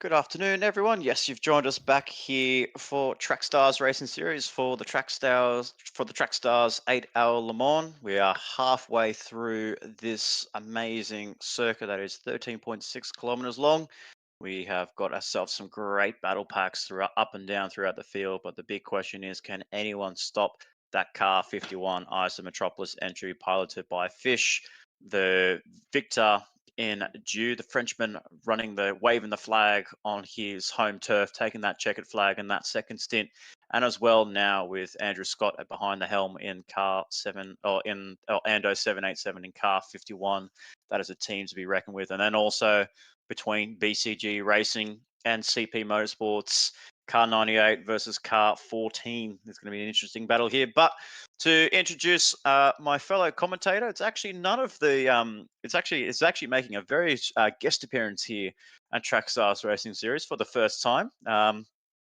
Good afternoon, everyone. Yes, you've joined us back here for Track Stars Racing Series for the Track Stars 8-hour Le Mans. We are halfway through this amazing circuit that is 13.6 kilometers long. We have got ourselves some great battle packs throughout up and down throughout the field, but the big question is, can anyone stop that car 51 Isometropolis entry piloted by Fish? The victor in Dew, the Frenchman waving the flag on his home turf, taking that checkered flag in that second stint, and as well now with Andrew Scott behind the helm in car 7 or in Ando 787 in car 51. That is a team to be reckoned with, and then also between BCG Racing and CP Motorsports. Car 98 versus car 14. There's going to be an interesting battle here. But to introduce my fellow commentator, it's actually none of the. It's actually making a very guest appearance here at Trackstars Racing Series for the first time.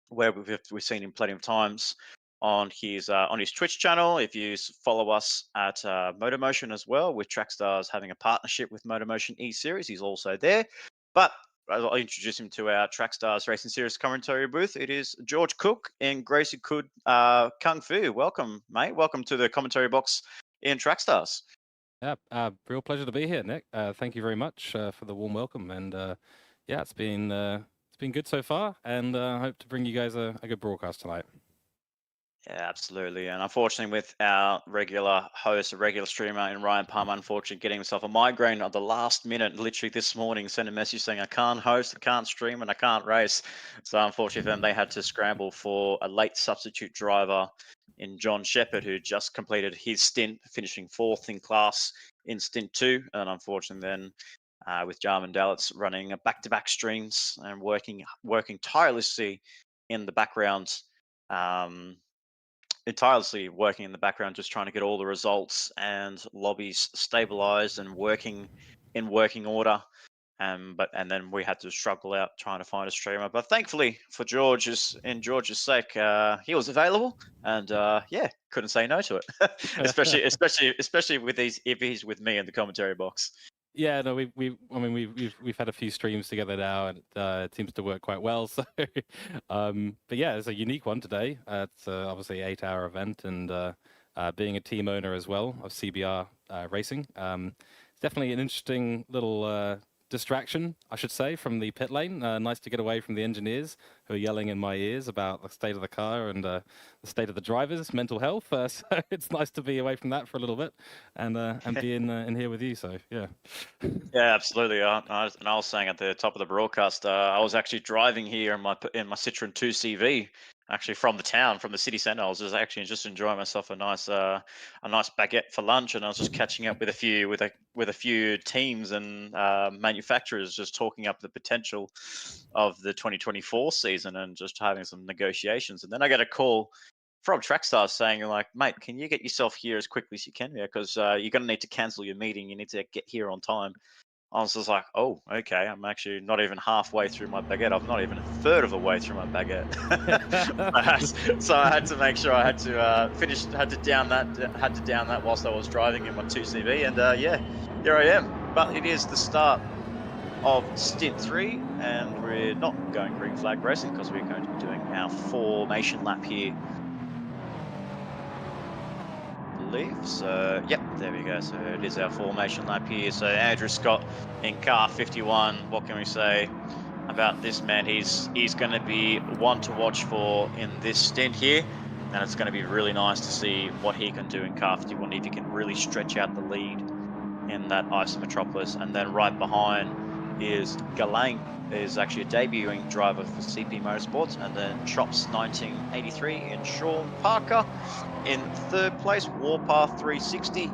Where we've seen him plenty of times on his Twitch channel. If you follow us at Motormotion as well, with Trackstars having a partnership with Motormotion E Series, he's also there. But I'll introduce him to our Trackstars Racing Series commentary booth. It is George Cook and Gracie Kud Kung Fu. Welcome, mate. Welcome to the commentary box in Trackstars. Yeah, real pleasure to be here, Nick. Thank you very much for the warm welcome, and yeah, it's been good so far, and I hope to bring you guys a good broadcast tonight. Yeah, absolutely. And unfortunately, with our regular host, a regular streamer in Ryan Palmer, unfortunately getting himself a migraine at the last minute, literally this morning, sent a message saying, I can't host, I can't stream, and I can't race. So unfortunately for them, they had to scramble for a late substitute driver in John Shepherd, who just completed his stint, finishing fourth in class in stint 2. And unfortunately then with Jarman Dalitz running back-to-back streams and working tirelessly in the background, just trying to get all the results and lobbies stabilized and working in working order. And then we had to struggle out trying to find a streamer. But thankfully for George's sake, he was available, and yeah, couldn't say no to it. especially with if he's with me in the commentary box. Yeah, no, we've had a few streams together now, and it seems to work quite well. So, but yeah, it's a unique one today. It's obviously an 8-hour event, and being a team owner as well of CBR Racing, it's definitely an interesting little distraction, I should say, from the pit lane. Nice to get away from the engineers who are yelling in my ears about the state of the car and the state of the drivers' mental health. So it's nice to be away from that for a little bit and be in here with you. So yeah. Yeah, absolutely. I was saying at the top of the broadcast, I was actually driving here in my Citroen 2CV, actually from the city centre. I was just enjoying myself a nice baguette for lunch, and I was just catching up with a few teams and manufacturers, just talking up the potential of the 2024 season and just having some negotiations. And then I get a call from Trackstars saying, like, mate, can you get yourself here as quickly as you can? Yeah, because you're going to need to cancel your meeting. You need to get here on time. I was just like, oh, okay. I'm actually not even halfway through my baguette. I'm not even a third of the way through my baguette. So I had to make sure I had to had to down that whilst I was driving in my 2CV. And yeah, here I am. But it is the start of stint 3, and we're not going green flag racing because we're going to be doing our formation lap here. So yep, there we go. So it is our formation lap here. So Andrew Scott in car 51. What can we say about this man? He's going to be one to watch for in this stint here, and it's going to be really nice to see what he can do in car 51, if he can really stretch out the lead in that Isometropolis. And then right behind is Galain, is actually a debuting driver for CP Motorsports, and then Chops 1983 in Sean Parker in third place, Warpath 360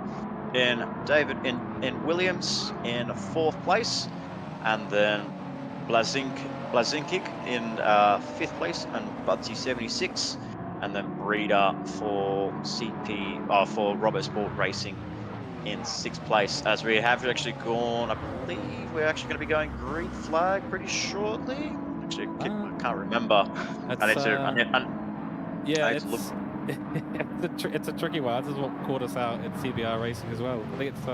in David in Williams in fourth place, and then Blazinkik in fifth place, and Budsy 76, and then Breeder for for Robert Sport Racing in sixth place. As we have actually gone, I believe we're actually going to be going green flag pretty shortly. Actually, I can't remember. It's a tricky one. This is what caught us out at CBR Racing as well. I think it's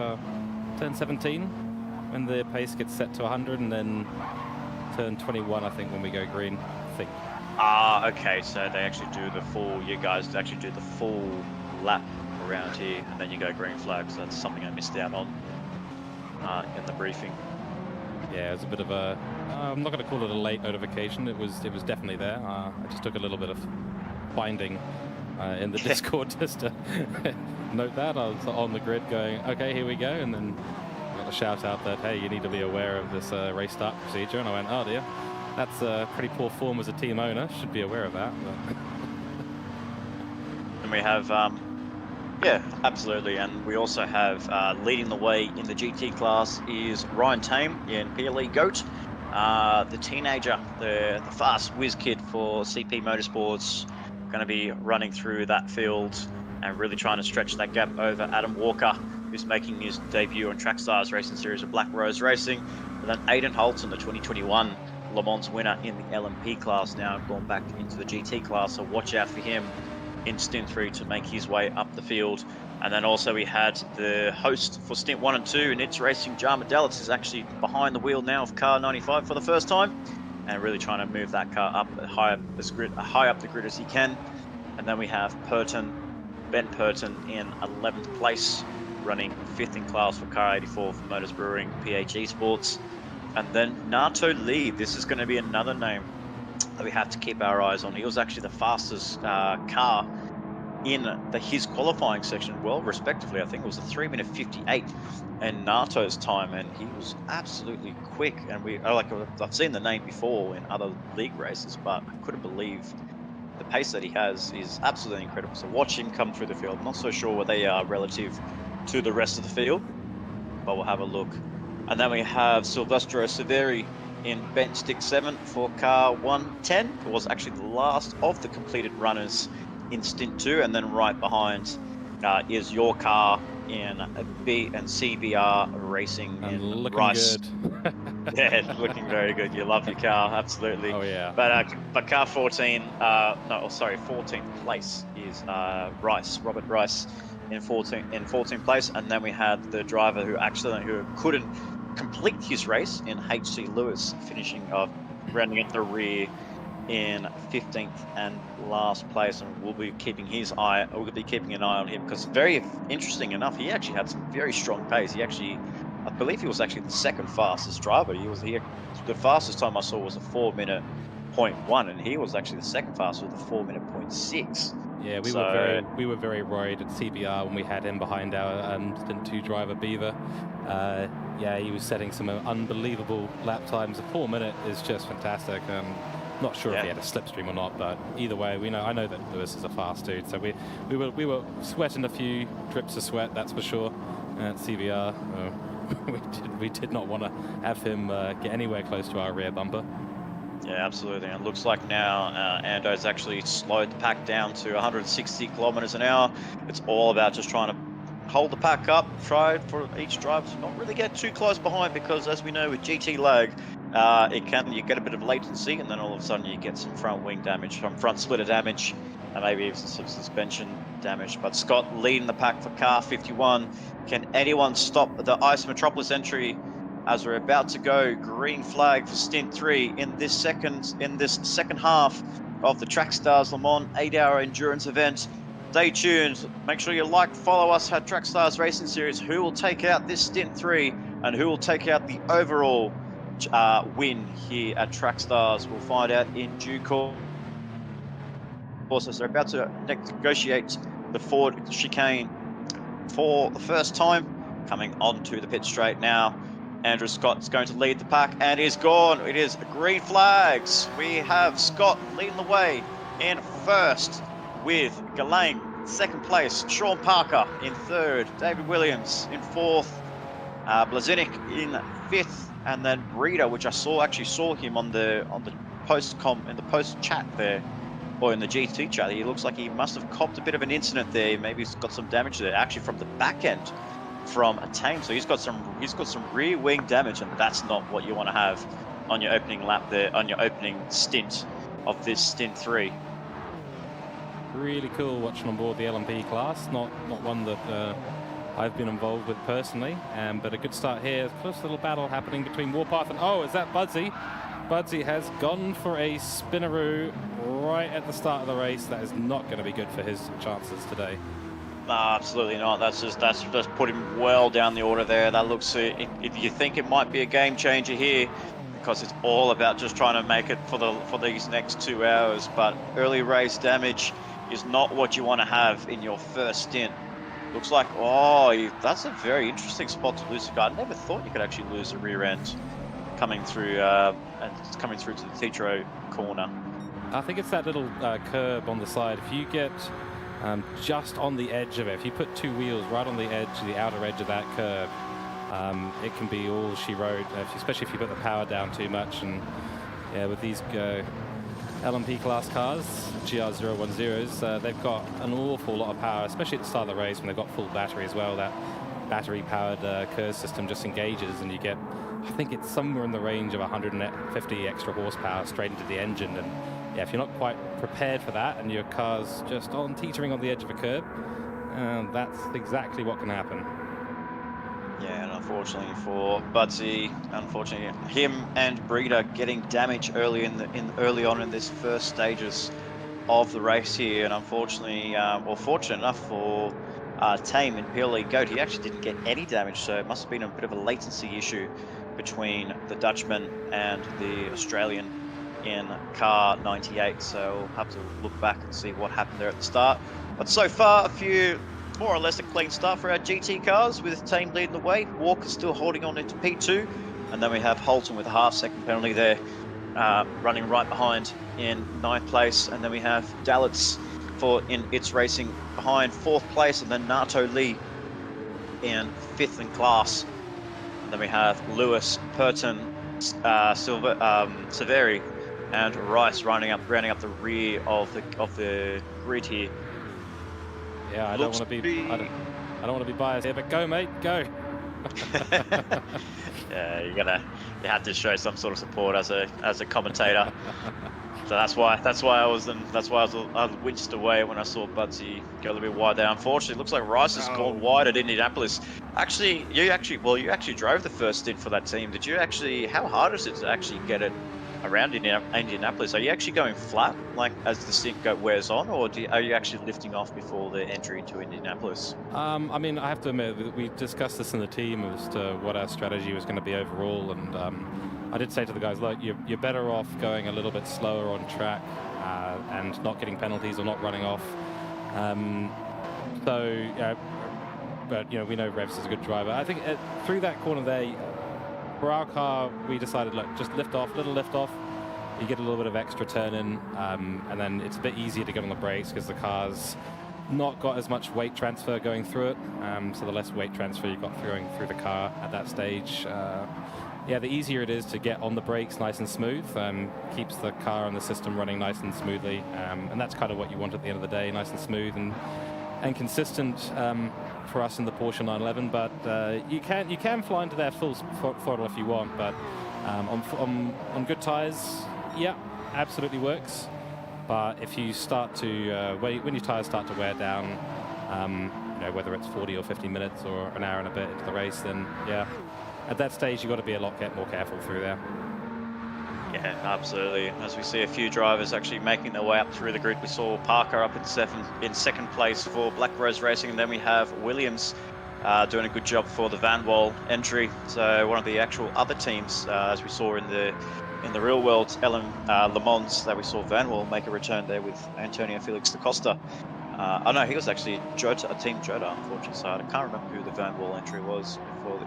turn 17 when the pace gets set to 100, and then turn 21, I think, when we go green. I think. Ah, okay. So they actually do the full. You guys actually do the full lap around here, and then you go green flag. So that's something I missed out on in the briefing. Yeah, it was a bit of a. I'm not going to call it a late notification. It was definitely there. I just took a little bit of finding in the Discord just to note that. I was on the grid going, okay, here we go, and then I got a shout out that, hey, you need to be aware of this race start procedure, and I went, oh dear, that's pretty poor form as a team owner. Should be aware of that. But and we have, yeah, absolutely, and we also have leading the way in the GT class is Ryan Tame in PLE Goat, the teenager, the fast whiz kid for CP Motorsports, going to be running through that field and really trying to stretch that gap over Adam Walker, who's making his debut on Trackstars Racing Series of Black Rose Racing. And then Aiden Holton, the 2021 Le Mans winner in the LMP class, now gone back into the GT class, so watch out for him in Stint 3 to make his way up the field. And then also we had the host for Stint 1 and 2, and it's racing Jarma Dalitz is actually behind the wheel now of car 95 for the first time, and really trying to move that car up high up the grid as he can. And then we have Ben Purton in 11th place, running 5th in class for car 84 for Motors Brewing PHE Sports. And then Nato Lee, this is going to be another name that we have to keep our eyes on. He was actually the fastest car in his qualifying section, well, respectively. I think it was a 3-minute 58 in Nato's time, and he was absolutely quick. And I've seen the name before in other league races, but I couldn't believe the pace that he has is absolutely incredible. So watch him come through the field. I'm not so sure where they are relative to the rest of the field, but we'll have a look. And then we have Silvestro Severi in bench stick 7 for car 110. It was actually the last of the completed runners in stint 2, and then right behind is your car in B and CBR Racing and in looking Rice. good. Yeah, looking very good. You love your car, absolutely. Oh yeah. But car 14, 14th place is Robert Rice in 14th place, and then we had the driver who couldn't complete his race in HC Lewis, finishing off, rounding at the rear in 15th and last place, and we'll be keeping an eye on him, because very interesting enough, he actually had some very strong pace. I believe he was actually the second fastest driver. The fastest time I saw was a 4-minute 0.1, and he was actually the second fastest with a 4-minute 0.6. Yeah, we were very worried at CBR when we had him behind our Stint 2 driver Beaver. Yeah, he was setting some unbelievable lap times. A 4-minute is just fantastic. Not sure if he had a slipstream or not, but either way, I know that Lewis is a fast dude. So we were sweating a few drips of sweat, that's for sure. At CBR, we did not want to have him get anywhere close to our rear bumper. Yeah, absolutely. And it looks like now Ando's actually slowed the pack down to 160 kilometers an hour. It's all about just trying to hold the pack up, try for each driver to not really get too close behind, because as we know with GT lag, you get a bit of latency, and then all of a sudden you get some front wing damage, some front splitter damage, and maybe even some suspension damage. But Scott leading the pack for car 51. Can anyone stop the Ice Metropolis entry as we're about to go green flag for stint 3 in this second half of the Trackstars Le Mans 8-hour endurance event? Stay tuned. Make sure you follow us at Trackstars Racing Series. Who will take out this stint 3, and who will take out the overall win here at Trackstars? We'll find out in due course. Also, they're about to negotiate the Ford chicane for the first time, coming onto the pit straight now. Andrew Scott's going to lead the pack, and is gone. It is green flags. We have Scott leading the way in first, with Ghislaine second place, Sean Parker in third, David Williams in fourth, Blazinic in fifth, and then Breeder, which I saw him on the post chat there, or in the GT chat. He looks like he must have copped a bit of an incident there. Maybe he's got some damage there, actually from the back end from a Tame. So he's got some rear wing damage, and that's not what you want to have on your opening lap there, on your opening stint of this stint 3. Really cool watching on board the LMP class. Not one that I've been involved with personally, but a good start here. Close little battle happening between Warpath and, oh, is that Budsy? Budsy has gone for a spinneroo right at the start of the race. That is not going to be good for his chances today. No, absolutely not. That's just put him well down the order there. That looks, if you think it might be a game changer here, because it's all about just trying to make it for these next 2 hours. But early race damage is not what you want to have in your first stint. Looks like, that's a very interesting spot to lose the car. I never thought you could actually lose the rear end coming through to the Tetro corner. I think it's that little curb on the side. If you get just on the edge of it, if you put 2 wheels right on the outer edge of that curb, it can be all she wrote, especially if you put the power down too much. And yeah, with these LMP class cars, GR010s, they've got an awful lot of power, especially at the start of the race when they've got full battery as well. That battery-powered KERS system just engages, and you get, I think it's somewhere in the range of 150 extra horsepower straight into the engine. And yeah, if you're not quite prepared for that and your car's just teetering on the edge of a curb, that's exactly what can happen. Yeah, and unfortunately for Budsy, him and Breeder getting damage early on in this first stages of the race here, and unfortunately, fortunate enough for Tame in PLE Goat, he actually didn't get any damage, so it must have been a bit of a latency issue between the Dutchman and the Australian in car 98. So we'll have to look back and see what happened there at the start. But so far, a few more or less a clean start for our GT cars, with Tame leading the way. Walker still holding on into P2, and then we have Holton with a half-second penalty there, running right behind in 9th place, and then we have Dalitz in its racing behind 4th place, and then Nato Lee in 5th in class, and then we have Lewis, Purton, Severi, and Rice rounding up the rear of the grid here. Yeah, I don't want to be biased here, but go, mate, go. Yeah, you had to show some sort of support as a commentator. So that's why I was winched away when I saw Budsy go a little bit wide there. Unfortunately, it looks like Rice has gone wide at Indianapolis. Actually, you actually drove the first stint for that team. How hard is it to actually get it around Indianapolis? Are you actually going flat, like as the stint wears on, or are you actually lifting off before the entry into Indianapolis? I mean, I have to admit, we discussed this in the team as to what our strategy was going to be overall, and I did say to the guys, look, you're better off going a little bit slower on track and not getting penalties or not running off. But we know Revs is a good driver. I think through that corner there, for our car, we decided, look, just little lift off. You get a little bit of extra turn in, and then it's a bit easier to get on the brakes because the car's not got as much weight transfer going through it. So the less weight transfer you got going through the car at that stage, the easier it is to get on the brakes nice and smooth. Keeps the car and the system running nice and smoothly, and that's kind of what you want at the end of the day, nice and smooth and consistent for us in the Porsche 911. But you can fly into their full throttle if you want, but on good tires, yeah, absolutely works. But if you start to when your tires start to wear down, whether it's 40 or 50 minutes or an hour and a bit into the race, then yeah, at that stage you've got to be a lot more careful through there. Yeah, absolutely. As we see a few drivers actually making their way up through the grid, we saw Parker up in second place for Black Rose Racing, and then we have Williams doing a good job for the Van Wall entry. So one of the actual other teams, as we saw in the real world Le Mans, that we saw Van Wall make a return there with Antonio Felix da Costa. No, he was actually Team Jota, unfortunately, so I can't remember who the Van Wall entry was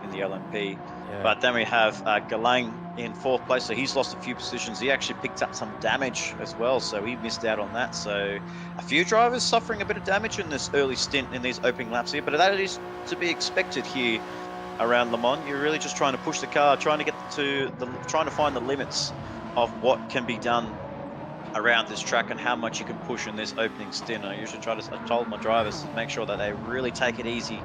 in the LMP. Yeah. But then we have Galang in 4th place, so he's lost a few positions. He actually picked up some damage as well, so he missed out on that. So a few drivers suffering a bit of damage in this early stint in these opening laps here, but that is to be expected here around Le Mans. You're really just trying to push the car, trying to find the limits of what can be done around this track and how much you can push in this opening stint. I told my drivers to make sure that they really take it easy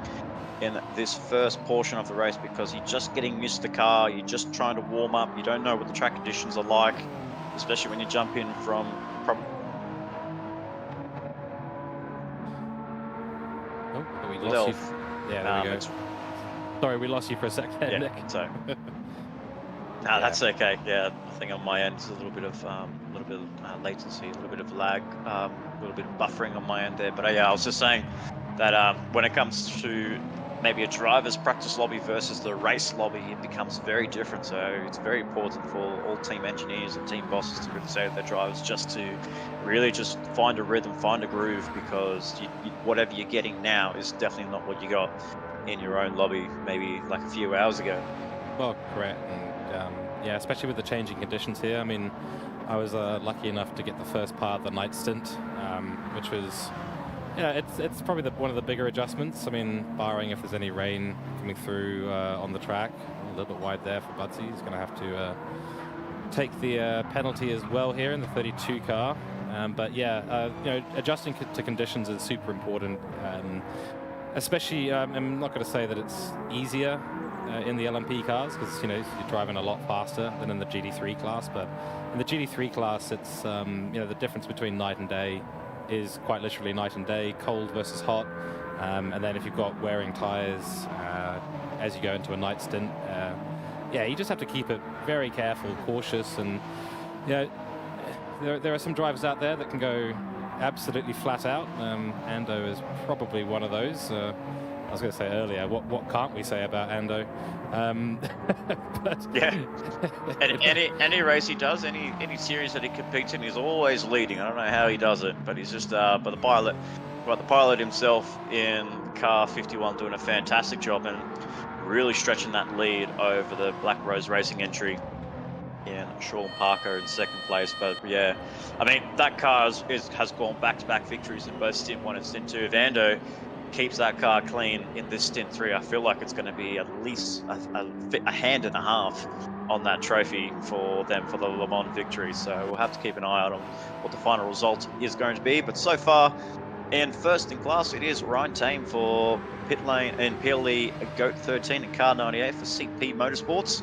in this first portion of the race, because you're just getting used to the car, you're just trying to warm up, you don't know what the track conditions are like, especially when you jump in from we lost you. Yeah, there we go. Sorry, we lost you for a second, yeah, Nick. So No, Yeah. that's okay. Yeah, I think on my end there's a little bit of latency, a little bit of lag, a little bit of buffering on my end there. But yeah, I was just saying that when it comes to maybe a driver's practice lobby versus the race lobby, it becomes very different. So it's very important for all team engineers and team bosses to really say to their drivers just to really just find a rhythm, find a groove, because whatever you're getting now is definitely not what you got in your own lobby maybe like a few hours ago. Well, correct, and yeah, especially with the changing conditions here. I mean, I was lucky enough to get the first part of the night stint, which was, yeah, it's probably one of the bigger adjustments. I mean, barring if there's any rain coming through on the track, a little bit wide there for Budsy. He's going to have to take the penalty as well here in the 32 car. But yeah, adjusting to conditions is super important. Especially, I'm not going to say that it's easier in the LMP cars, because you're driving a lot faster than in the GT3 class. But in the GT3 class, it's the difference between night and day is quite literally night and day, cold versus hot. And then if you've got wearing tires as you go into a night stint, yeah, you just have to keep it very careful, cautious, and there are some drivers out there that can go absolutely flat out. Ando is probably one of those. I was going to say earlier, what can't we say about Ando? But Yeah, and any race he does, any series that he competes in, he's always leading. I don't know how he does it, but he's just but the pilot himself in car 51 doing a fantastic job and really stretching that lead over the Black Rose Racing entry in Sean Parker in second place. But yeah, I mean, that car has gone back-to-back victories in both stint 1 and stint 2. If Ando keeps that car clean in this stint 3, I feel like it's going to be at least a hand and a half on that trophy for them for the Le Mans victory. So we'll have to keep an eye out on what the final result is going to be. But so far, in first in class, it is Ryan Tame for pit lane and PLE Goat 13 and car 98 for CP Motorsports.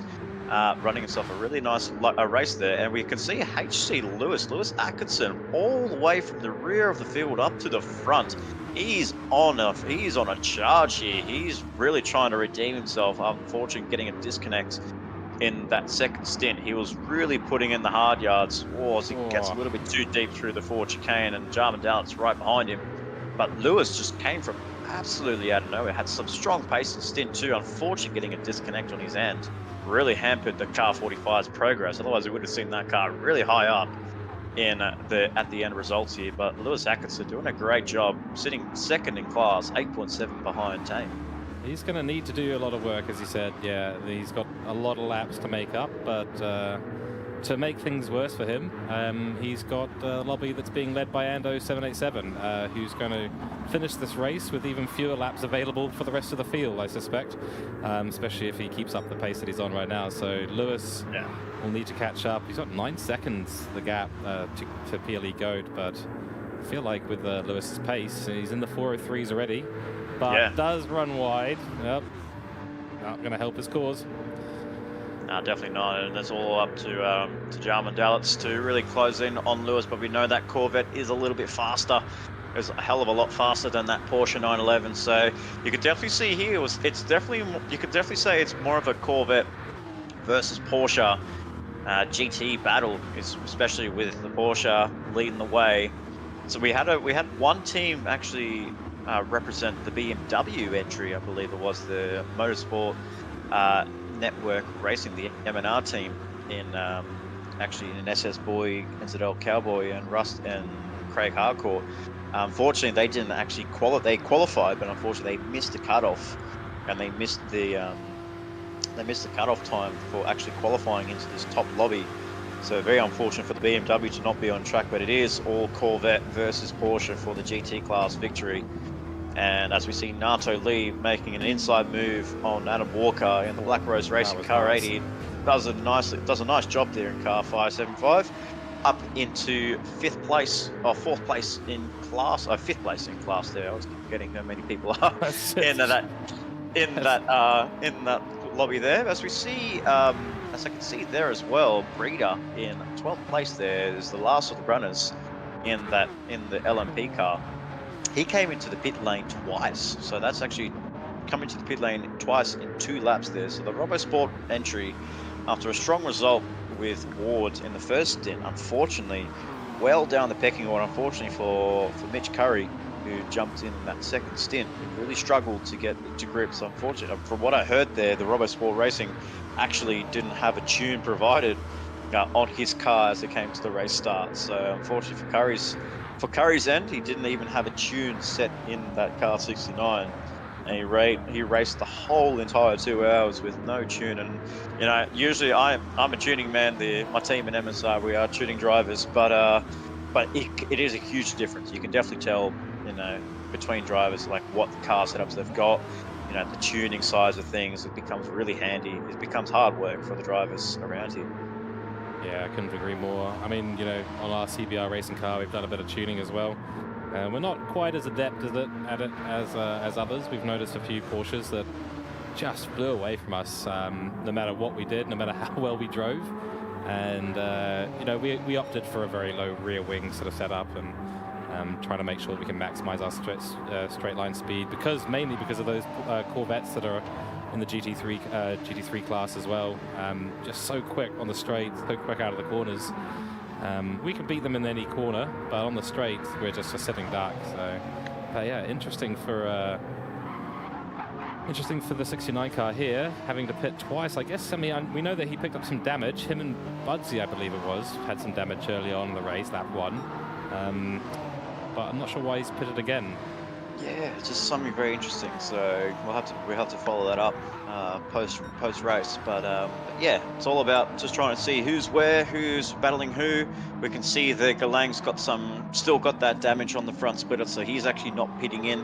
Running himself a really nice race there. And we can see HC Lewis Atkinson, all the way from the rear of the field up to the front. He's on a charge here. He's really trying to redeem himself. Unfortunately, getting a disconnect in that second stint. He was really putting in the hard yards as he gets a little bit too deep through the Ford chicane, and Jarman Dallett's right behind him. But Lewis just came from absolutely out of nowhere. Had some strong pace in stint 2. Unfortunately, getting a disconnect on his end really hampered the car 45's progress. Otherwise, we would have seen that car really high up in at the end results here. But Lewis Atkinson doing a great job, sitting second in class, 8.7 behind Tame. He's going to need to do a lot of work, as he said. Yeah, he's got a lot of laps to make up, but to make things worse for him, he's got a lobby that's being led by Ando 787, who's going to finish this race with even fewer laps available for the rest of the field, I suspect, especially if he keeps up the pace that he's on right now. So Lewis will need to catch up. He's got 9 seconds, the gap to PLE Goat, but I feel like with Lewis's pace, he's in the 403s already, but does run wide. Yep. Not going to help his cause. No, definitely not, and it's all up to Jarman Dallett's to really close in on Lewis. But we know that Corvette is a little bit faster. It's a hell of a lot faster than that Porsche 911. So you could definitely see here you could definitely say it's more of a Corvette versus Porsche GT battle, especially with the Porsche leading the way. So we had one team actually represent the BMW entry, I believe it was the Motorsport Network Racing, the M&R team in actually in SS Boy, NZL Cowboy, and Rust and Craig Harcourt. Unfortunately, they didn't actually qualify. They qualified, but unfortunately, they missed the cutoff, and they missed the cutoff time for actually qualifying into this top lobby. So very unfortunate for the BMW to not be on track, but it is all Corvette versus Porsche for the GT class victory. And as we see Nato Lee making an inside move on Adam Walker in the Black Rose Racing car 80, does a nice job there in car 575, up into fifth place in class. Fifth place in class there. I was forgetting how many people are in that lobby there. As we see, as I can see there as well, Breeder in 12th place there is the last of the runners in the LMP car. He came into the pit lane twice, so that's actually coming to the pit lane twice in 2 laps there. So the RoboSport entry after a strong result with Ward in the first stint, unfortunately, well down the pecking order, unfortunately for Mitch Curry, who jumped in that second stint, he really struggled to get into grips. Unfortunately, from what I heard there, the Robo Sport Racing actually didn't have a tune provided on his car as it came to the race start. So unfortunately for Curry's end, he didn't even have a tune set in that car 69. And he raced the whole entire 2 hours with no tune. And usually I'm a tuning man. My team in MSI, we are tuning drivers, but it is a huge difference. You can definitely tell, between drivers, like what car setups they've got. The tuning size of things, it becomes really handy. It becomes hard work for the drivers around here. Yeah, I couldn't agree more. I mean, on our CBR racing car, we've done a bit of tuning as well. We're not quite as adept at it as others. We've noticed a few Porsches that just flew away from us, no matter what we did, no matter how well we drove. And we opted for a very low rear wing sort of setup, and trying to make sure that we can maximize our straight line speed, mainly because of those Corvettes that are in the GT3 class as well. Just so quick on the straights, so quick out of the corners. We can beat them in any corner, but on the straights we're just a sitting duck. So, yeah, interesting for the 69 car here, having to pit twice. I guess. I mean, we know that he picked up some damage. Him and Budsy, I believe it was, had some damage early on in the race. That one. But I'm not sure why he's pitted again. Yeah, it's just something very interesting. So we'll have to follow that up post race. But yeah, it's all about just trying to see who's where, who's battling who. We can see that Galang's still got that damage on the front splitter, so he's actually not pitting in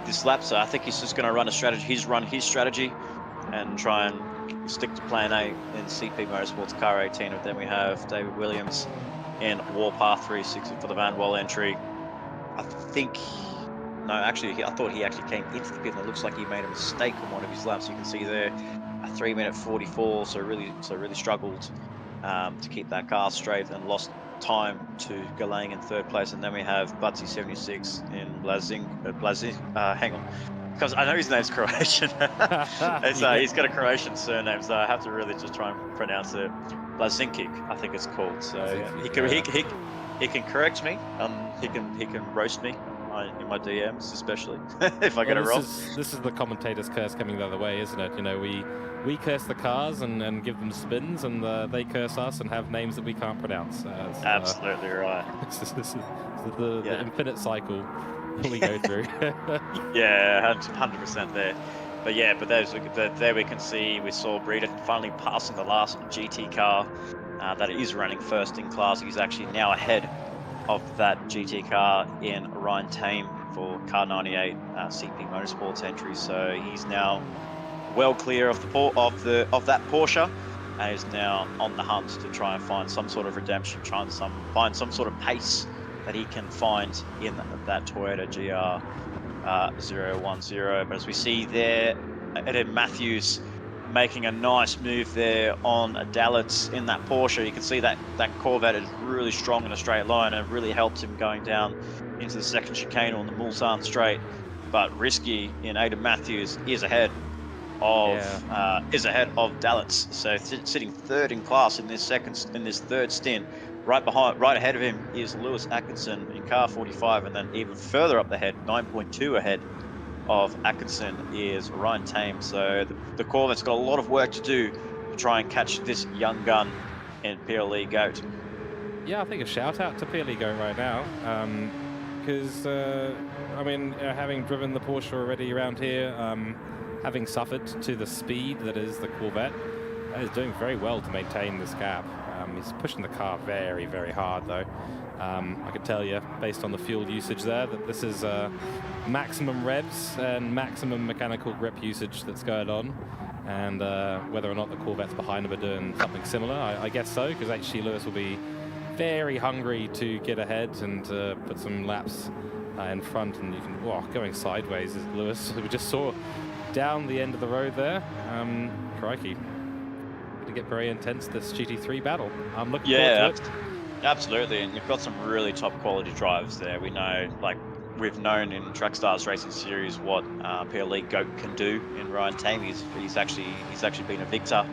this lap. So I think he's just going to run a strategy. He's run his strategy and try and stick to plan A in CP Motorsports car 18. And then we have David Williams in Warpath 360 for the Van Wall entry. I thought he actually came into the pit, and it looks like he made a mistake on one of his laps. You can see there a 3-minute 44, so really struggled to keep that car straight and lost time to Galang in third place. And then we have Butsy 76 in hang on, because I know his name's Croatian. He's got a Croatian surname, so I have to really just try and pronounce it. Blazinkic, I think it's called. So he can correct me. He can roast me in my DMs, especially if I get it wrong. This is the commentator's curse coming the other way, isn't it? We curse the cars and give them spins, and they curse us and have names that we can't pronounce. Absolutely right. This is the infinite cycle we go through. Yeah, 100% there. But yeah, there we can see, we saw Breeder finally passing the last GT car that is running first in class. He's actually now ahead of that GT car in Ryan Tame for car 98 CP Motorsports entry. So he's now well clear of that Porsche, and is now on the hunt to try and find some sort of redemption, find some sort of pace that he can find in that Toyota GR 010. But as we see there, Ed Matthews making a nice move there on Dalitz in that Porsche. You can see that Corvette is really strong in a straight line, and really helped him going down into the second chicane on the Mulsanne straight. But Risky in Aidan Matthews is ahead of Dalitz, so sitting third in class in this third stint. Right ahead of him is Lewis Atkinson in car 45, and then even further up the head, 9.2 ahead of Atkinson, is Ryan Tame. So the Corvette's got a lot of work to do to try and catch this young gun in PLE GOAT. Yeah, I think a shout out to PLE GOAT right now, because I mean, having driven the Porsche already around here, having suffered to the speed that is the Corvette, is doing very well to maintain this gap. He's pushing the car very, very hard, though. I can tell you, based on the fuel usage there, that this is maximum revs and maximum mechanical grip usage that's going on. And whether or not the Corvettes behind him are doing something similar, I guess so, because HC Lewis will be very hungry to get ahead and put some laps in front. And you can, going sideways is Lewis, who we just saw down the end of the road there. Crikey. To get very intense, this GT3 battle. I'm looking forward to it. Absolutely, and you've got some really top quality drivers there. We know, we've known in Trackstars Racing Series what PLE GOAT can do in Ryan Tame. He's actually been a victor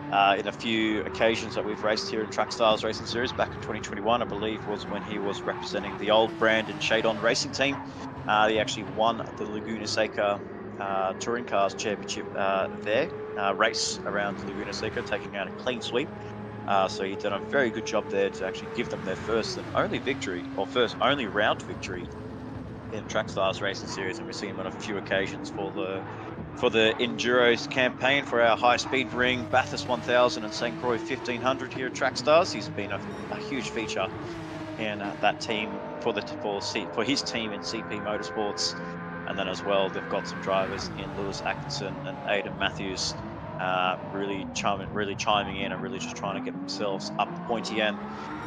in a few occasions that we've raced here in Trackstars Racing Series. Back in 2021, I believe, was when he was representing the old Brandon Shadon Racing team. He actually won the Laguna Seca Touring Cars Championship there, race around Laguna Seca, taking out a clean sweep. So he did a very good job there to actually give them their first and only victory, or first only round victory in Trackstars Racing Series, and we've seen him on a few occasions for the Enduros campaign for our high speed ring, Bathurst 1000 and St. Croix 1500 here at Trackstars. He's been a huge feature in that team for his team in CP Motorsports, and then as well they've got some drivers in Lewis Atkinson and Aidan Matthews, really chiming in and really just trying to get themselves up the pointy end.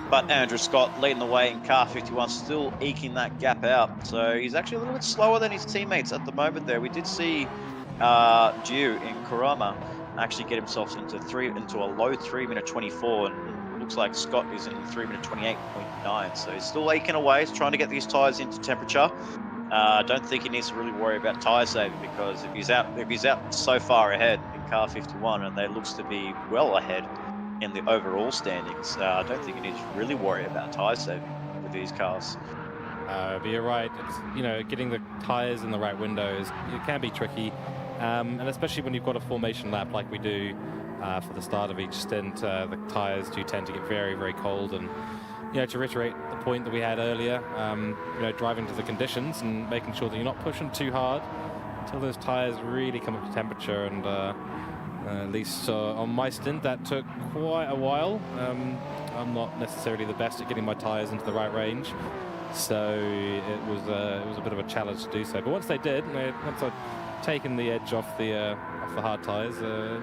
But Andrew Scott leading the way in car 51, still eking that gap out. So he's actually a little bit slower than his teammates at the moment there. We did see Dew in Kurama actually get himself into a low 3-minute 24, and looks like Scott is in 3-minute 28.9. So he's still aching away. He's trying to get these tires into temperature. I don't think he needs to really worry about tire saving, because if he's out so far ahead in car 51, and they looks to be well ahead in the overall standings, I don't think he needs to really worry about tire saving with these cars. But you're right. It's, getting the tires in the right windows, it can be tricky, and especially when you've got a formation lap like we do for the start of each stint, the tires do tend to get very, very cold. And to reiterate the point that we had earlier, driving to the conditions and making sure that you're not pushing too hard until those tires really come up to temperature. And at least on my stint, that took quite a while. I'm not necessarily the best at getting my tires into the right range, so it was a bit of a challenge to do so. But once they did, once I'd taken the edge off the hard tires,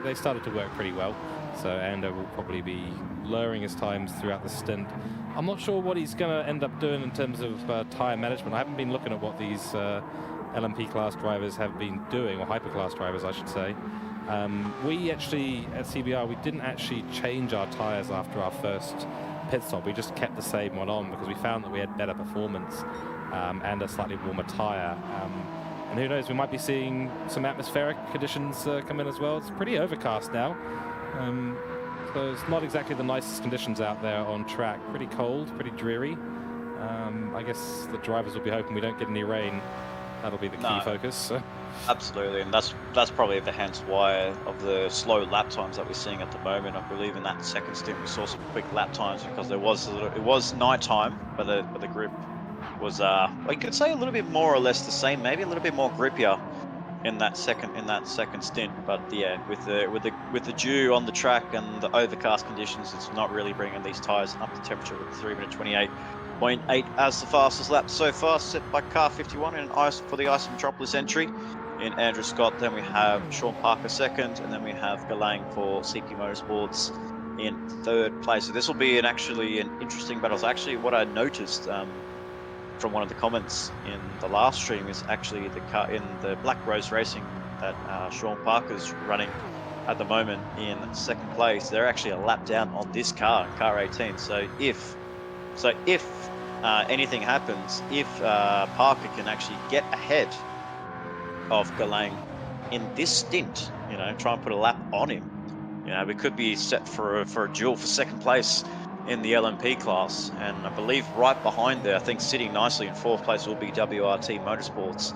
they started to work pretty well. So Ando will probably be lowering his times throughout the stint. I'm not sure what he's going to end up doing in terms of tire management. I haven't been looking at what these LMP class drivers have been doing, or hyperclass drivers, I should say. We actually, at CBR, we didn't actually change our tires after our first pit stop. We just kept the same one on because we found that we had better performance and a slightly warmer tire. And who knows, we might be seeing some atmospheric conditions come in as well. It's pretty overcast now. So it's not exactly the nicest conditions out there on track. Pretty cold, pretty dreary. I guess the drivers will be hoping we don't get any rain. That'll be the key focus. Absolutely, and that's probably the hence why of the slow lap times that we're seeing at the moment. I believe in that second stint we saw some quick lap times because it was night time, but the grip was you could say a little bit more or less the same, maybe a little bit more grippier in that second stint. But yeah, with the dew on the track and the overcast conditions, it's not really bringing these tires up to temperature with 3-minute 28.8 as the fastest lap so far, set by car 51 in for the Ice Metropolis entry in Andrew Scott. Then we have Sean Parker second, and then we have Galang for CP Motorsports in third place. So this will be actually an interesting battle. So actually what I noticed from one of the comments in the last stream is actually the car in the Black Rose Racing that Sean Parker's running at the moment in second place. They're actually a lap down on this car 18. So if anything happens, if Parker can actually get ahead of Galang in this stint, try and put a lap on him, we could be set for a duel for second place in the LMP class. And I believe right behind there, I think sitting nicely in fourth place will be WRT Motorsports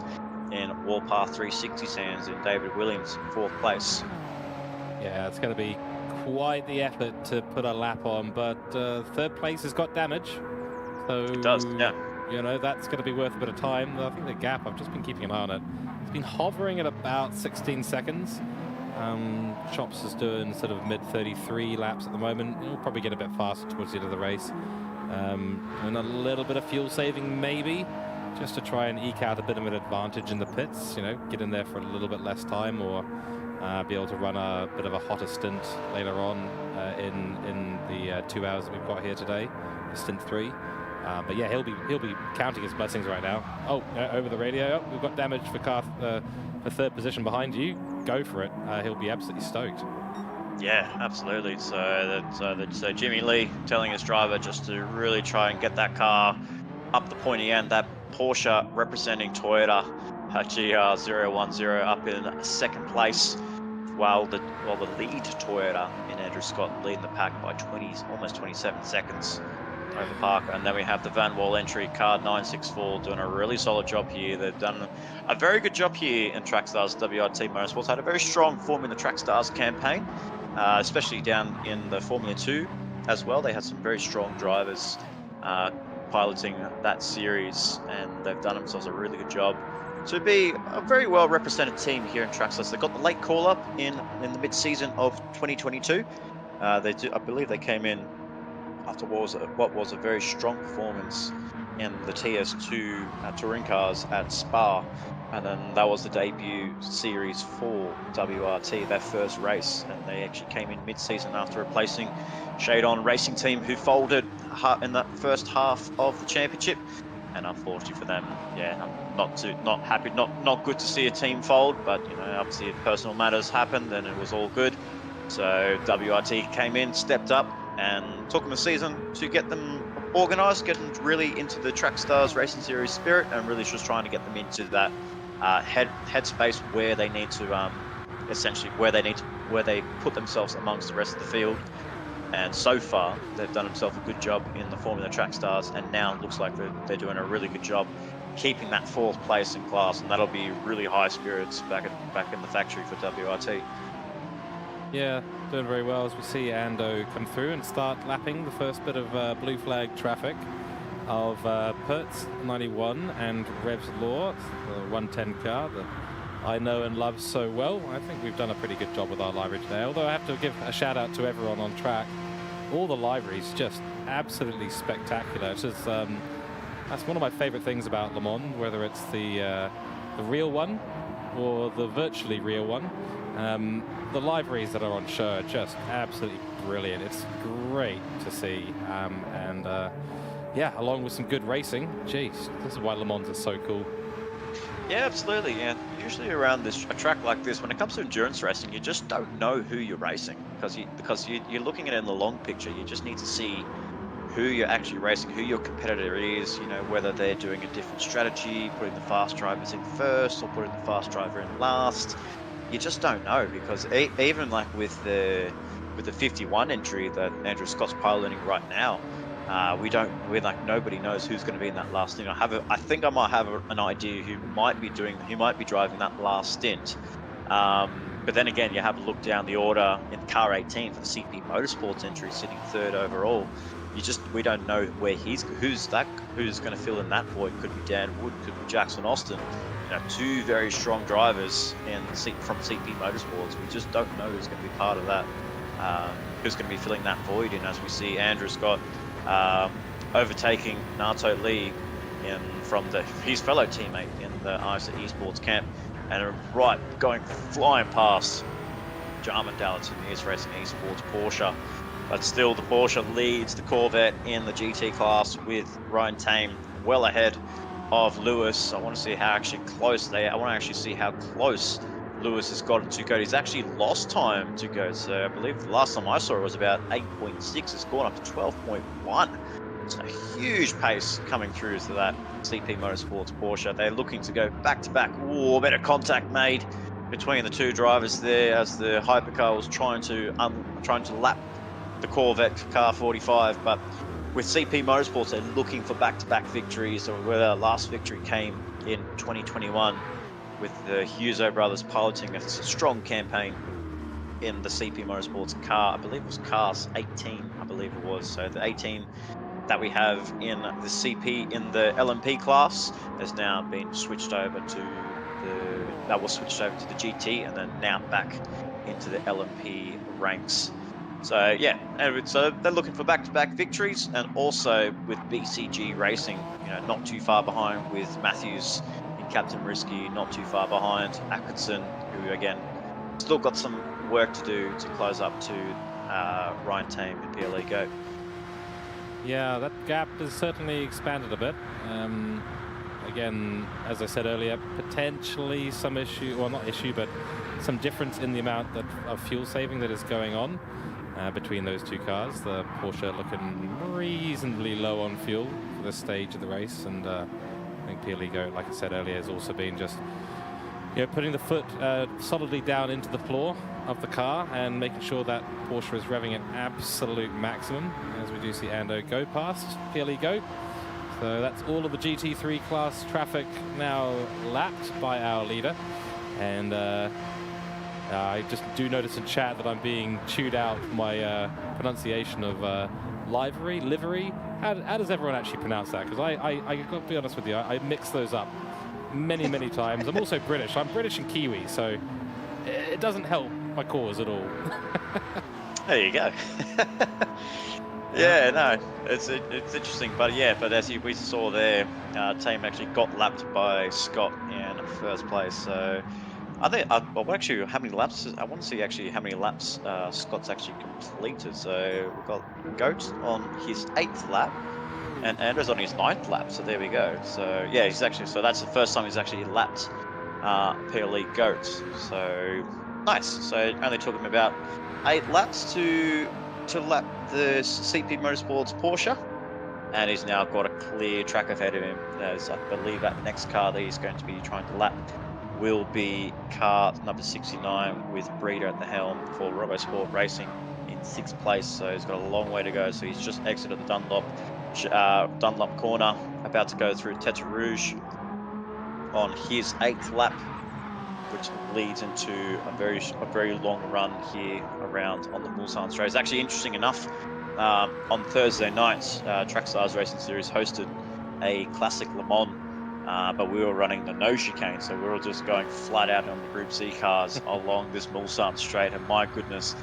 in Warpath 360 Sands in David Williams in fourth place. Yeah, it's going to be quite the effort to put a lap on, but third place has got damage. So it does, yeah. That's going to be worth a bit of time. I think the gap, I've just been keeping an eye on it. It's been hovering at about 16 seconds. Chops is doing sort of mid-33 laps at the moment. He'll probably get a bit faster towards the end of the race. And a little bit of fuel saving maybe, just to try and eke out a bit of an advantage in the pits, get in there for a little bit less time, or be able to run a bit of a hotter stint later on in the 2 hours that we've got here today, stint 3. But yeah, he'll be counting his blessings right now. Oh, over the radio, we've got damage for car for third position behind you. Go for it. He'll be absolutely stoked. Yeah, absolutely. So Jimmy Lee telling his driver just to really try and get that car up the pointy end. That Porsche representing Toyota GR010 up in second place while the lead Toyota in Andrew Scott leading the pack by 20, almost 27 seconds over Parker. And then we have the Van Wall entry, car 964, doing a really solid job here. They've done a very good job here in Trackstars WRT Motorsports. Had a very strong form in the Trackstars campaign, especially down in the Formula 2 as well. They had some very strong drivers piloting that series, and they've done themselves a really good job to be a very well represented team here in Trackstars. They got the late call up in the mid season of 2022. I believe they came in after what was a very strong performance in the TS2 touring cars at Spa, and then that was the debut series for WRT, their first race, and they actually came in mid-season after replacing Shadon Racing Team, who folded in the first half of the championship. And unfortunately for them, yeah, I'm not happy, not good to see a team fold, but obviously if personal matters happened, then it was all good. So WRT came in, stepped up, and took them a season to get them organized, get them really into the Trackstars Racing Series spirit, and really just trying to get them into that headspace where they need to essentially where they put themselves amongst the rest of the field. And so far, they've done themselves a good job in the Formula Trackstars, and now it looks like they're doing a really good job keeping that fourth place in class, and that'll be really high spirits back in the factory for WRT. Yeah, doing very well as we see Ando come through and start lapping the first bit of blue flag traffic of Pertz 91 and Revs Law, the 110 car that I know and love so well. I think we've done a pretty good job with our livery today, although I have to give a shout out to everyone on track. All the liveries just absolutely spectacular. It's just, that's one of my favorite things about Le Mans, whether it's the real one or the virtually real one. The liveries that are on show are just absolutely brilliant. It's great to see, and yeah, along with some good racing. Jeez, this is why Le Mans is so cool. Yeah, absolutely. And usually around a track like this, when it comes to endurance racing, you just don't know who you're racing because you're looking at it in the long picture. You just need to see who you're actually racing, who your competitor is, whether they're doing a different strategy, putting the fast drivers in first or putting the fast driver in last. You just don't know, because even like with the 51 entry that Andrew Scott's piloting right now, we're like, nobody knows who's going to be in that last stint. I think I might have an idea who might be driving that last stint. But then again, you have a look down the order in car 18 for the CP Motorsports entry, sitting third overall. We don't know where who's going to fill in that void. Could be Dan Wood, could be Jackson Austin. Two very strong drivers from CP Motorsports. We just don't know who's going to be part of that. Who's going to be filling that void in, as we see Andrew Scott overtaking Nato Lee from his fellow teammate in the ISA Esports camp, and flying past Jarman Dalitz in the East Racing Esports Porsche. But still, the Porsche leads the Corvette in the GT class with Ryan Tame well ahead of Lewis. I want to see how close Lewis has gotten to Goat. He's actually lost time to Goat. So I believe the last time I saw it was about 8.6. It's gone up to 12.1. It's a huge pace coming through to that CP Motorsports Porsche. They're looking to go back to back. Oh, better contact made between the two drivers there as the Hypercar was trying to lap the Corvette car 45, but with CP Motorsports, they're looking for back-to-back victories, where their last victory came in 2021 with the Huso brothers piloting a strong campaign in the CP Motorsports car. I believe it was cars 18, I believe it was. So the 18 that we have in the CP in the LMP class has now been switched over to the GT, and then now back into the LMP ranks. So yeah, so they're looking for back-to-back victories, and also with BCG Racing, not too far behind with Matthews in Captain Risky, not too far behind Atkinson, who again still got some work to do to close up to Ryan Tame in PLE Go. Yeah, that gap has certainly expanded a bit. Again, as I said earlier, potentially some issue, well, not issue, but some difference in the amount of fuel saving that is going on between those two cars. The Porsche looking reasonably low on fuel for this stage of the race, and I think PLE Go, like I said earlier, has also been just putting the foot solidly down into the floor of the car and making sure that Porsche is revving at absolute maximum as we do see Ando go past PLE go. So that's all of the GT3 class traffic now lapped by our leader. And I just do notice in chat that I'm being chewed out for my pronunciation of livery. How does everyone actually pronounce that? Because I got to be honest with you, I mix those up many times. I'm also British. I'm British and Kiwi, so it doesn't help my cause at all. There you go. Yeah, no, it's interesting, but as we saw there, team actually got lapped by Scott in first place. So I think, well, actually, how many laps? I want to see actually how many laps Scott's actually completed. So we've got Goat on his 8th lap, and Andrew's on his 9th lap. So there we go. So yeah, so that's the first time he's actually lapped PLE Goat. So nice. So only took him about 8 laps to lap the CP Motorsports Porsche, and he's now got a clear track ahead of him, as I believe that next car that he's going to be trying to lap will be car number 69 with Breeder at the helm for RoboSport Racing in 6th place. So he's got a long way to go. So he's just exited the Dunlop corner, about to go through Tete Rouge on his 8th lap, which leads into a very long run here around on the Mulsanne Straight. It's actually interesting enough, on Thursday nights, Trackstars Racing Series hosted a classic Le Mans, but we were running the no chicane, so we were just going flat out on the Group C cars along this Mulsanne Straight, and my goodness,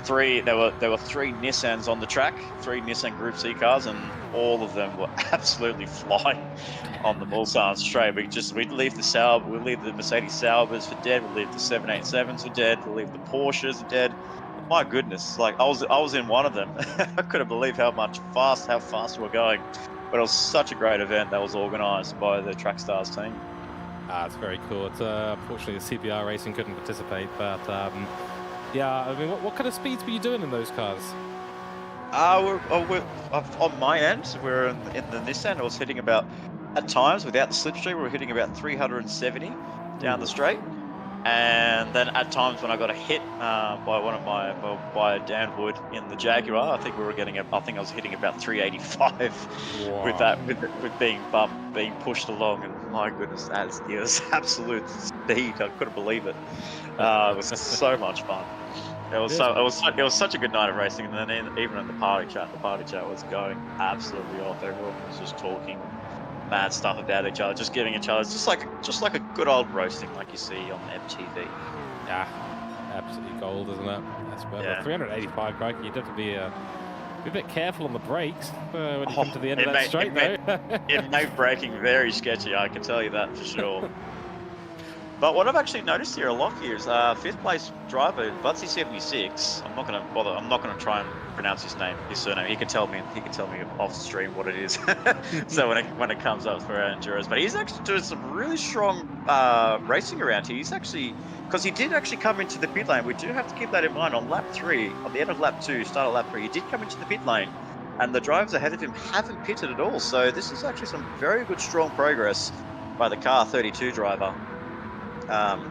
there were 3 Nissans on the track, 3 Nissan Group C cars, and all of them were absolutely flying on the Mulsanne Straight. We'd leave the Mercedes Saubers for dead, we'd leave the 787s for dead, we'd leave the Porsches for dead. My goodness, like I was in one of them. I couldn't believe how fast we were going. But it was such a great event that was organised by the Trackstars team. It's very cool. Unfortunately, the CBR Racing couldn't participate, but yeah, I mean, what kind of speeds were you doing in those cars? On my end, we're in the Nissan. I was hitting about, at times without the slipstream, we were hitting about 370 down the straight. And then at times when I got a hit by Dan Wood in the Jaguar, I think I was hitting about 385. Wow. with being bumped, being pushed along, and my goodness, it was absolute speed. I couldn't believe it. It was so much fun. It was such a good night of racing, and then even in the party chat was going absolutely off. Everyone was just talking mad stuff about each other, just giving each other just like a good old roasting like you see on MTV. Yeah, absolutely gold, isn't it? That's well, 385, crikey. You'd have to be a bit careful on the brakes when you come to the end of that straight, though. It made braking very sketchy, I can tell you that for sure. But what I've actually noticed here a lot here is 5th place driver Butsy76. I'm not going to bother. I'm not going to try and pronounce his surname. He can tell me off stream what it is. So when it comes up for our enduros, but he's actually doing some really strong racing around here. He's actually, because he did actually come into the pit lane. We do have to keep that in mind. On lap 3, on the end of lap 2, start of lap 3, he did come into the pit lane, and the drivers ahead of him haven't pitted at all. So this is actually some very good strong progress by the car 32 driver.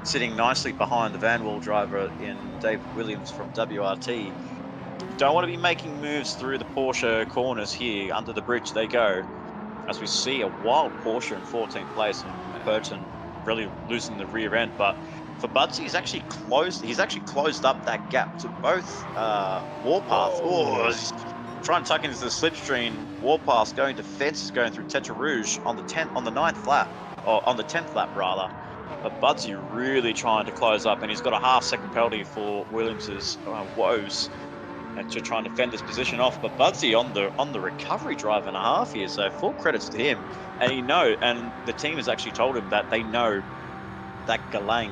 Sitting nicely behind the Van Wall driver in David Williams from WRT. Don't want to be making moves through the Porsche corners here. Under the bridge they go, as we see a wild Porsche in 14th place, and Burton really losing the rear end. But for Budsy, he's actually closed up that gap to both Warpath. He's trying to tuck into the slipstream. Warpath going to fences, going through Tete Rouge on the 9th lap, or on the 10th lap rather. But Budsy really trying to close up, and he's got a half-second penalty for Williams's woes, and to try and defend his position off. But Budsy on the recovery drive and a half here, so full credits to him. And the team has actually told him that they know that Ghislaine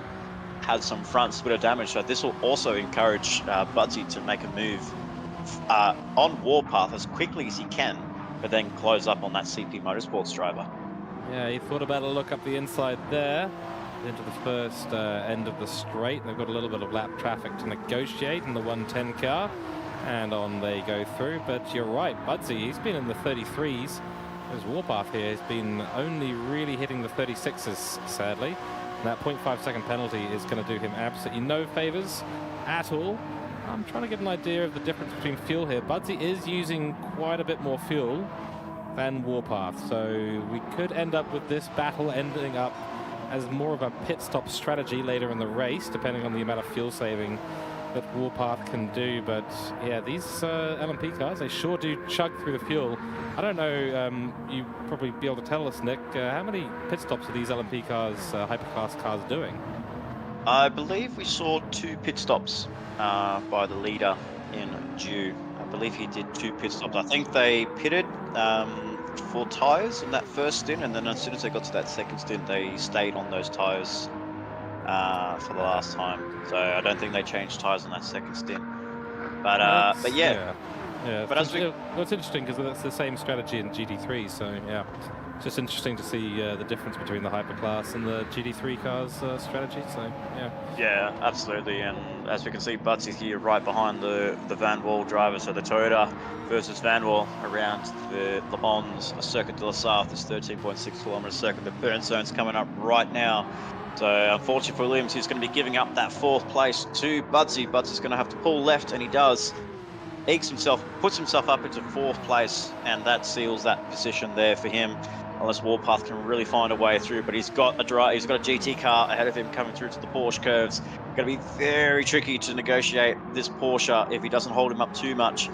has some front splitter damage, so this will also encourage Budsy to make a move on Warpath as quickly as he can, but then close up on that CP Motorsports driver. Yeah, he thought about a look up the inside there into the first end of the straight. They've got a little bit of lap traffic to negotiate in the 110 car, and on they go through. But you're right, Budsy, he's been in the 33s. There's Warpath here, he's been only really hitting the 36s, sadly. That 0.5-second penalty is going to do him absolutely no favors at all. I'm trying to get an idea of the difference between fuel here. Budsy is using quite a bit more fuel than Warpath, so we could end up with this battle ending up as more of a pit stop strategy later in the race, depending on the amount of fuel saving that Warpath can do. But yeah, these LMP cars, they sure do chug through the fuel. I don't know, you probably be able to tell us, Nick, how many pit stops are these LMP cars, Hypercars cars doing? I believe we saw 2 pit stops by the leader in Dew. I believe he did 2 pit stops. I think they pitted for tyres in that first stint, and then as soon as they got to that second stint, they stayed on those tyres for the last time. So I don't think they changed tyres on that second stint. But yeah. But it's interesting because that's the same strategy in GT3. So yeah, it's just interesting to see the difference between the Hyperclass and the GT3 cars strategy. So yeah. Yeah, absolutely. And as we can see, Butts is here right behind the Van Wall driver. So the Toyota versus Van Wall around the Le Mans Circuit de la Sarthe, this 13.6 kilometer circuit. The burn zone's coming up right now. So unfortunately for Williams, he's going to be giving up that 4th place to Budsy. Budsy's going to have to pull left, and he does. Ekes himself, puts himself up into 4th place, and that seals that position there for him. Unless Warpath can really find a way through, but he's got a GT car ahead of him coming through to the Porsche curves. Going to be very tricky to negotiate this Porsche if he doesn't hold him up too much.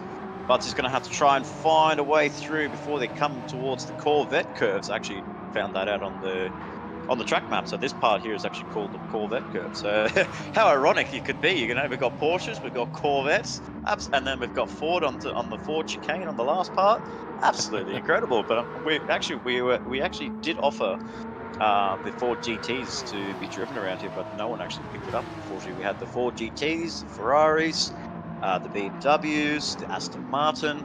But he's going to have to try and find a way through before they come towards the Corvette curves. I actually found that out on the track map. So this part here is actually called the Corvette curve. So how ironic it could be. You know, we've got Porsches, we've got Corvettes, and then we've got Ford on the Ford chicane on the last part. Absolutely incredible. But we actually did offer the Ford GTs to be driven around here, but no one actually picked it up. Unfortunately, we had the Ford GTs, the Ferraris, the BMWs, the Aston Martin,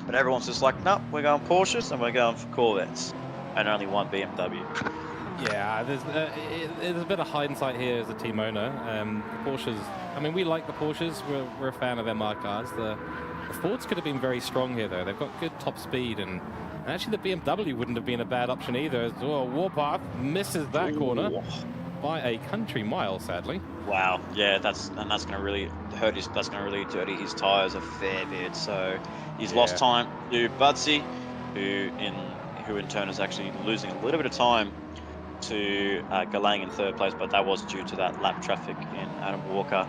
but everyone's just like, no, we're going Porsches and we're going for Corvettes, and only one BMW. Yeah, there's a bit of hindsight here as a team owner. The Porsches, I mean, we like the Porsches. We're a fan of MR cars. The Fords could have been very strong here, though. They've got good top speed, and actually the BMW wouldn't have been a bad option either. As well, Warpath misses that corner by a country mile, sadly. Wow, yeah, that's going to really hurt his. That's going to really dirty his tyres a fair bit. So he's lost time to Budsy, who in turn is actually losing a little bit of time to Galang in 3rd place, but that was due to that lap traffic in Adam Walker.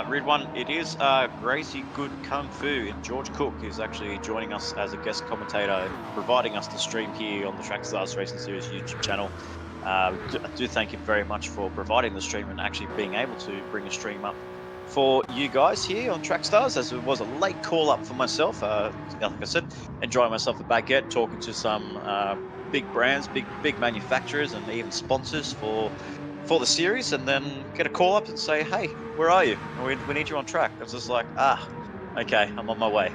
Rid 1, it is Gracie Good Kung Fu, and George Cook is actually joining us as a guest commentator and providing us the stream here on the Trackstars Racing Series YouTube channel. I do thank him very much for providing the stream and actually being able to bring a stream up for you guys here on Trackstars, as it was a late call up for myself. Like I said, enjoying myself a baguette, talking to some big brands, big manufacturers, and even sponsors for the series, and then get a call up and say, hey, where are you? We need you on track. I was just like, okay, I'm on my way.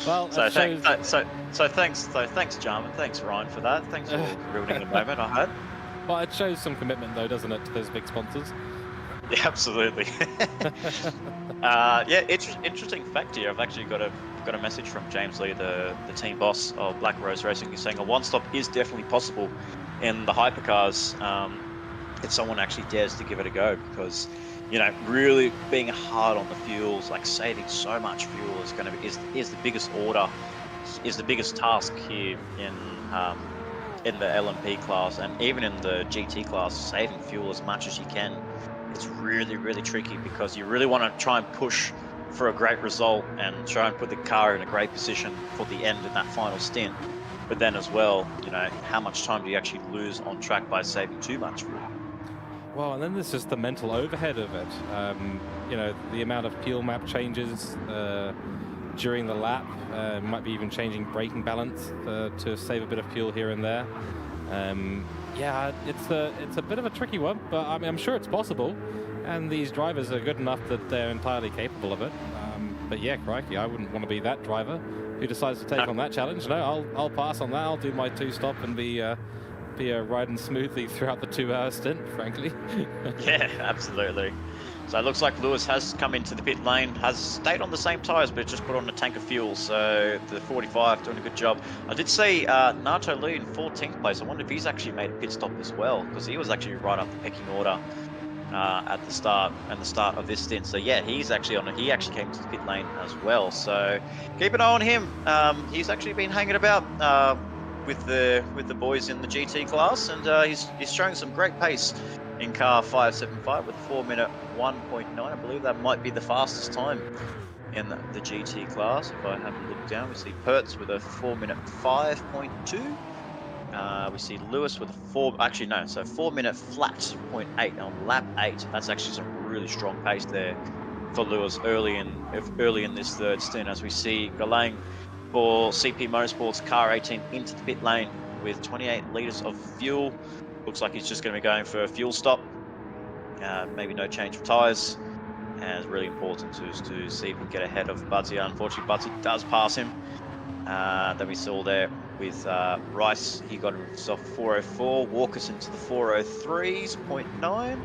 Well, thanks Jarman, thanks Ryan for that. Thanks for ruining the moment I had. Well, it shows some commitment though, doesn't it, to those big sponsors? Yeah, absolutely. Yeah, interesting fact here. I've actually got a message from James Lee, the team boss of Black Rose Racing. He's saying a one-stop is definitely possible in the Hypercars if someone actually dares to give it a go, because you know, really being hard on the fuels, like saving so much fuel is going to be is the biggest order, is the biggest task here in the LMP class, and even in the GT class. Saving fuel as much as you can, it's really, really tricky, because you really want to try and push for a great result and try and put the car in a great position for the end in that final stint. But then as well, you know, how much time do you actually lose on track by saving too much fuel? Well, and then there's just the mental overhead of it. You know, the amount of fuel map changes during the lap, might be even changing braking balance to save a bit of fuel here and there. Yeah, it's a bit of a tricky one, but I mean, I'm sure it's possible, and these drivers are good enough that they're entirely capable of it. But yeah, crikey, I wouldn't want to be that driver who decides to take on that challenge. No, I'll pass on that. I'll do my 2-stop and be be riding smoothly throughout the 2-hour stint, frankly. Yeah, absolutely. So it looks like Lewis has come into the pit lane, has stayed on the same tyres, but just put on a tank of fuel. So the 45 doing a good job. I did see Nato Lee in 14th place. I wonder if he's actually made a pit stop as well, because he was actually right up the pecking order at the start of this stint. So yeah, he's actually on. He actually came to the pit lane as well. So keep an eye on him. He's actually been hanging about with the boys in the GT class, and he's showing some great pace in car 575 with 4-minute 1.9. I believe that might be the fastest time in the GT class. If I have a look down, we see Pertz with a 4-minute 5.2. We see Lewis with a 4-minute flat 0.8 on lap 8. That's actually some really strong pace there for Lewis early in this third stint, as we see Galang for CP Motorsports car 18 into the pit lane with 28 litres of fuel. Looks like he's just going to be going for a fuel stop. Maybe no change of tyres. And it's really important to see if we can get ahead of Budsy. Unfortunately, Budsy does pass him. Then we saw there with Rice, he got himself 404. Walkerson to the 403s, 0.9.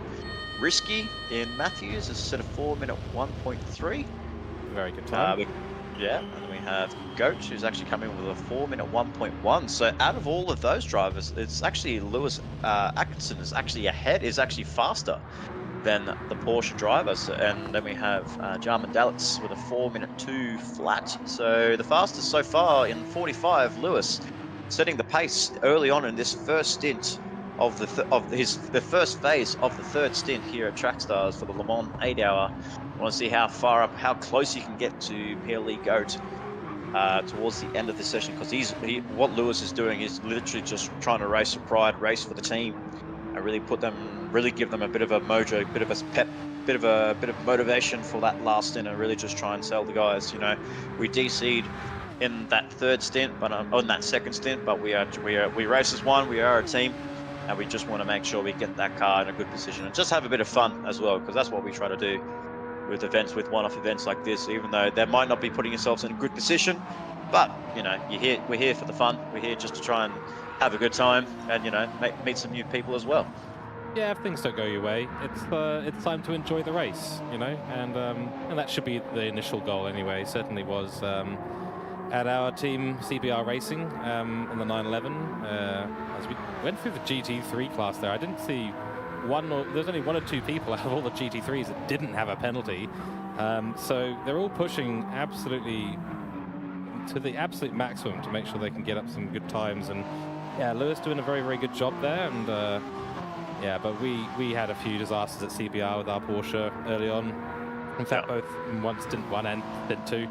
Risky in Matthews is set a 4-minute 1.3. Very good time. Yeah, and then we have Goat, who's actually coming with a 4-minute 1.1. So out of all of those drivers, it's actually Lewis Atkinson is actually faster than the Porsche drivers. And then we have Jarman Dalitz with a 4-minute 2 flat. So the fastest so far in 45, Lewis, setting the pace early on in this first stint of the first phase of the third stint here at Trackstars for the Le Mans 8-hour. I want to see how close he can get to Pierre-Lee Goat towards the end of the session, because what Lewis is doing is literally just trying to race for pride, race for the team, and really give them a bit of a mojo, bit of a pep, bit of motivation for that last stint, and really just try and sell the guys. We DC'd in that third stint, but on that second stint, but we race as one. We are a team, and we just want to make sure we get that car in a good position and just have a bit of fun as well, because that's what we try to do with one-off events like this. Even though they might not be putting yourselves in a good position, but we're here for the fun. We're here just to try and have a good time and meet some new people as well. Yeah, if things don't go your way, it's time to enjoy the race, and that should be the initial goal anyway. Certainly was at our team CBR Racing in the 911 as we went through the GT3 class there. I didn't see there's only one or two people out of all the GT3s that didn't have a penalty, so they're all pushing absolutely to the absolute maximum to make sure they can get up some good times. And yeah, Lewis doing a very, very good job there. And yeah, but we had a few disasters at CBR with our Porsche early on. In fact, both in one stint one and stint two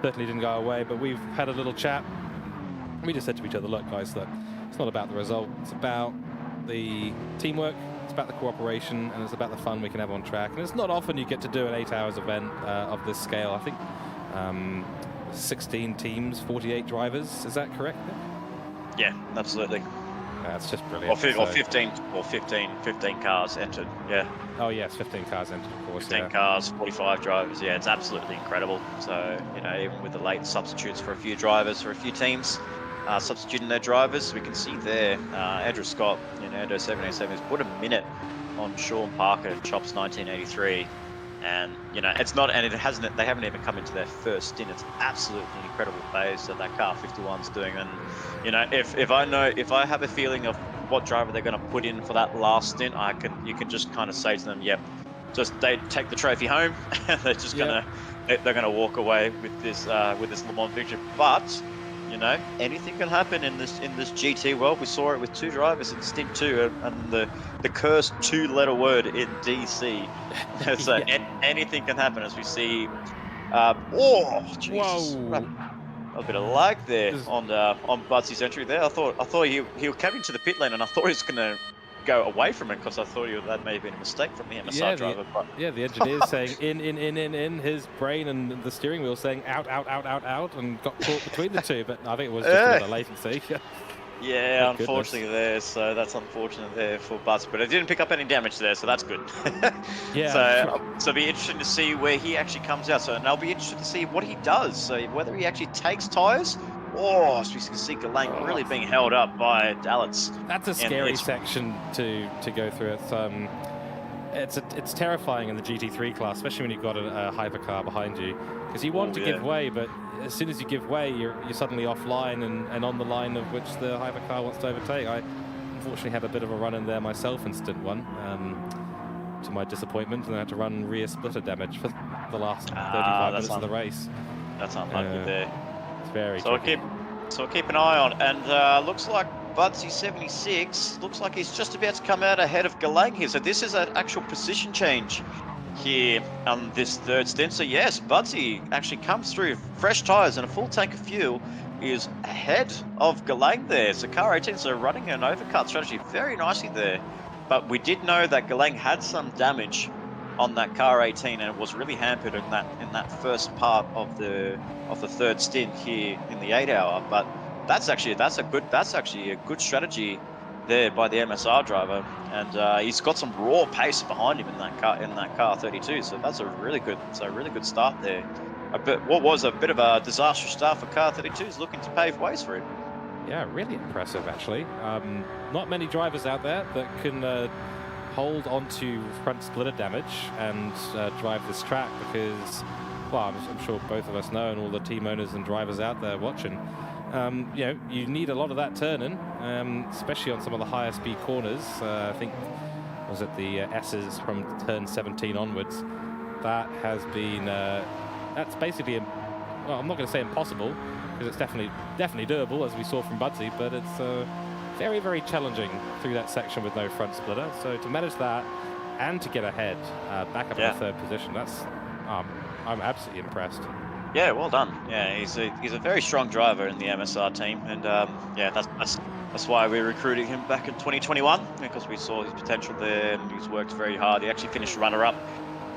certainly didn't go our way, but we've had a little chat. We just said to each other, look guys, look, it's not about the result, it's about the teamwork, it's about the cooperation, and it's about the fun we can have on track. And it's not often you get to do an 8 hours event of this scale. I think 16 teams, 48 drivers, is that correct? Yeah, absolutely. That's just brilliant. Or 15 cars entered, yeah. Oh yes, 15 cars entered, of course. 15 cars, 45 drivers, yeah, it's absolutely incredible. So, even with the late substitutes for a few drivers, for a few teams, substituting their drivers, we can see there, Andrew Scott in Ando 787 has put a minute on Sean Parker at Chops 1983. And it's not, and they haven't even come into their first stint. It's absolutely incredible pace that car 51's doing. And if I have a feeling of what driver they're going to put in for that last stint, you can just kind of say to them, yep, just they take the trophy home, and they're just they're gonna walk away with this Le Mans victory. But anything can happen in this GT world. We saw it with two drivers in stint 2, and the cursed 2-letter word in DC. So anything can happen, as we see. Oh, Jesus! A bit of lag there on Budsy's entry there. I thought he came into the pit lane, and I thought he was gonna go away from it, because I thought that may have been a mistake from the MSR driver. The engineer's saying in, his brain, and the steering wheel saying out, and got caught between the two. But I think it was just a bit of latency. Yeah, unfortunately there. So that's unfortunate there for Buzz, but it didn't pick up any damage there, so that's good. Yeah. So it'll be interesting to see where he actually comes out. So, and I'll be interested to see what he does. So whether he actually takes tyres, Oh, as we can see, Galang really being held up by Dallas. That's a scary section to go through. It's terrifying in the GT3 class, especially when you've got a hypercar behind you, because you want to give way, but as soon as you give way, you're suddenly offline and on the line of which the hypercar wants to overtake. I unfortunately had a bit of a run in there myself in stint 1, to my disappointment, and I had to run rear splitter damage for the last 35 minutes of the race. That's unlucky there. It's very tricky. So we'll keep an eye on, and looks like Budsy76 looks like he's just about to come out ahead of Galang here. So this is an actual position change here on this third stint. So yes, Budsy actually comes through fresh tyres and a full tank of fuel, is ahead of Galang there. So car 18s are running an overcut strategy very nicely there. But we did know that Galang had some damage on that car 18, and it was really hampered in that first part of the third stint here in the 8 hour. But that's actually a good strategy there by the MSR driver, and he's got some raw pace behind him in that car 32. So that's a really good start there. What was a bit of a disastrous start for car 32 is looking to pave ways for him. Yeah, really impressive actually. Not many drivers out there that can hold onto front splitter damage and drive this track, because, well, I'm sure both of us know, and all the team owners and drivers out there watching, you know, you need a lot of that turning, especially on some of the higher speed corners. I think, was it the S's from turn 17 onwards? That has been, that's basically, well, I'm not going to say impossible, because it's definitely doable, as we saw from Budsy, but it's very, very challenging through that section with no front splitter. So to manage that and to get ahead, back up in the third position, that's, I'm absolutely impressed. Yeah, well done. Yeah, he's a very strong driver in the MSR team, and yeah, that's why we recruited him back in 2021, because we saw his potential there, and he's worked very hard. He actually finished runner-up,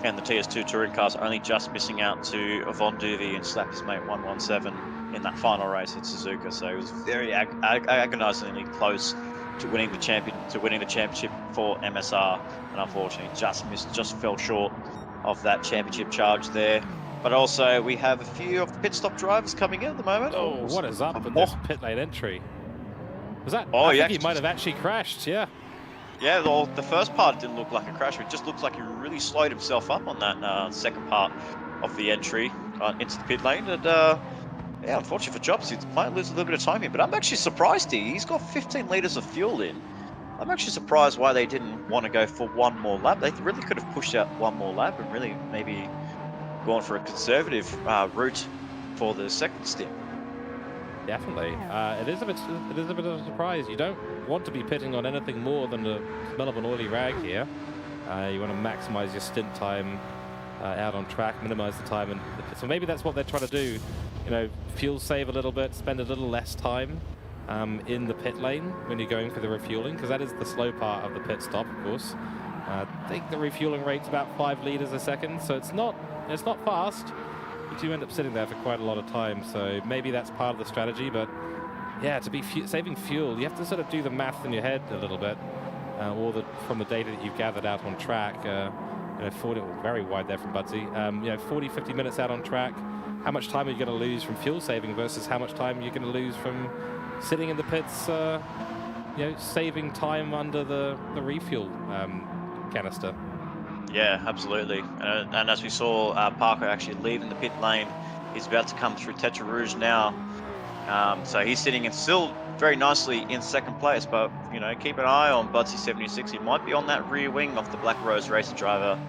and the TS2 touring cars only just missing out to Von Duvey and slapped his mate 117 in that final race at Suzuka. So he was very agonizingly close to winning the championship for MSR, and unfortunately just fell short of that championship charge there. But also we have a few of the pit stop drivers coming in at the moment. Oh, what is up with this pit lane entry? Was that? Oh, I think he might have actually crashed. Yeah. Yeah, well, the first part didn't look like a crash. It just looks like he really slowed himself up on that second part of the entry into the pit lane. And yeah, unfortunately for Jobs, he might lose a little bit of time here. But I'm actually surprised he's got 15 litres of fuel in. I'm actually surprised why they didn't want to go for one more lap. They really could have pushed out one more lap and really maybe gone for a conservative route for the second stint. Definitely. It is a bit of a surprise. You don't want to be pitting on anything more than the smell of an oily rag here. You want to maximize your stint time out on track, minimize the time, and so maybe that's what they're trying to do. You know, fuel save a little bit, spend a little less time in the pit lane when you're going for the refueling, because that is the slow part of the pit stop, of course. I think the refueling rate's about 5 liters a second, so it's not fast. You do end up sitting there for quite a lot of time, so maybe that's part of the strategy. But yeah, to be saving fuel, you have to sort of do the math in your head a little bit, or from the data that you've gathered out on track. You know, 40, very wide there from Budsy. You know, 40, 50 minutes out on track. How much time are you going to lose from fuel saving versus how much time you're going to lose from sitting in the pits, you know, saving time under the refuel canister? Yeah, absolutely. And as we saw, Parker actually leaving the pit lane. He's about to come through Tetra Rouge now. So he's sitting still very nicely in second place. But, you know, keep an eye on Budsy76. He might be on that rear wing of the Black Rose Racing driver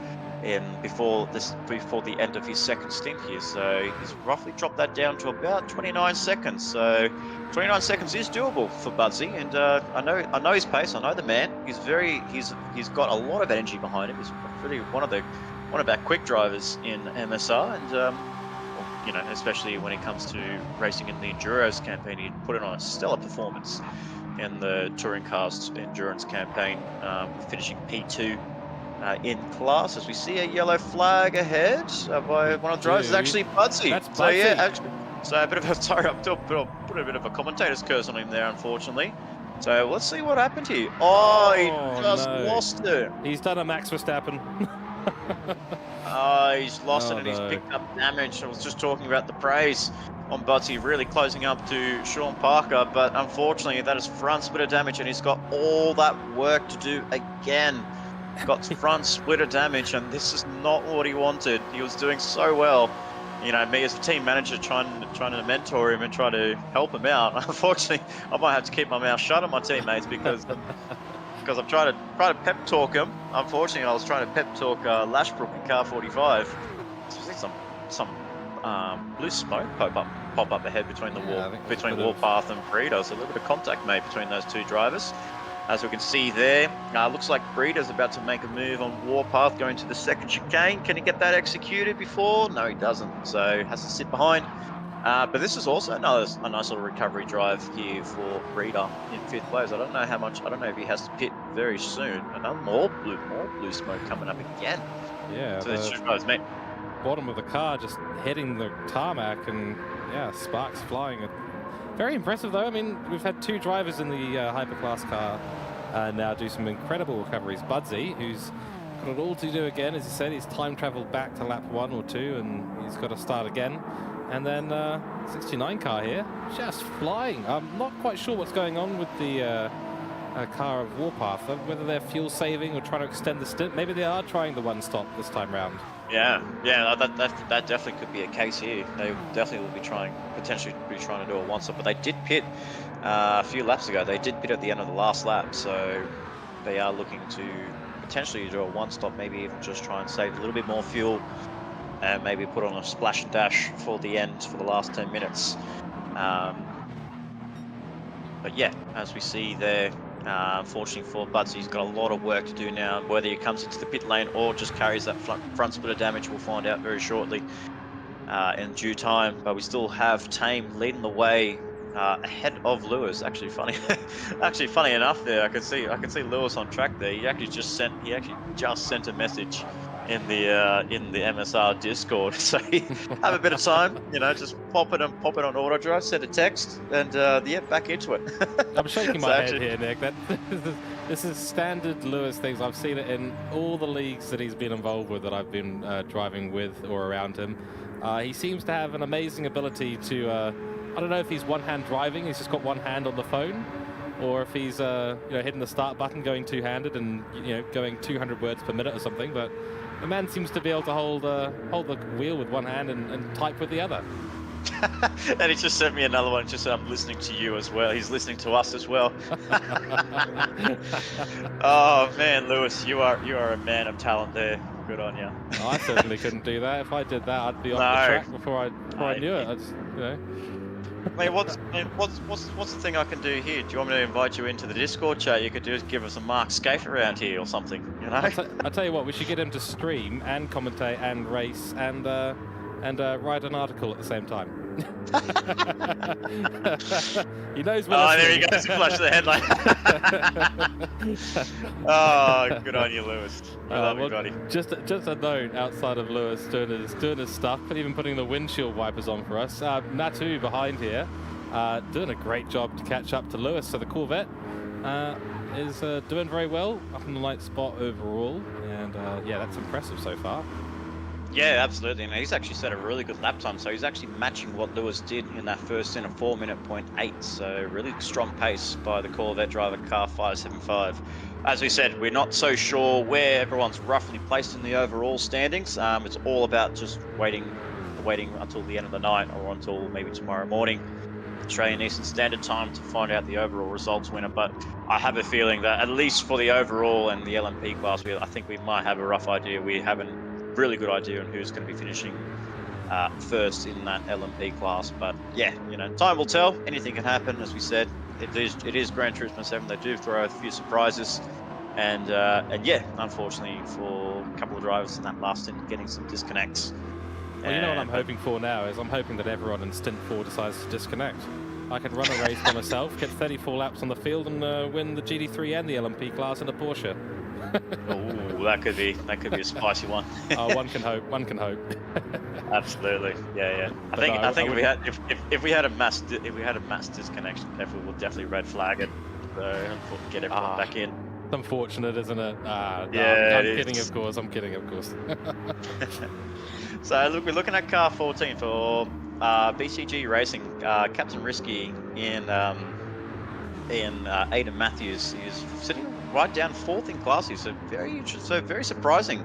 before the end of his second stint here. So he's roughly dropped that down to about 29 seconds. So 29 seconds is doable for Budsy, and I know his pace. I know the man. He's got a lot of energy behind him. He's really one of our quick drivers in MSR, and you know, especially when it comes to racing in the Enduros campaign, he put it on a stellar performance in the Touring Cars Endurance campaign, finishing P2 in class. As we see a yellow flag ahead by one of the drivers, is actually Budsy. That's Budsy. So yeah, actually, so a bit of a put a bit of a commentator's curse on him there, unfortunately. So let's see what happened here. Oh, he just lost it. He's done a Max Verstappen. He's lost it, and he's picked up damage. I was just talking about the praise on Butsy, really closing up to Sean Parker, but unfortunately that is front splitter damage, and he's got all that work to do again. Got front splitter damage, and this is not what he wanted. He was doing so well. You know, me as a team manager trying to mentor him and try to help him out. Unfortunately, I might have to keep my mouth shut on my teammates because I'm trying to pep talk him. Unfortunately, I was trying to pep talk Lashbrook in car 45. So I see some blue smoke pop up ahead between the Warpath and Breeder. So a little bit of contact made between those two drivers. As we can see there, looks like Breeder's about to make a move on Warpath, going to the second chicane. Can he get that executed before? No, he doesn't. So has to sit behind. But this is also a nice little recovery drive here for Breeder in 5th place. I don't know if he has to pit very soon. Another more blue smoke coming up again. Yeah. So this drives me. Bottom of the car just hitting the tarmac, and yeah, sparks flying. Very impressive though. I mean, we've had 2 drivers in the Hyperclass car now do some incredible recoveries. Budsy, who's got it all to do again, as he said, he's time traveled back to lap 1 or 2, and he's got to start again. And then 69 car here, just flying. I'm not quite sure what's going on with the car of Warpath, whether they're fuel saving or trying to extend the stint. Maybe they are trying the 1 stop this time round. Yeah, that definitely could be a case here. They definitely will be potentially trying to do a 1 stop, but they did pit a few laps ago. They did pit at the end of the last lap, so they are looking to potentially do a 1 stop, maybe even just try and save a little bit more fuel, and maybe put on a splash and dash for the end for the last 10 minutes. But yeah, as we see there, unfortunately for Budsy, he's got a lot of work to do now. Whether he comes into the pit lane or just carries that front splitter damage, we'll find out very shortly in due time. But we still have Tame leading the way ahead of Lewis. Actually funny enough, there I can see Lewis on track there. He actually just sent a message in the MSR Discord. So have a bit of time, you know, just pop it on auto drive, send a text, and yeah, back into it. I'm shaking my head here, Nick. This is standard Lewis things. I've seen it in all the leagues that he's been involved with, that I've been driving with or around him. He seems to have an amazing ability to, I don't know if he's one-hand driving, he's just got one hand on the phone, or if he's you know, hitting the start button, going two-handed and, you know, going 200 words per minute or something. But the man seems to be able to hold the wheel with one hand and type with the other. And he just sent me another one. Just said, "I'm listening to you as well." He's listening to us as well. Oh man, Lewis, you are a man of talent there. Good on you. I certainly couldn't do that. If I did that, I'd be off the track before I knew it. I just, you know. Mate, what's the thing I can do here? Do you want me to invite you into the Discord chat? You could do is give us a Mark skate around here or something, you know? I'll tell you what, we should get him to stream and commentate and race and write an article at the same time. He knows what. Oh, there he goes. He flashed the headlight. Oh, good on you, Lewis. I love you, buddy. Just a note outside of Lewis doing his stuff, but even putting the windshield wipers on for us. Natu behind here, doing a great job to catch up to Lewis. So the Corvette is doing very well, up in the light spot overall, and yeah, that's impressive so far. Yeah, absolutely. And he's actually set a really good lap time. So he's actually matching what Lewis did in that first stint, 4:08. So really strong pace by the Corvette driver, car 575. As we said, we're not so sure where everyone's roughly placed in the overall standings. It's all about just waiting until the end of the night, or until maybe tomorrow morning, Australian Eastern Standard Time, to find out the overall results winner. But I have a feeling that at least for the overall and the LMP class, I think we might have a rough idea. We haven't really good idea on who's going to be finishing first in that LMP class. But yeah, you know, time will tell. Anything can happen. As we said, it is Gran Turismo 7. They do throw a few surprises, and yeah, unfortunately for a couple of drivers in that last stint, getting some disconnects. Well, you know what I'm hoping for now is I'm hoping that everyone in stint 4 decides to disconnect. I could run a race by myself, get 34 laps on the field, and win the GT3 and the LMP class in a Porsche. Oh, that could be a spicy one. Oh, one can hope. One can hope. Absolutely, yeah. I think if we had a mass disconnection, everyone would definitely red flag it, so get everyone back in. It's unfortunate, isn't it? No, yeah, I'm kidding, of course. So look, we're looking at car 14 for BCG Racing, Captain Risky in Aidan Matthews is sitting right down fourth in class here. So very surprising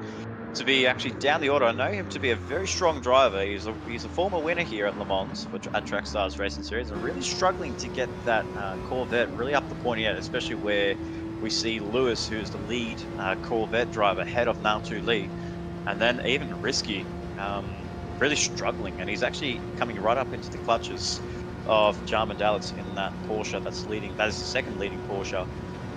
to be actually down the order. I know him to be a very strong driver. He's a former winner here at Le Mans at Trackstars Racing Series, and really struggling to get that Corvette really up the pointy end, especially where we see Lewis, who's the lead Corvette driver, head of Natu Lee, and then even Risky, really struggling, and he's actually coming right up into the clutches of Jarman Dalitz in that Porsche that's leading. That is the second leading Porsche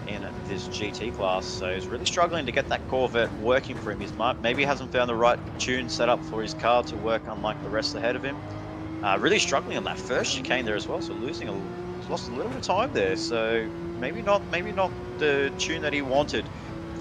in this GT class. So he's really struggling to get that Corvette working for him. Maybe he hasn't found the right tune set up for his car to work, unlike the rest ahead of him. Really struggling on that first chicane there as well. So he's lost a little bit of time there. So maybe not the tune that he wanted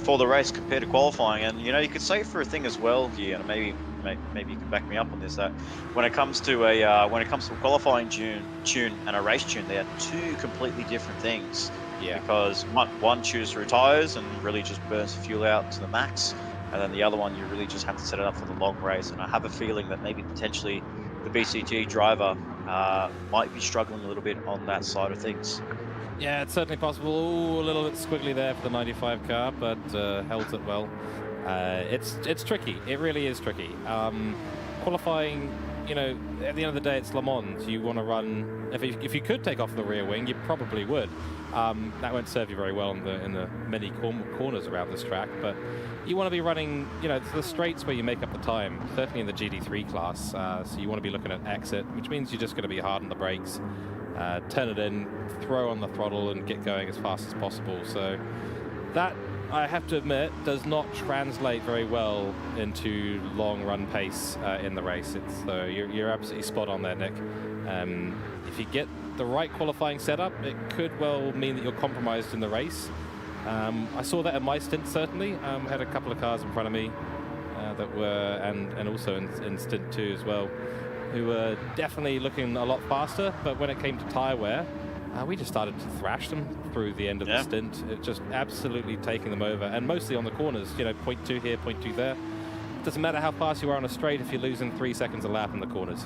for the race compared to qualifying. And you could say for a thing as well here, and maybe you can back me up on this, that when it comes to a qualifying tune and a race tune, they are two completely different things. Yeah. Because one chews through tires and really just burns fuel out to the max, and then the other one you really just have to set it up for the long race. And I have a feeling that maybe potentially the BCG driver might be struggling a little bit on that side of things. Yeah, it's certainly possible. Ooh, a little bit squiggly there for the 95 car, but held it well. It's tricky. It really is tricky. Qualifying, at the end of the day, it's Le Mans. You want to run. If you could take off the rear wing, you probably would. That won't serve you very well in the many corners around this track. But you want to be running, the straights where you make up the time. Certainly in the GT3 class. So you want to be looking at exit, which means you're just going to be hard on the brakes, turn it in, throw on the throttle, and get going as fast as possible. So that, I have to admit, does not translate very well into long run pace in the race. You're absolutely spot on there, Nick. If you get the right qualifying setup, it could well mean that you're compromised in the race. I saw that in my stint, certainly. I had a couple of cars in front of me that were, and also in stint 2 as well, who were definitely looking a lot faster, but when it came to tyre wear, we just started to thrash them through the end of the stint. It just absolutely taking them over, and mostly on the corners. 0.2 here, 0.2 there. Doesn't matter how fast you are on a straight if you're losing 3 seconds a lap in the corners.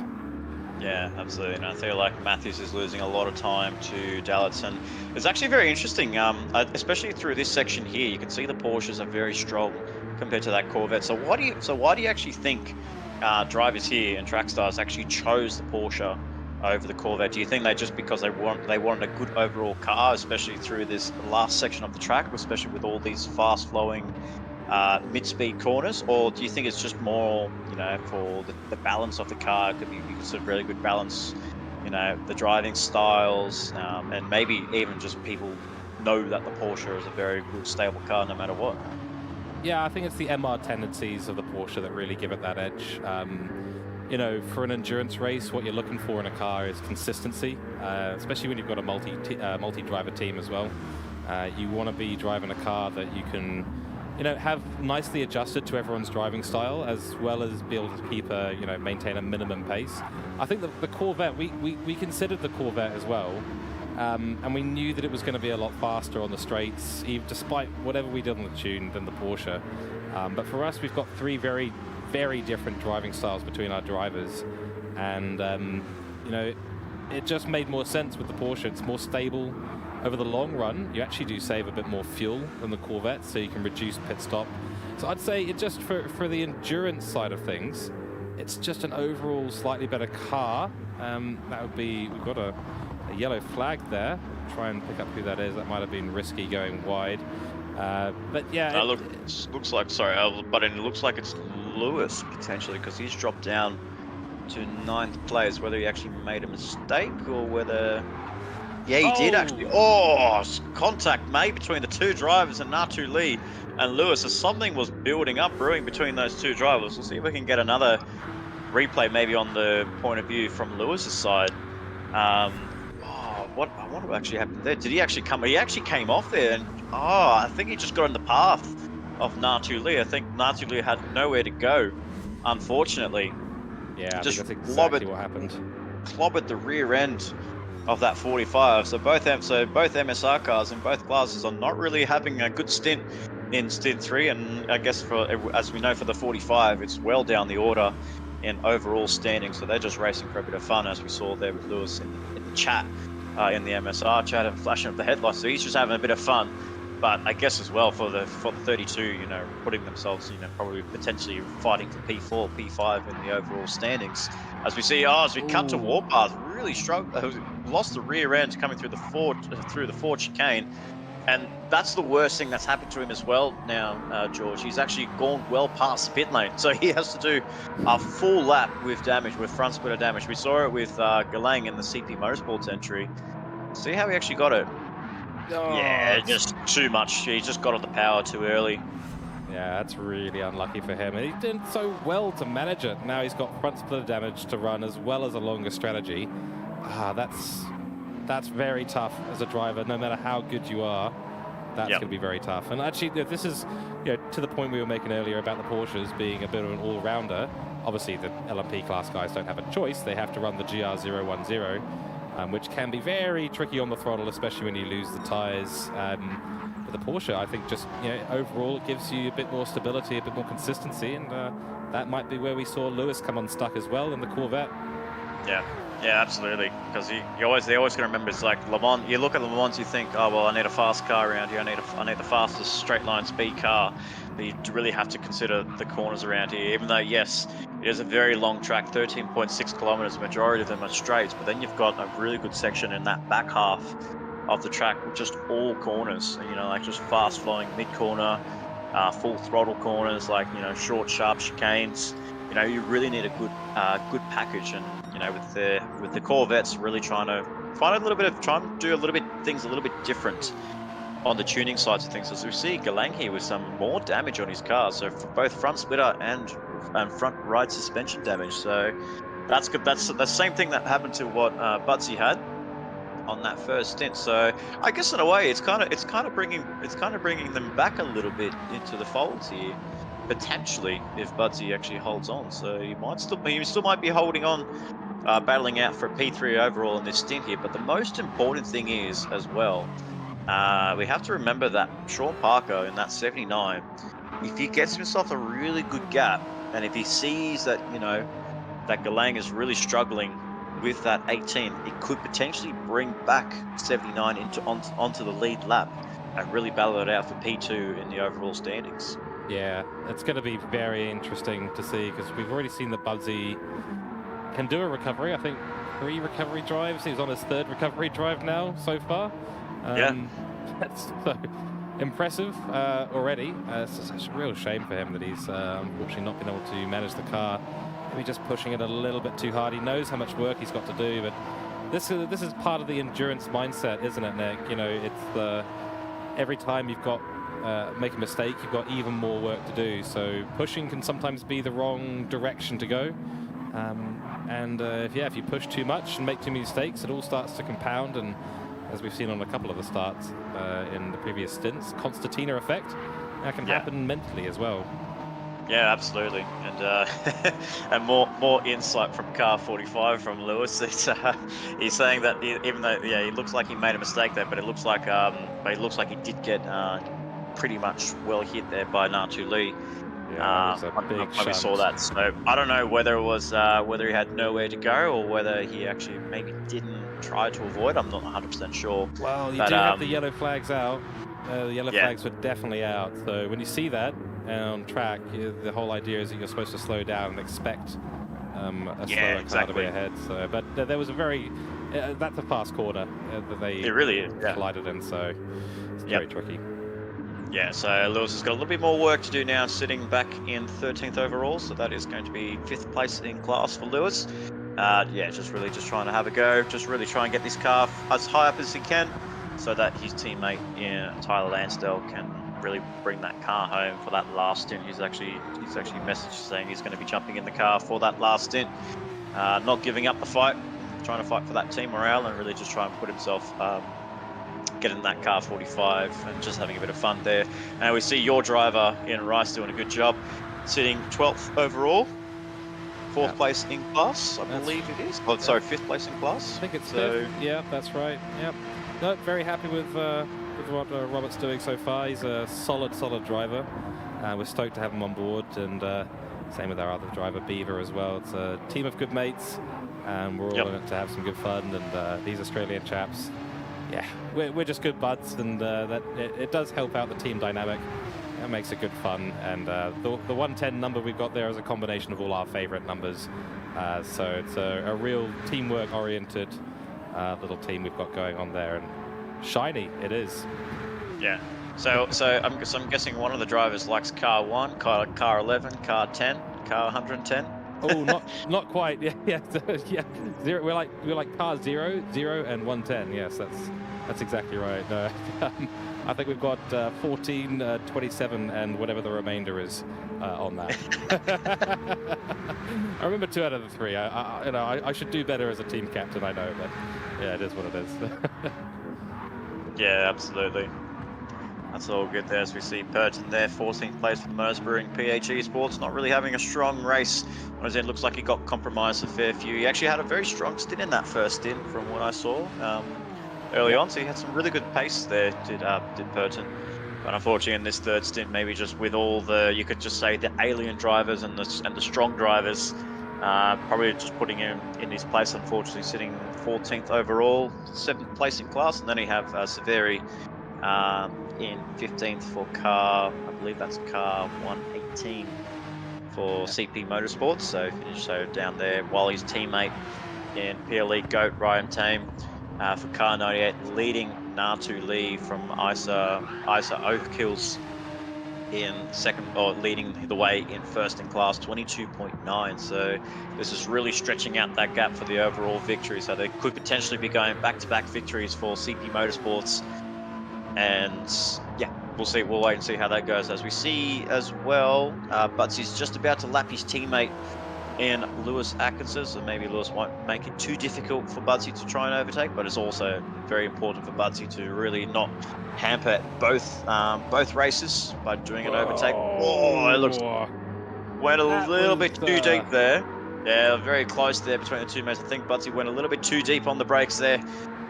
Yeah, absolutely. And I feel like Matthews is losing a lot of time to Dalitz, and it's actually very interesting, especially through this section here. You can see the Porsches are very strong compared to that Corvette. So why do you actually think drivers here in Trackstars actually chose the Porsche over the Corvette? Do you think just because they wanted a good overall car, especially through this last section of the track, especially with all these fast-flowing mid-speed corners, or do you think it's just more, for the balance of the car? It could be because of really good balance, the driving styles, and maybe even just people know that the Porsche is a very good, stable car no matter what. Yeah, I think it's the MR tendencies of the Porsche that really give it that edge. For an endurance race, what you're looking for in a car is consistency, especially when you've got a multi-driver team as well. You want to be driving a car that you can, have nicely adjusted to everyone's driving style, as well as be able to keep maintain a minimum pace. I think the Corvette, we considered the Corvette as well, and we knew that it was going to be a lot faster on the straights, despite whatever we did on the tune than the Porsche. But for us, we've got 3 very, very different driving styles between our drivers, and it just made more sense with the Porsche. It's more stable. Over the long run, you actually do save a bit more fuel than the Corvette, so you can reduce pit stop. So I'd say it just for the endurance side of things, it's just an overall slightly better car. That would be, we've got a yellow flag there. Try and pick up who that is. That might have been Risky going wide. But yeah, it looks like it looks like it's Lewis potentially, because he's dropped down to 9th place. Whether he actually made a mistake or whether, yeah, he did actually. Oh, contact made between the 2 drivers and Natu Lee and Lewis. So something was brewing between those 2 drivers. We'll see if we can get another replay, maybe on the point of view from Lewis's side. I wonder what actually happened there. Did he actually come? He actually came off there, and I think he just got in the path of Natu Lee. I think Natu Lee had nowhere to go, unfortunately. Yeah, just that's exactly what happened. Clobbered the rear end of that 45. So both MSR cars in both classes are not really having a good stint in stint 3, and I guess as we know, for the 45, it's well down the order. in overall standing. So they're just racing for a bit of fun, as we saw there with Lewis in the chat, in the MSR chat, and flashing up the headlights. So he's just having a bit of fun. But I guess as well for the 32, you know, putting themselves, you know, probably potentially fighting for P4, P5 in the overall standings. As we see, as we cut to Warpath, really struggled, lost the rear end coming through the Ford chicane. And that's the worst thing that's happened to him as well now, George. He's actually gone well past the pit lane. So he has to do a full lap with damage, with front splitter damage. We saw it with Galang in the CP Motorsports entry. See how he actually got it? Yeah, just too much. He just got on the power too early. Yeah, that's really unlucky for him. And he did so well to manage it. Now he's got front splitter damage to run as well as a longer strategy. That's very tough as a driver, no matter how good you are. That's going to be very tough. And actually, this is, you know, to the point we were making earlier about the Porsches being a bit of an all-rounder. Obviously, the LMP class guys don't have a choice. They have to run the GR010, which can be very tricky on the throttle, especially when you lose the tyres. But the Porsche, I think, just, you know, overall, it gives you a bit more stability, a bit more consistency, and that might be where we saw Lewis come unstuck as well in the Corvette. Yeah, absolutely. Because they always going to remember, it's like Le Mans. You look at Le Mans, you think, oh well, I need a fast car around here. I need the fastest straight line speed car. But you really have to consider the corners around here. Even though, yes, it is a very long track, 13.6 kilometers. The majority of them are straights, but then you've got a really good section in that back half of the track, with just all corners. You know, like just fast flowing mid corner, full throttle corners, like, you know, short sharp chicanes. You know, you really need a good package. And, you know, with the Corvettes really trying to do things a little bit different on the tuning sides of things. As we see Galang here with some more damage on his car, so for both front splitter and front right suspension damage. So that's good. That's the same thing that happened to what Budsy had on that first stint. So I guess in a way, it's kind of bringing them back a little bit into the folds here, potentially, if Budsy actually holds on. So he still might be holding on, battling out for P3 overall in this stint here. But the most important thing is as well, we have to remember that Sean Parker in that 79, if he gets himself a really good gap, and if he sees that, you know, that Galang is really struggling with that 18, it could potentially bring back 79 onto the lead lap and really battle it out for P2 in the overall standings. Yeah, it's going to be very interesting to see, because we've already seen that Budsy can do a recovery. I think 3 recovery drives. He's on his 3rd recovery drive now so far. That's so impressive already. It's such a real shame for him that he's unfortunately not been able to manage the car. Maybe just pushing it a little bit too hard. He knows how much work he's got to do, but this is part of the endurance mindset, isn't it, Nick? You know, it's every time you've got make a mistake, you've got even more work to do. So pushing can sometimes be the wrong direction to go. If you push too much and make too many mistakes, it all starts to compound. And as we've seen on a couple of the starts in the previous stints, Constantina effect, that can happen mentally as well. Yeah, absolutely. And and more insight from Car 45 from Lewis. He's saying that even though he looks like he made a mistake there, but it looks like he did get pretty much well hit there by Natu Lee. Yeah, it was a big when we saw that. So I don't know whether it was whether he had nowhere to go or whether he actually maybe didn't try to avoid. I'm not 100% sure. Well, you do have the yellow flags out. The yellow flags were definitely out. So when you see that on track, the whole idea is that you're supposed to slow down and expect a slower car to be ahead. So, but there was a very that's a fast corner that they collided in. So it's very tricky. Yeah, so Lewis has got a little bit more work to do now, sitting back in 13th overall. So that is going to be 5th place in class for Lewis. Just trying to have a go, just really try and get this car as high up as he can, so that his teammate Tyler Lansdale can really bring that car home for that last stint. He's actually messaged saying he's going to be jumping in the car for that last stint, not giving up the fight, trying to fight for that team morale, and really just try and put himself get in that car 45 and just having a bit of fun there. And we see your driver in Rice doing a good job, sitting 12th overall, 4th place in class, I believe it is. Oh, sorry, 5th place in class. I think it's 5th. Yeah, that's right. Yep. No, very happy with what Robert's doing so far. He's a solid driver. We're stoked to have him on board, and Same with our other driver, Beaver, as well. It's a team of good mates, and we're all in it to have some good fun. And these Australian chaps, yeah, we're just good buds, and that it does help out the team dynamic. It makes it good fun. And the 110 number we've got there is a combination of all our favorite numbers. So it's a real teamwork-oriented little team we've got going on there, and shiny it is. Yeah. So I'm guessing one of the drivers likes car 1, car 11, car 10, car 110. Oh, not quite. Yeah. So, yeah. Zero. We're like car 0, 0, and 110. Yes, that's exactly right. I think we've got 14, 27, and whatever the remainder is on that. I remember 2 out of the 3. I should do better as a team captain. I know, but yeah, it is what it is. Yeah, absolutely. That's all good there as we see Purton there, 14th place for the Motorsbrewing PHE Sports, not really having a strong race. It looks like he got compromised a fair few. He actually had a very strong stint in that first stint from what I saw early on, so he had some really good pace there, did Purton. But unfortunately in this third stint, maybe just with all the, you could just say the alien drivers and the strong drivers, probably just putting him in his place, unfortunately sitting 14th overall, 7th place in class, and then you have Severi in 15th for car, I believe that's car 118 for CP Motorsports, so finished down there, while his teammate in PLE GOAT, Ryan Tame, for car 98, leading Natu Lee from ISA Oathkills in second, or leading the way in first in class, 22.9. So this is really stretching out that gap for the overall victory. So they could potentially be going back-to-back victories for CP Motorsports. And yeah, we'll wait and see how that goes. As we see as well, Butsy's just about to lap his teammate in Lewis Atkinson, so maybe Lewis won't make it too difficult for Budsy to try and overtake, but it's also very important for Budsy to really not hamper both races by doing an overtake. Oh, it looks went a little bit too deep there. Yeah, very close there between the two mates. I think Budsy went a little bit too deep on the brakes there.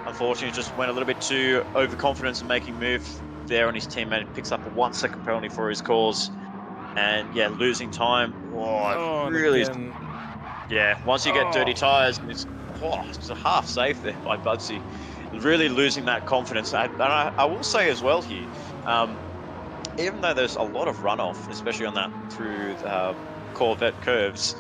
Unfortunately, just went a little bit too overconfident in making move there on his teammate. Picks up a 1-second penalty for his cause. And yeah, losing time. Oh, really? Yeah, once you get dirty tires, it's a half safe there by Budsy. Really losing that confidence. And I will say as well here, even though there's a lot of runoff, especially on that through Corvette curves,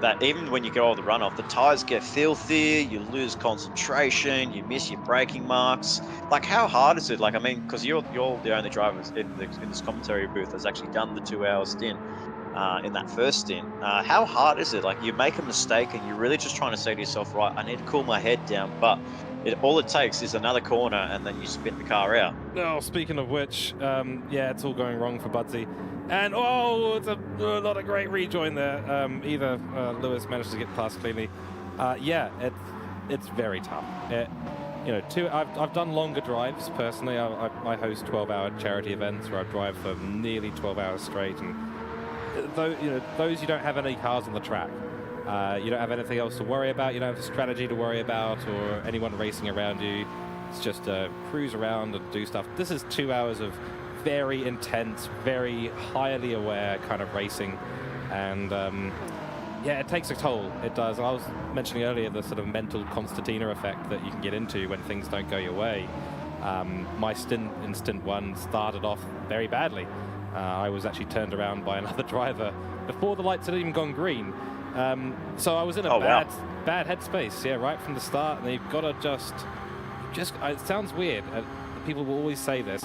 that even when you get all the runoff, the tires get filthy, you lose concentration, you miss your braking marks. Like, how hard is it? Like, I mean, because you're the only driver in this commentary booth that's actually done the 2-hour stint in that first stint. How hard is it? Like, you make a mistake and you're really just trying to say to yourself, right, I need to cool my head down, but all it takes is another corner and then you spin the car out. Oh, speaking of which, yeah, it's all going wrong for Budsy. And it's not a great rejoin there. Either Lewis managed to get past cleanly. Yeah, it's very tough. I've done longer drives personally. I host 12-hour charity events where I drive for nearly 12 hours straight, and those you don't have any cars on the track. You don't have anything else to worry about. You don't have a strategy to worry about or anyone racing around you. It's just cruise around and do stuff. This is 2 hours of very intense, very highly aware kind of racing, and yeah, it takes a toll. It does. I was mentioning earlier the sort of mental concertina effect that you can get into when things don't go your way. My stint in stint 1 started off very badly. I was actually turned around by another driver before the lights had even gone green. So I was in a bad headspace, yeah, right from the start. And you've got to just it sounds weird. People will always say this,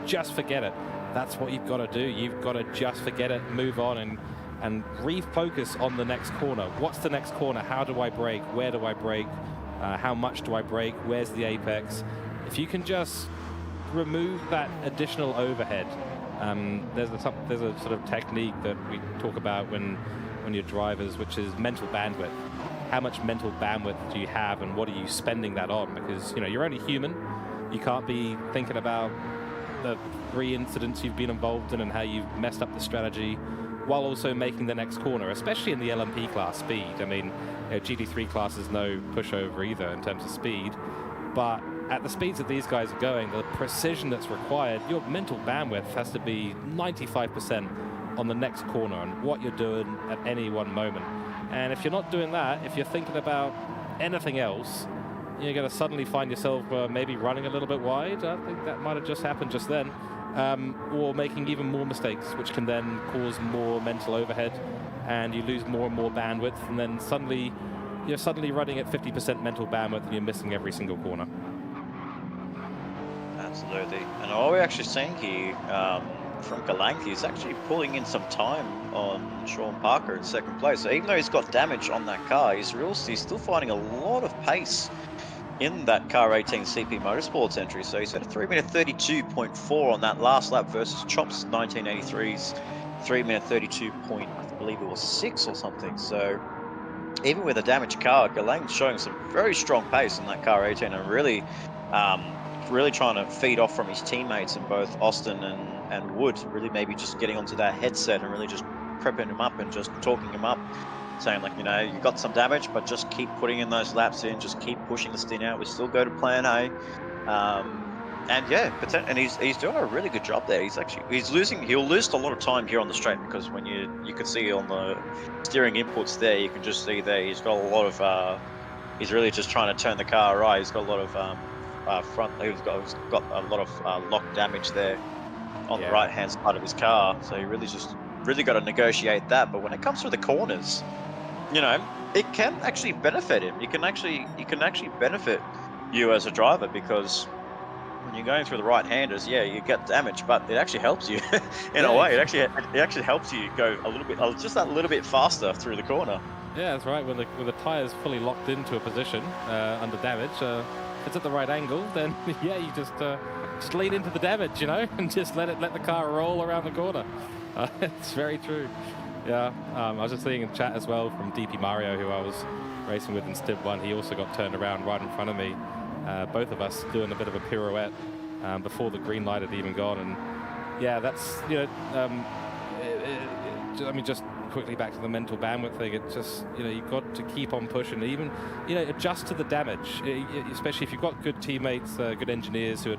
just forget it. That's what you've got to do. You've got to just forget it, move on, and refocus on the next corner. What's the next corner? How do I brake? Where do I brake? How much do I brake? Where's the apex? If you can just remove that additional overhead, there's a sort of technique that we talk about when you're drivers, which is mental bandwidth. How much mental bandwidth do you have, and what are you spending that on? Because you're only human. You can't be thinking about the 3 incidents you've been involved in and how you've messed up the strategy while also making the next corner, especially in the LMP class speed. I mean, GT3 class is no pushover either in terms of speed, but at the speeds that these guys are going, the precision that's required, your mental bandwidth has to be 95% on the next corner and what you're doing at any one moment. And if you're not doing that, if you're thinking about anything else, you're going to suddenly find yourself maybe running a little bit wide. I think that might have just happened just then. Or making even more mistakes, which can then cause more mental overhead, and you lose more and more bandwidth, and then suddenly you're running at 50% mental bandwidth and you're missing every single corner. Absolutely. And all we're actually seeing here from Galang, he's actually pulling in some time on Sean Parker in second place. So even though he's got damage on that car, he's still finding a lot of pace in that car 18 CP Motorsports entry. So he's had a 3-minute 32.4 on that last lap versus Chops 1983's 3-minute 32 point, I believe it was 6 or something. So even with a damaged car, Galang's showing some very strong pace in that car 18 and really really trying to feed off from his teammates in both Austin and Wood, really maybe just getting onto that headset and really just prepping him up and just talking him up, saying like, you know, you got some damage, but just keep putting in those laps in, just keep pushing the stint out. We still go to plan A. And yeah, and he's doing a really good job there. He'll lose a lot of time here on the straight, because when you could see on the steering inputs there, you can just see there he's got a lot of he's really just trying to turn the car right. He's got a lot of he's got a lot of lock damage there on the right hand side of his car. So he really got to negotiate that. But when it comes to the corners, you know, it can actually benefit him. It can actually benefit you as a driver, because when you're going through the right-handers, yeah, you get damage, but it actually helps you in a way. It actually helps you go a little bit, just that little bit faster through the corner. Yeah, that's right. When the tire's fully locked into a position under damage, if it's at the right angle, then yeah, you just lean into the damage, you know, and just let the car roll around the corner. It's very true. Yeah, I was just seeing in chat as well from DP Mario, who I was racing with in Stib 1. He also got turned around right in front of me. Both of us doing a bit of a pirouette before the green light had even gone. And yeah, that's, you know, I mean, just quickly back to the mental bandwidth thing. It just, you know, you've got to keep on pushing, even, you know, adjust to the damage, especially if you've got good teammates, good engineers who are,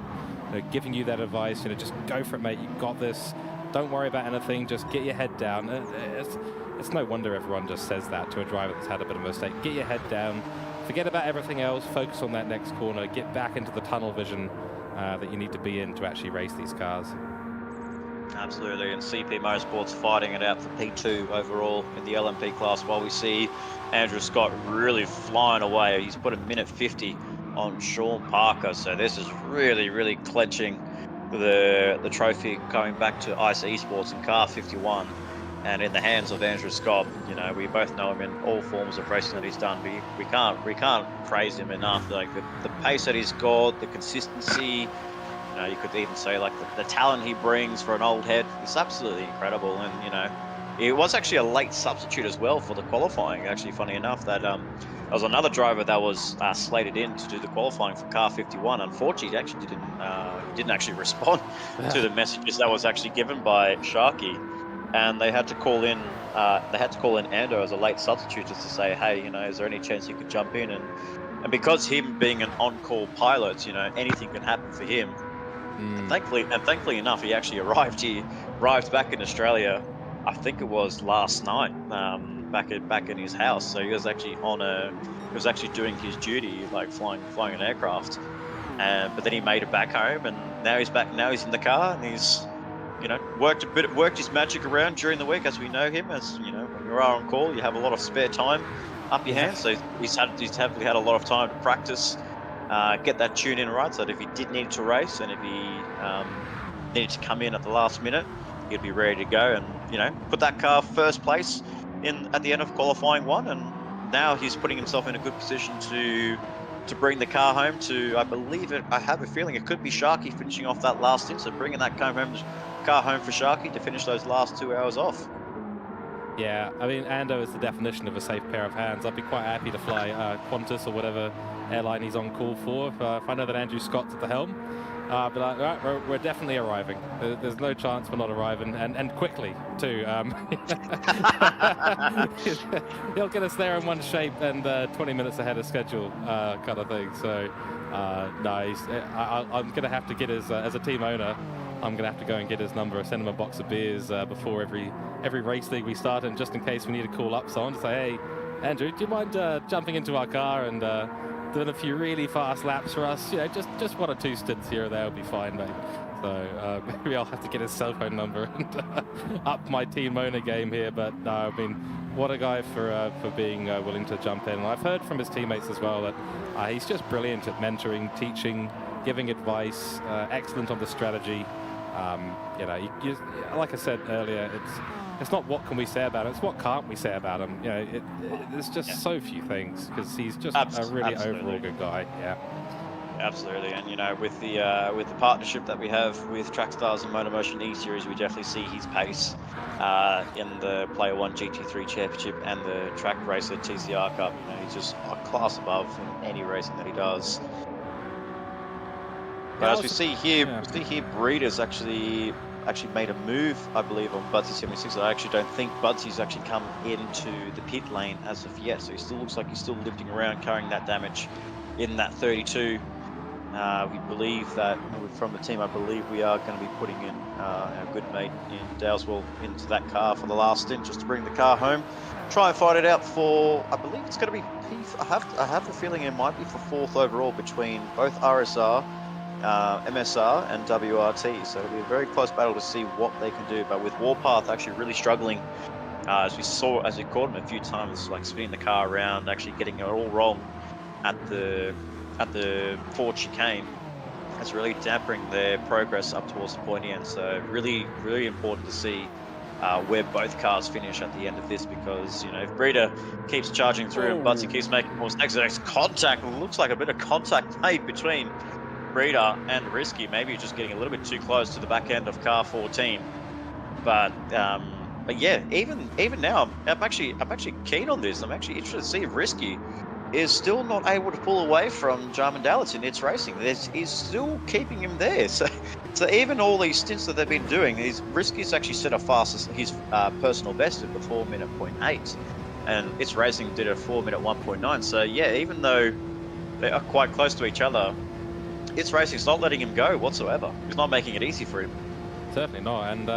you know, giving you that advice. You know, just go for it, mate. You've got this. Don't worry about anything. Just get your head down. It's no wonder everyone just says that to a driver that's had a bit of a mistake. Get your head down. Forget about everything else. Focus on that next corner. Get back into the tunnel vision that you need to be in to actually race these cars. Absolutely, and CP Motorsports fighting it out for P2 overall in the LMP class, while we see Andrew Scott really flying away. He's put a minute 50 on Sean Parker, so this is really clenching the trophy going back to ICE Esports in car 51 and in the hands of Andrew Scott. You know, we both know him in all forms of racing that he's done. We can't praise him enough. Like the pace that he's got, the consistency. You know, you could even say like the talent he brings for an old head. It's absolutely incredible. And you know, it was actually a late substitute as well for the qualifying. Actually, funny enough, that there was another driver that was slated in to do the qualifying for car 51. Unfortunately, he actually didn't actually respond to the messages that was actually given by Sharky, and they had to call in Ando as a late substitute just to say, hey, you know, is there any chance you could jump in? And because him being an on-call pilot, you know, anything can happen for him. And thankfully enough, he actually arrived back in Australia. I think it was last night, back in his house. So he was actually doing his duty, like flying an aircraft. But then he made it back home, and now he's back. Now he's in the car, and he's, you know, worked his magic around during the week, as we know him. As you know, when you are on call, you have a lot of spare time up your hands. So he's definitely had a lot of time to practice. Get that tune in right, so that if he did need to race, and if he needed to come in at the last minute, he'd be ready to go, and you know, put that car first place at the end of qualifying 1. And now he's putting himself in a good position to bring the car home to, I have a feeling it could be Sharky finishing off that last stint, so bringing that car home for Sharky to finish those last 2 hours off. Yeah, I mean, Ando is the definition of a safe pair of hands. I'd be quite happy to fly Qantas or whatever airline he's on call for if I know that Andrew Scott's at the helm. But right, we're definitely arriving. There's no chance we're not arriving, and quickly too. He'll get us there in one shape and 20 minutes ahead of schedule, kind of thing. So nice. I'm going to have to get as a team owner. I'm gonna have to go and get his number, send him a box of beers before every race league we start, and just in case we need to call up someone to say, hey, Andrew, do you mind jumping into our car and doing a few really fast laps for us? You know, just 1 or 2 stints here or there will be fine, mate. So maybe I'll have to get his cell phone number and up my team owner game here. But no, I mean, what a guy for being willing to jump in. And I've heard from his teammates as well that he's just brilliant at mentoring, teaching, giving advice, excellent on the strategy. You know, like I said earlier, it's not what can we say about him, it's what can't we say about him. You know, there's just so few things, because he's just a really overall good guy. Yeah. Absolutely, and you know, with the partnership that we have with Trackstars and Motormotion E-Series, we definitely see his pace in the Player One GT3 Championship and the Track Racer TCR Cup. You know, he's just a class above in any racing that he does. But as we see here, Breeder's actually made a move, I believe, on Budsy 76. I actually don't think Budsy's actually come into the pit lane as of yet, so he still looks like he's still lifting around, carrying that damage in that 32. We believe that from the team, I believe we are going to be putting in our good mate in Daleswell into that car for the last stint, just to bring the car home. Try and fight it out for, I believe it's going to be I have the feeling it might be for 4th overall between both RSR, MSR and WRT. So it'll be a very close battle to see what they can do. But with Warpath actually really struggling, as we caught him a few times, like spinning the car around, actually getting it all wrong at the Ford chicane, that's really dampering their progress up towards the pointy end. So really, really important to see where both cars finish at the end of this, because you know, if Breeder keeps charging through and Budsy keeps making more mistakes, the next contact looks like a bit of contact made between Breeder and Risky, maybe just getting a little bit too close to the back end of car 14. But yeah, even now, I'm actually keen on this. I'm actually interested to see if Risky is still not able to pull away from Jarman Dalitz in its racing. He's still keeping him there. So even all these stints that they've been doing, Risky's actually set a fastest his personal best at the 4-minute 0.8, and its racing did a 4-minute 1.9. So yeah, even though they are quite close to each other, its racing's not letting him go whatsoever. It's not making it easy for him. Certainly not, and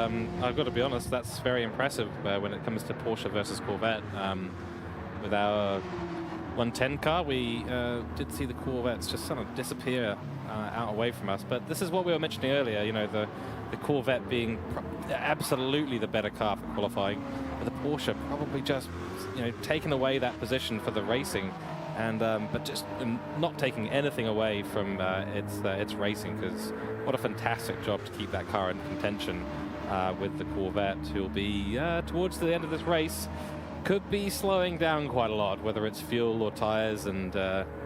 I've got to be honest, that's very impressive when it comes to Porsche versus Corvette. With our 110 car, we did see the Corvettes just sort of disappear out away from us. But this is what we were mentioning earlier, you know, the Corvette being absolutely the better car for qualifying, but the Porsche probably just, you know, taking away that position for the racing. And but just not taking anything away from its racing, because what a fantastic job to keep that car in contention with the Corvette, who'll be towards the end of this race, could be slowing down quite a lot, whether it's fuel or tires. And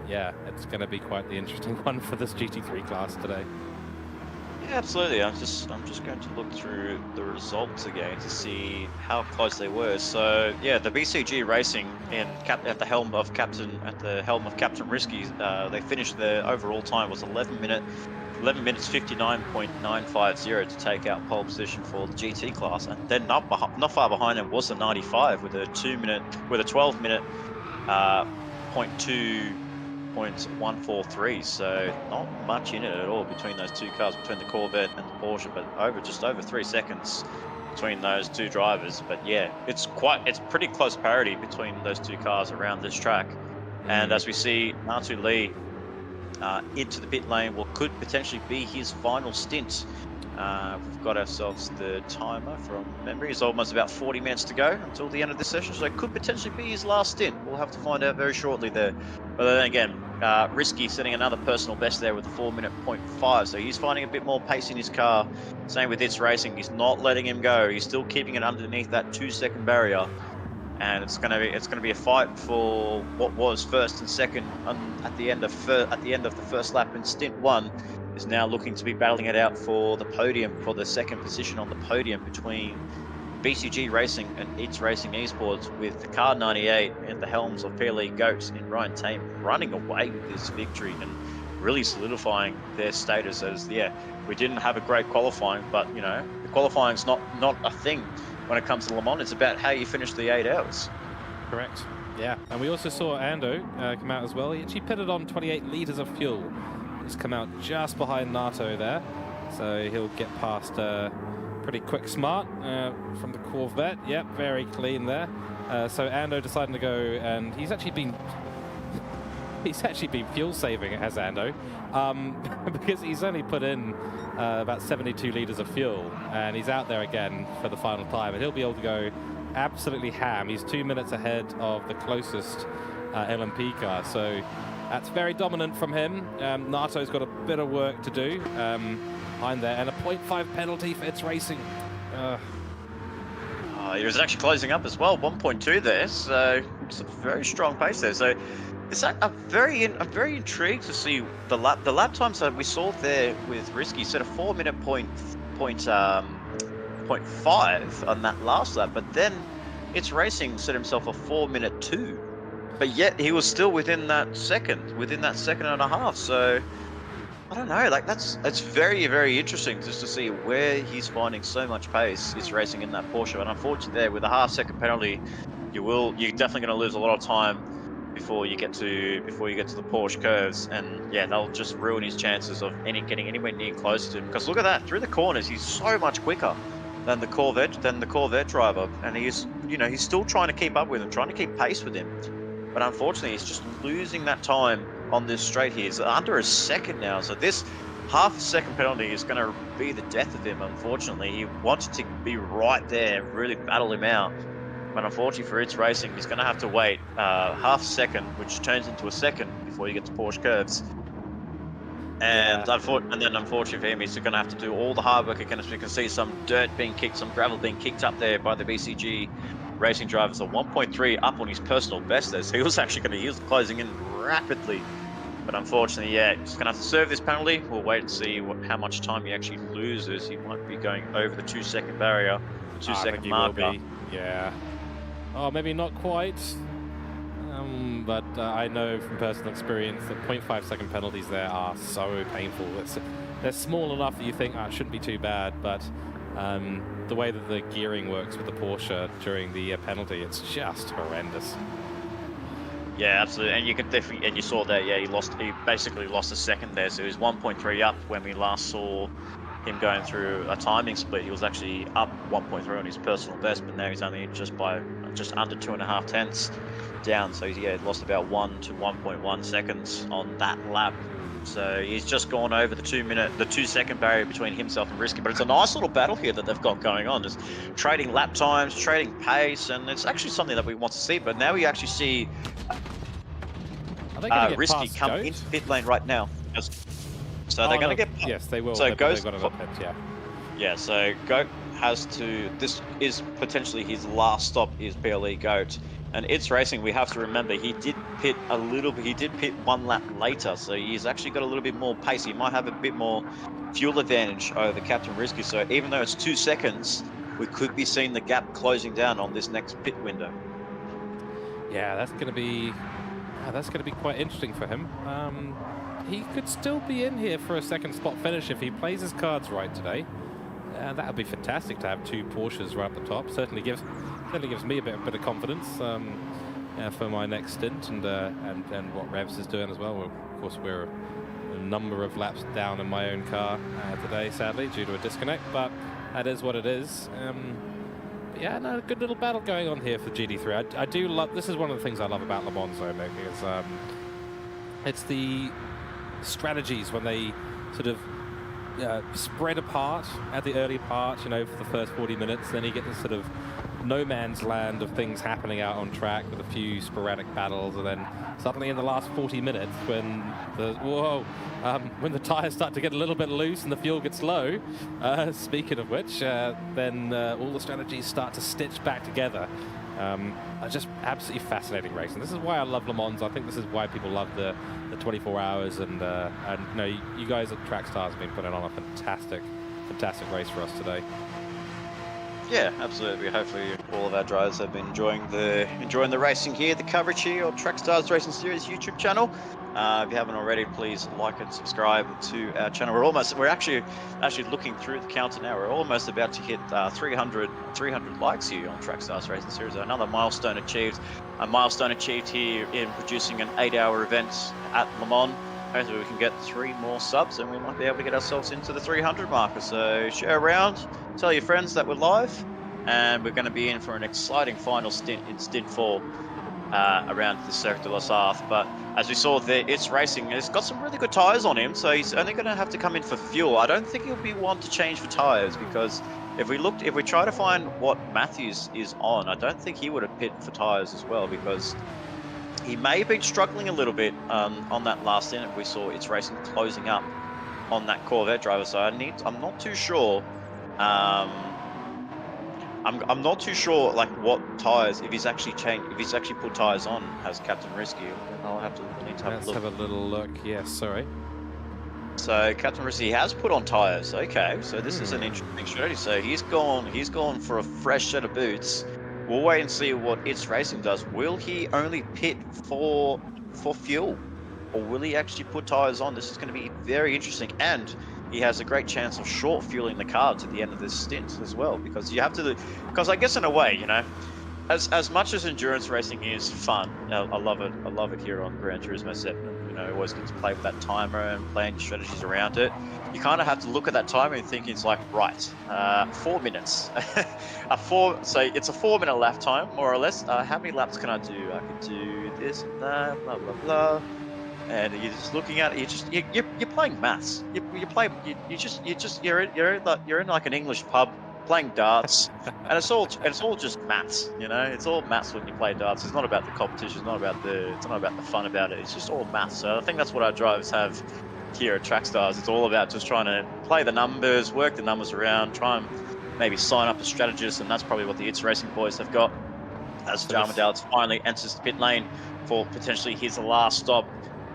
yeah, it's going to be quite the interesting one for this GT3 class today. Yeah, absolutely. I'm just going to look through the results again to see how close they were. So yeah, the BCG Racing at the helm of Captain Risky, they finished their overall time was 11 minutes 59.950 to take out pole position for the GT class, and then not far behind them was the 95 with a 12-minute 0.143. So not much in it at all between those two cars, between the Corvette and the Porsche, but just over 3 seconds between those two drivers. But yeah, it's pretty close parity between those two cars around this track. And as we see Natu Lee into the pit lane, what could potentially be his final stint. We've got ourselves the timer from memory. It's almost about 40 minutes to go until the end of this session, so it could potentially be his last stint. We'll have to find out very shortly there. But then again, Risky setting another personal best there with a 4-minute 0.5, so he's finding a bit more pace in his car. Same with its racing, he's not letting him go. He's still keeping it underneath that 2-second barrier. And it's gonna be a fight for what was first and second at the end of the first lap in stint 1. Is now looking to be battling it out for the podium, for the second position on the podium between BCG Racing and It's Racing Esports, with the car 98 and the helms of Fairleigh Goats and Ryan Tame running away with this victory and really solidifying their status as, yeah, we didn't have a great qualifying, but you know, the qualifying's not a thing when it comes to Le Mans. It's about how you finish the 8 hours. Correct. Yeah, and we also saw Ando come out as well. He actually pitted on 28 litres of fuel. He's come out just behind Nato there. So he'll get past pretty quick smart from the Corvette. Yep, very clean there. So Ando deciding to go, and he's actually been fuel saving, has Ando, because he's only put in about 72 liters of fuel, and he's out there again for the final time, and he'll be able to go absolutely ham. He's 2 minutes ahead of the closest LMP car, so that's very dominant from him. Nato's got a bit of work to do behind there, and a 0.5 penalty for It's Racing. He was actually closing up as well, 1.2 there, so it's a very strong pace there. So it's I'm very intrigued to see the lap times that we saw there with Risky. Set a 4-minute point 0.5 on that last lap, but then It's Racing set himself a 4-minute 2, but yet he was still within that second and a half. So I don't know, like it's very interesting just to see where he's finding so much pace. It's Racing in that Porsche, and unfortunately there with a half-second penalty, you're definitely going to lose a lot of time before you get to the Porsche curves, and yeah, they'll just ruin his chances of getting anywhere near close to him. Because look at that, through the corners, he's so much quicker than the Corvette driver, and he's still trying to keep up with him, trying to keep pace with him. But unfortunately, he's just losing that time on this straight here. He's under a second now, so this half-second penalty is going to be the death of him, unfortunately. He wanted to be right there, really battle him out. But unfortunately for It's Racing, he's going to have to wait half a second, which turns into a second before you get to Porsche curves. And, then unfortunately for him, he's going to have to do all the hard work again. As we can see some dirt being kicked, some gravel being kicked up there by the BCG Racing drivers. A 1.3 up on his personal best there. So he was closing in rapidly. But unfortunately, yeah, he's going to have to serve this penalty. We'll wait and see how much time he actually loses. He might be going over the 2-second barrier, the 2-second marker. Yeah. Oh, maybe not quite. But I know from personal experience that 0.5-second penalties there are so painful. They're small enough that you think, it shouldn't be too bad, but the way that the gearing works with the Porsche during the penalty, it's just horrendous. Yeah, absolutely, and you could definitely, and you saw that. Yeah, he basically lost a second there. So he was 1.3 up when we last saw him going through a timing split. He was actually up 1.3 on his personal best, but now he's only just under 2.5 tenths down. So he lost about 1 to 1.1 seconds on that lap. So he's just gone over the 2-second barrier between himself and Risky. But it's a nice little battle here that they've got going on, just trading lap times, trading pace, and it's actually something that we want to see. But now we actually see Risky come into pit lane right now. So they're going to get... Yes, they will. So they've got a pit, yeah. Yeah, so Goat has to... This is potentially his last stop, is PLE Goat. And It's Racing, we have to remember, he did pit a little bit. He did pit 1 lap later, so he's actually got a little bit more pace. He might have a bit more fuel advantage over Captain Risky. So even though it's 2 seconds, we could be seeing the gap closing down on this next pit window. Yeah, that's going to be quite interesting for him. He could still be in here for a second spot finish if he plays his cards right today. That would be fantastic to have 2 Porsches right at the top. Certainly gives me a bit of confidence for my next stint and what Revs is doing as well. Well, of course, we're a number of laps down in my own car today, sadly, due to a disconnect. But that is what it is. Yeah, no, a good little battle going on here for GD3. I do love. This is one of the things I love about Le Mans, though, Nick, is it's the strategies when they sort of spread apart at the early part, for the first 40 minutes. Then you get this sort of no man's land of things happening out on track with a few sporadic battles, and then suddenly in the last 40 minutes, when the tires start to get a little bit loose and the fuel gets low, speaking of which, then all the strategies start to stitch back together. Just absolutely fascinating racing. This is why I love Le Mans. I think this is why people love the 24 hours, and you guys at Trackstars have been putting on a fantastic race for us today. Yeah, absolutely. Hopefully all of our drivers have been enjoying the racing here, the coverage here on Trackstars Racing Series YouTube channel. If you haven't already, please like and subscribe to our channel. We're actually looking through the counter now. We're almost about to hit 300 likes here on Trackstars Racing Series. Another milestone achieved. A milestone achieved here in producing an 8-hour event at Le Mans. hopefully we can get 3 more subs and we might be able to get ourselves into the 300 marker. So share around, tell your friends that we're live, and we're going to be in for an exciting final stint in stint 4 around the Cirque de la Sarthe. But as we saw there, It's Racing has got some really good tyres on him, so he's only going to have to come in for fuel. I don't think he'll be one to change for tyres, because if we try to find what Matthews is on, I don't think he would have pit for tyres as well, because he may have been struggling a little bit on that last stint. We saw It's Racing closing up on that Corvette driver, so I'm not too sure. I'm not too sure like what tires, if he's actually put tires on as Captain Risky. I'll need to have Let's a look. have a little look. Yes, sorry. So Captain Risky has put on tires. Okay, so this is an interesting strategy. So he's gone for a fresh set of boots. We'll wait and see what It's Racing does. Will he only pit for fuel, or will he actually put tires on? This is going to be very interesting, and he has a great chance of short fueling the car to the end of this stint as well, because you have to. Because I guess in a way, you know, as much as endurance racing is fun, I love it. I love it here on Gran Turismo 7. You know, always get to play with that timer and playing strategies around it. You kind of have to look at that timer and think it's like, right, 4 minutes. So it's a 4-minute lap time, more or less. How many laps can I do? I could do this and that, blah blah blah. And you're just looking at it. You're playing maths. You're in like an English pub playing darts, and it's all just maths. You know, it's all maths when you play darts. It's not about the competition. It's not about the fun about it. It's just all maths. So I think that's what our drivers have here at Trackstars. It's all about just trying to play the numbers, work the numbers around, try and maybe sign up a strategist, and that's probably what the It's Racing boys have got. As Jarman Dowds finally enters the pit lane for potentially his last stop.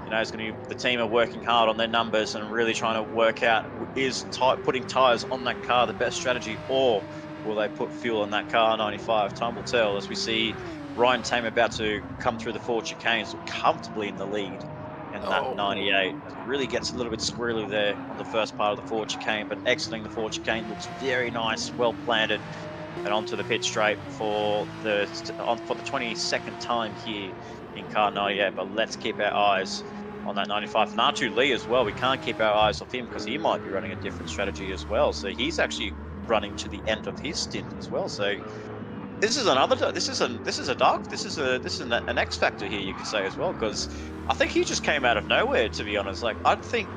You know, the team are working hard on their numbers and really trying to work out, is putting tires on that car the best strategy, or will they put fuel in that car? 95. Time will tell, as we see Ryan Tame about to come through the Ford chicanes comfortably in the lead in that 98. It really gets a little bit squirrely there on the first part of the Ford chicane, but exiting the Ford chicane looks very nice, well planted, and onto the pit straight for the 22nd time here in car 98. But let's keep our eyes on that 95. Natu Lee as well. We can't keep our eyes off him because he might be running a different strategy as well. So he's actually running to the end of his stint as well. So this is an X factor here, you could say as well, because I think he just came out of nowhere, to be honest. Like, I think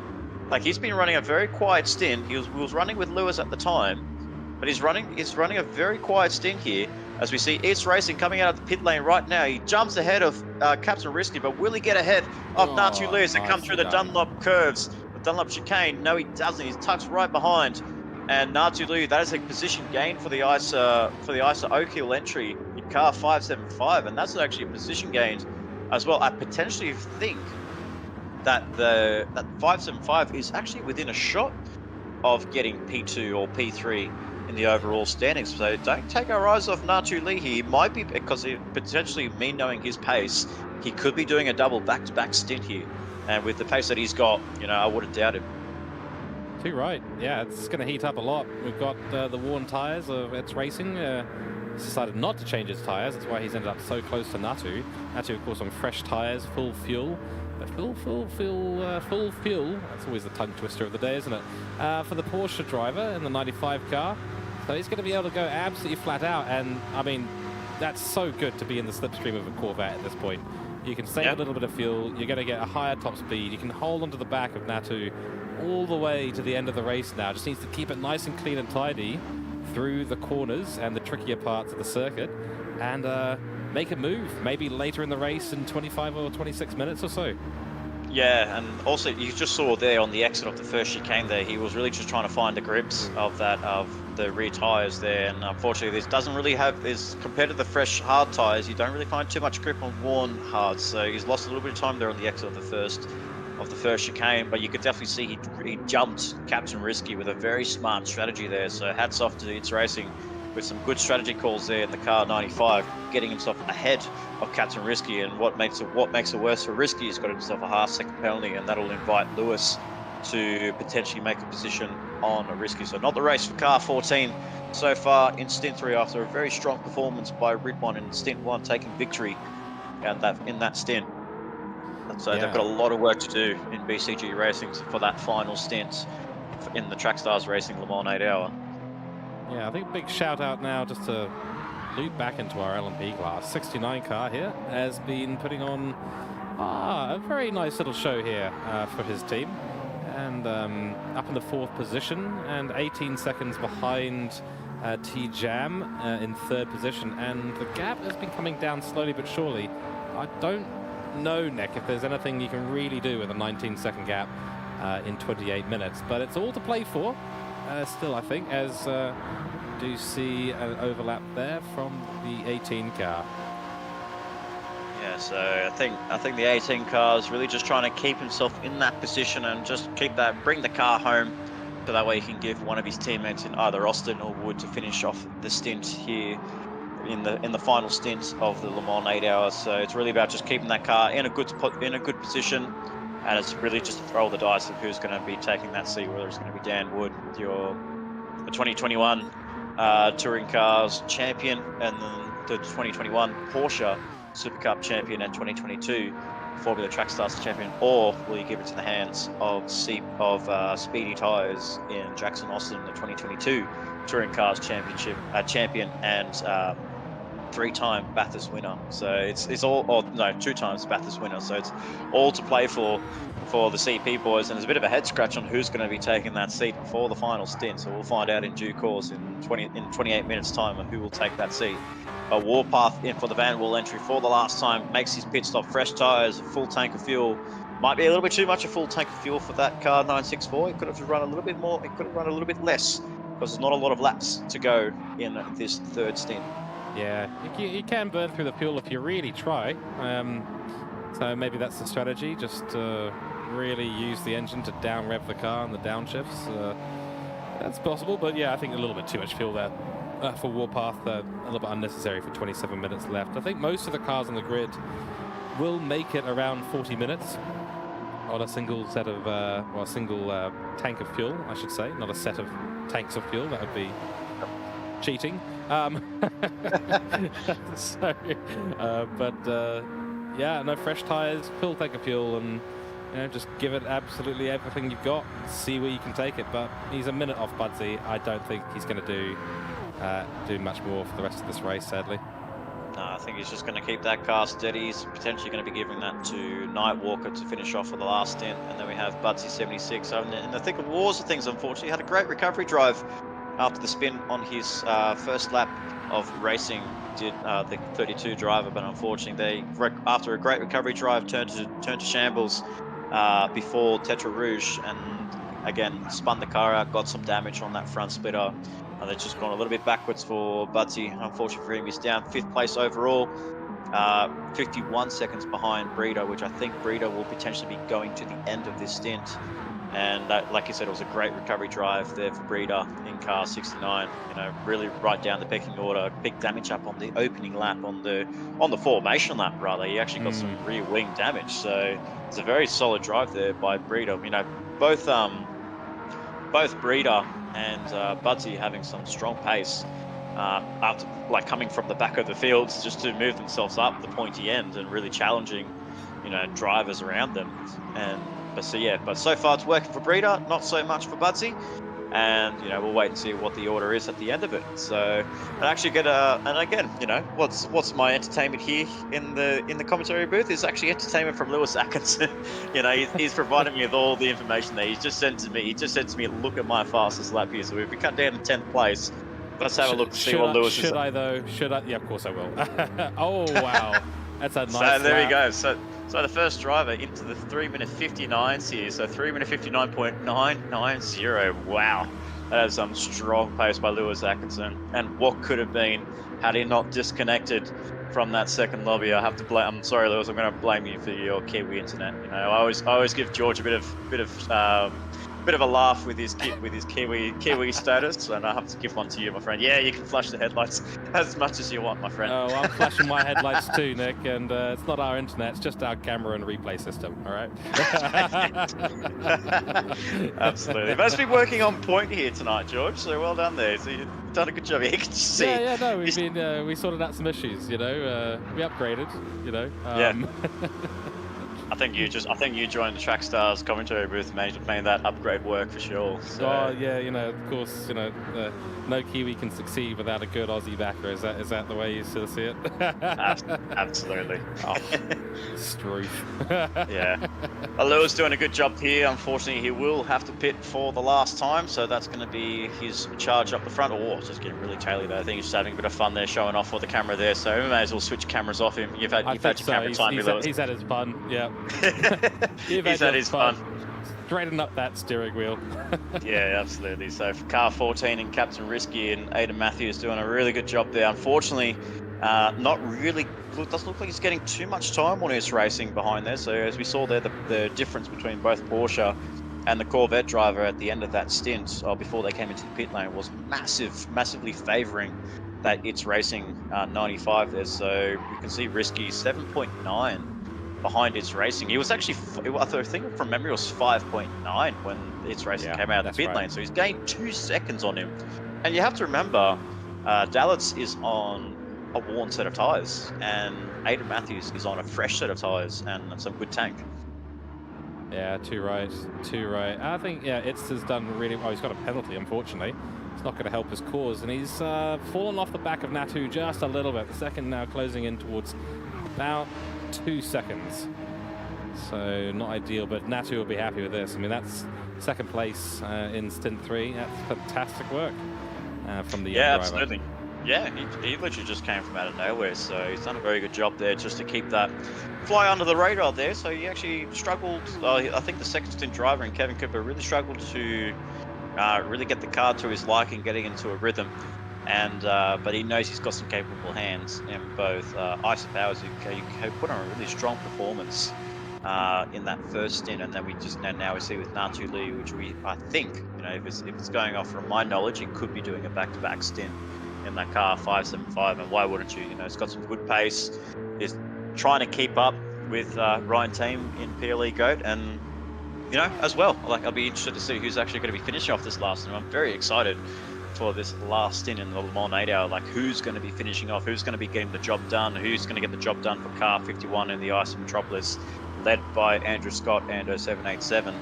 like he's been running a very quiet stint. He was running with Lewis at the time, but he's running a very quiet stint here. As we see It's Racing coming out of the pit lane right now. He jumps ahead of Captain Risky, but will he get ahead of Natu Lee as they come through the Dunlop curves, the Dunlop chicane? No, he doesn't. He's tucked right behind. And Natu Lee, that is a position gain for the ISA Oak Hill entry in car 575, and that's actually a position gain as well. I potentially think that that 575 is actually within a shot of getting P2 or P3 in the overall standings. So don't take our eyes off Natu Lee here. He might be, because potentially, me knowing his pace, he could be doing a double back-to-back stint here. And with the pace that he's got, you know, I wouldn't doubt him. Too right. Yeah, it's going to heat up a lot. We've got the worn tyres of It's Racing. He's decided not to change his tyres. That's why he's ended up so close to Natu. Natu, of course, on fresh tyres, full fuel. Full fuel. That's always the tongue twister of the day, isn't it? For the Porsche driver in the 95 car. So he's going to be able to go absolutely flat out. And, I mean, that's so good to be in the slipstream of a Corvette at this point. You can save a little bit of fuel. You're going to get a higher top speed. You can hold onto the back of Natu all the way to the end of the race now. Just needs to keep it nice and clean and tidy through the corners and the trickier parts of the circuit. And make a move, maybe later in the race in 25 or 26 minutes or so. Yeah, and also you just saw there on the exit of the first chicane there, he was really just trying to find the grips of the rear tyres there, and unfortunately this doesn't really have, compared to the fresh hard tyres, you don't really find too much grip on worn hards, so he's lost a little bit of time there on the exit of the first chicane, but you could definitely see he jumped Captain Risky with a very smart strategy there, so hats off to It's Racing with some good strategy calls there in the car 95, getting himself ahead of Captain Risky. And what makes it worse for Risky, he's got himself a half-second penalty, and that'll invite Lewis to potentially make a position on a Risky. So not the race for car 14 so far in stint 3, after a very strong performance by Ridwan in stint 1, taking victory in that stint. So they've got a lot of work to do in BCG Racing for that final stint in the Trackstars Racing Le Mans 8 Hour. Yeah, I think a big shout out now just to loop back into our LMP class. 69 car here has been putting on a very nice little show here for his team. And up in the 4th position and 18 seconds behind T-Jam in 3rd position. And the gap has been coming down slowly but surely. I don't know, Nick, if there's anything you can really do with a 19-second gap in 28 minutes. But it's all to play for still, I think, as do see an overlap there from the 18 car. Yeah, so I think the 18 car is really just trying to keep himself in that position and just bring the car home, so that way he can give one of his teammates in either Austin or Wood to finish off the stint here in the final stint of the Le Mans 8 Hours. So it's really about just keeping that car in a good position, and it's really just to throw the dice of who's going to be taking that seat, whether it's going to be Dan Wood, the 2021 Touring Cars champion, and then the 2021 Porsche Super Cup champion and 2022 Formula Trackstars champion, or will you give it to the hands of Speedy Tyres in Jackson Austin, the 2022 Touring Cars championship champion and 3-time Bathurst winner? So it's all, or no, 2 times Bathurst winner. So it's all to play for the CP boys, and there's a bit of a head scratch on who's going to be taking that seat for the final stint. So we'll find out in due course in 28 minutes time of who will take that seat. Warpath in for the Van Wall entry for the last time, makes his pit stop, fresh tyres, full tank of fuel. Might be a little bit too much a full tank of fuel for that car 964. It could have run a little bit more, it could have run a little bit less, because there's not a lot of laps to go in this 3rd stint. Yeah, you can burn through the fuel if you really try. So maybe that's the strategy, just to really use the engine to down rev the car and the downshifts. That's possible, but yeah, I think a little bit too much fuel there for Warpath, a little bit unnecessary for 27 minutes left. I think most of the cars on the grid will make it around 40 minutes on a single set of, or a single tank of fuel, I should say, not a set of tanks of fuel. That would be cheating. Yeah, no, fresh tires, full tank of fuel, and just give it absolutely everything you've got. See where you can take it. But he's a minute off Budsy. I don't think he's going to do much more for the rest of this race, sadly. No, I think he's just going to keep that car steady. He's potentially going to be giving that to Nightwalker to finish off for the last stint, and then we have Budsy 76 in the thick of wars of things. Unfortunately, had a great recovery drive after the spin on his first lap of racing, did the 32 driver, but unfortunately after a great recovery drive turned to shambles before Tetra Rouge, and again spun the car out, got some damage on that front splitter, and it's just gone a little bit backwards for Budsy. Unfortunately for him, he's down 5th place overall, 51 seconds behind Breeder, which I think Breeder will potentially be going to the end of this stint. And like you said, it was a great recovery drive there for Breeder in car 69. Really right down the pecking order. Big damage up on the opening lap, on the formation lap rather. He actually got some rear wing damage. So it's a very solid drive there by Breeder. Both Breeder and Budsy having some strong pace after coming from the back of the fields, just to move themselves up the pointy end and really challenging drivers around them. But so far it's working for Breeder, not so much for Budsy, and we'll wait and see what the order is at the end of it. So and actually get and again, what's my entertainment here in the commentary booth is actually entertainment from Lewis Atkinson. He's provided me with all the information there. He just said to me, look at my fastest lap here. So if we cut down to 10th place, let's have a look, see what Lewis is. Should I though? Should I? Yeah, of course I will. Oh wow, that's a nice. So there lap. we go. So the first driver into the 3-minute 59s here. So 3-minute 59.990. Wow. That is some strong pace by Lewis Atkinson. And what could have been had he not disconnected from that second lobby. I'm sorry, Lewis, I'm going to blame you for your Kiwi internet. I always give George a bit of a laugh with his Kiwi status, and I have to give one to you, my friend. Yeah, you can flash the headlights as much as you want, my friend. Oh, I'm flashing my headlights too, Nick, and it's not our internet, it's just our camera and replay system, all right? Absolutely. But it's been working on point here tonight, George, so well done there. So you've done a good job. You can see. Yeah, no, we sorted out some issues, we upgraded, Yeah. I think you joined the Track Stars commentary booth, made that upgrade work for sure. So. Oh yeah, of course, no Kiwi can succeed without a good Aussie backer. Is that the way you still see it? Absolutely. Oh, Struth. Yeah. Alua's doing a good job here. Unfortunately, he will have to pit for the last time, so that's going to be his charge up the front. Oh, it's just getting really taily there. I think he's just having a bit of fun there, showing off for the camera there. So we may as well switch cameras off him. You've had your camera time, Lewis. He's had his fun. Yeah. He's had his fun. Straighten up that steering wheel. Yeah, absolutely. So for car 14 and Captain Risky and Aidan Matthews doing a really good job there. Unfortunately, not really. Doesn't look like he's getting too much time on his racing behind there. So as we saw there, the difference between both Porsche and the Corvette driver at the end of that stint, before they came into the pit lane, was massively favouring that It's Racing 95 there. So we can see Risky 7.9 behind It's Racing. He was actually, I think from memory, it was 5.9 when It's Racing came out of the pit lane. So he's gained 2 seconds on him. And you have to remember, Dalitz is on a worn set of tyres, and Aidan Matthews is on a fresh set of tyres and some good tank. Yeah, too right. I think, It's has done really well. He's got a penalty, unfortunately. It's not going to help his cause, and he's fallen off the back of Natu just a little bit. The second now closing in towards about 2 seconds. So not ideal, but Natu will be happy with this. I mean, that's second place in stint 3. That's fantastic work from the young driver. Absolutely. Yeah, he literally just came from out of nowhere, so he's done a very good job there just to keep that fly under the radar there. So he actually struggled. I think the second stint driver and Kevin Cooper really struggled to really get the car to his liking, getting into a rhythm. And but he knows he's got some capable hands in both Ice and Powers, who put on a really strong performance in that first stint, and then now we see with Natu Lee, which I think, if it's going off from my knowledge, he could be doing a back-to-back stint in that car 575, and why wouldn't you? It's got some good pace. Is trying to keep up with Ryan Team in PLE Goat, and as well, I'll be interested to see who's actually going to be finishing off this last. And I'm very excited for this last stint in the Le Mans 8 Hour. Who's going to be finishing off? Who's going to be getting the job done? Who's going to get the job done for car 51 in the Ice Metropolis, led by Andrew Scott and 0787.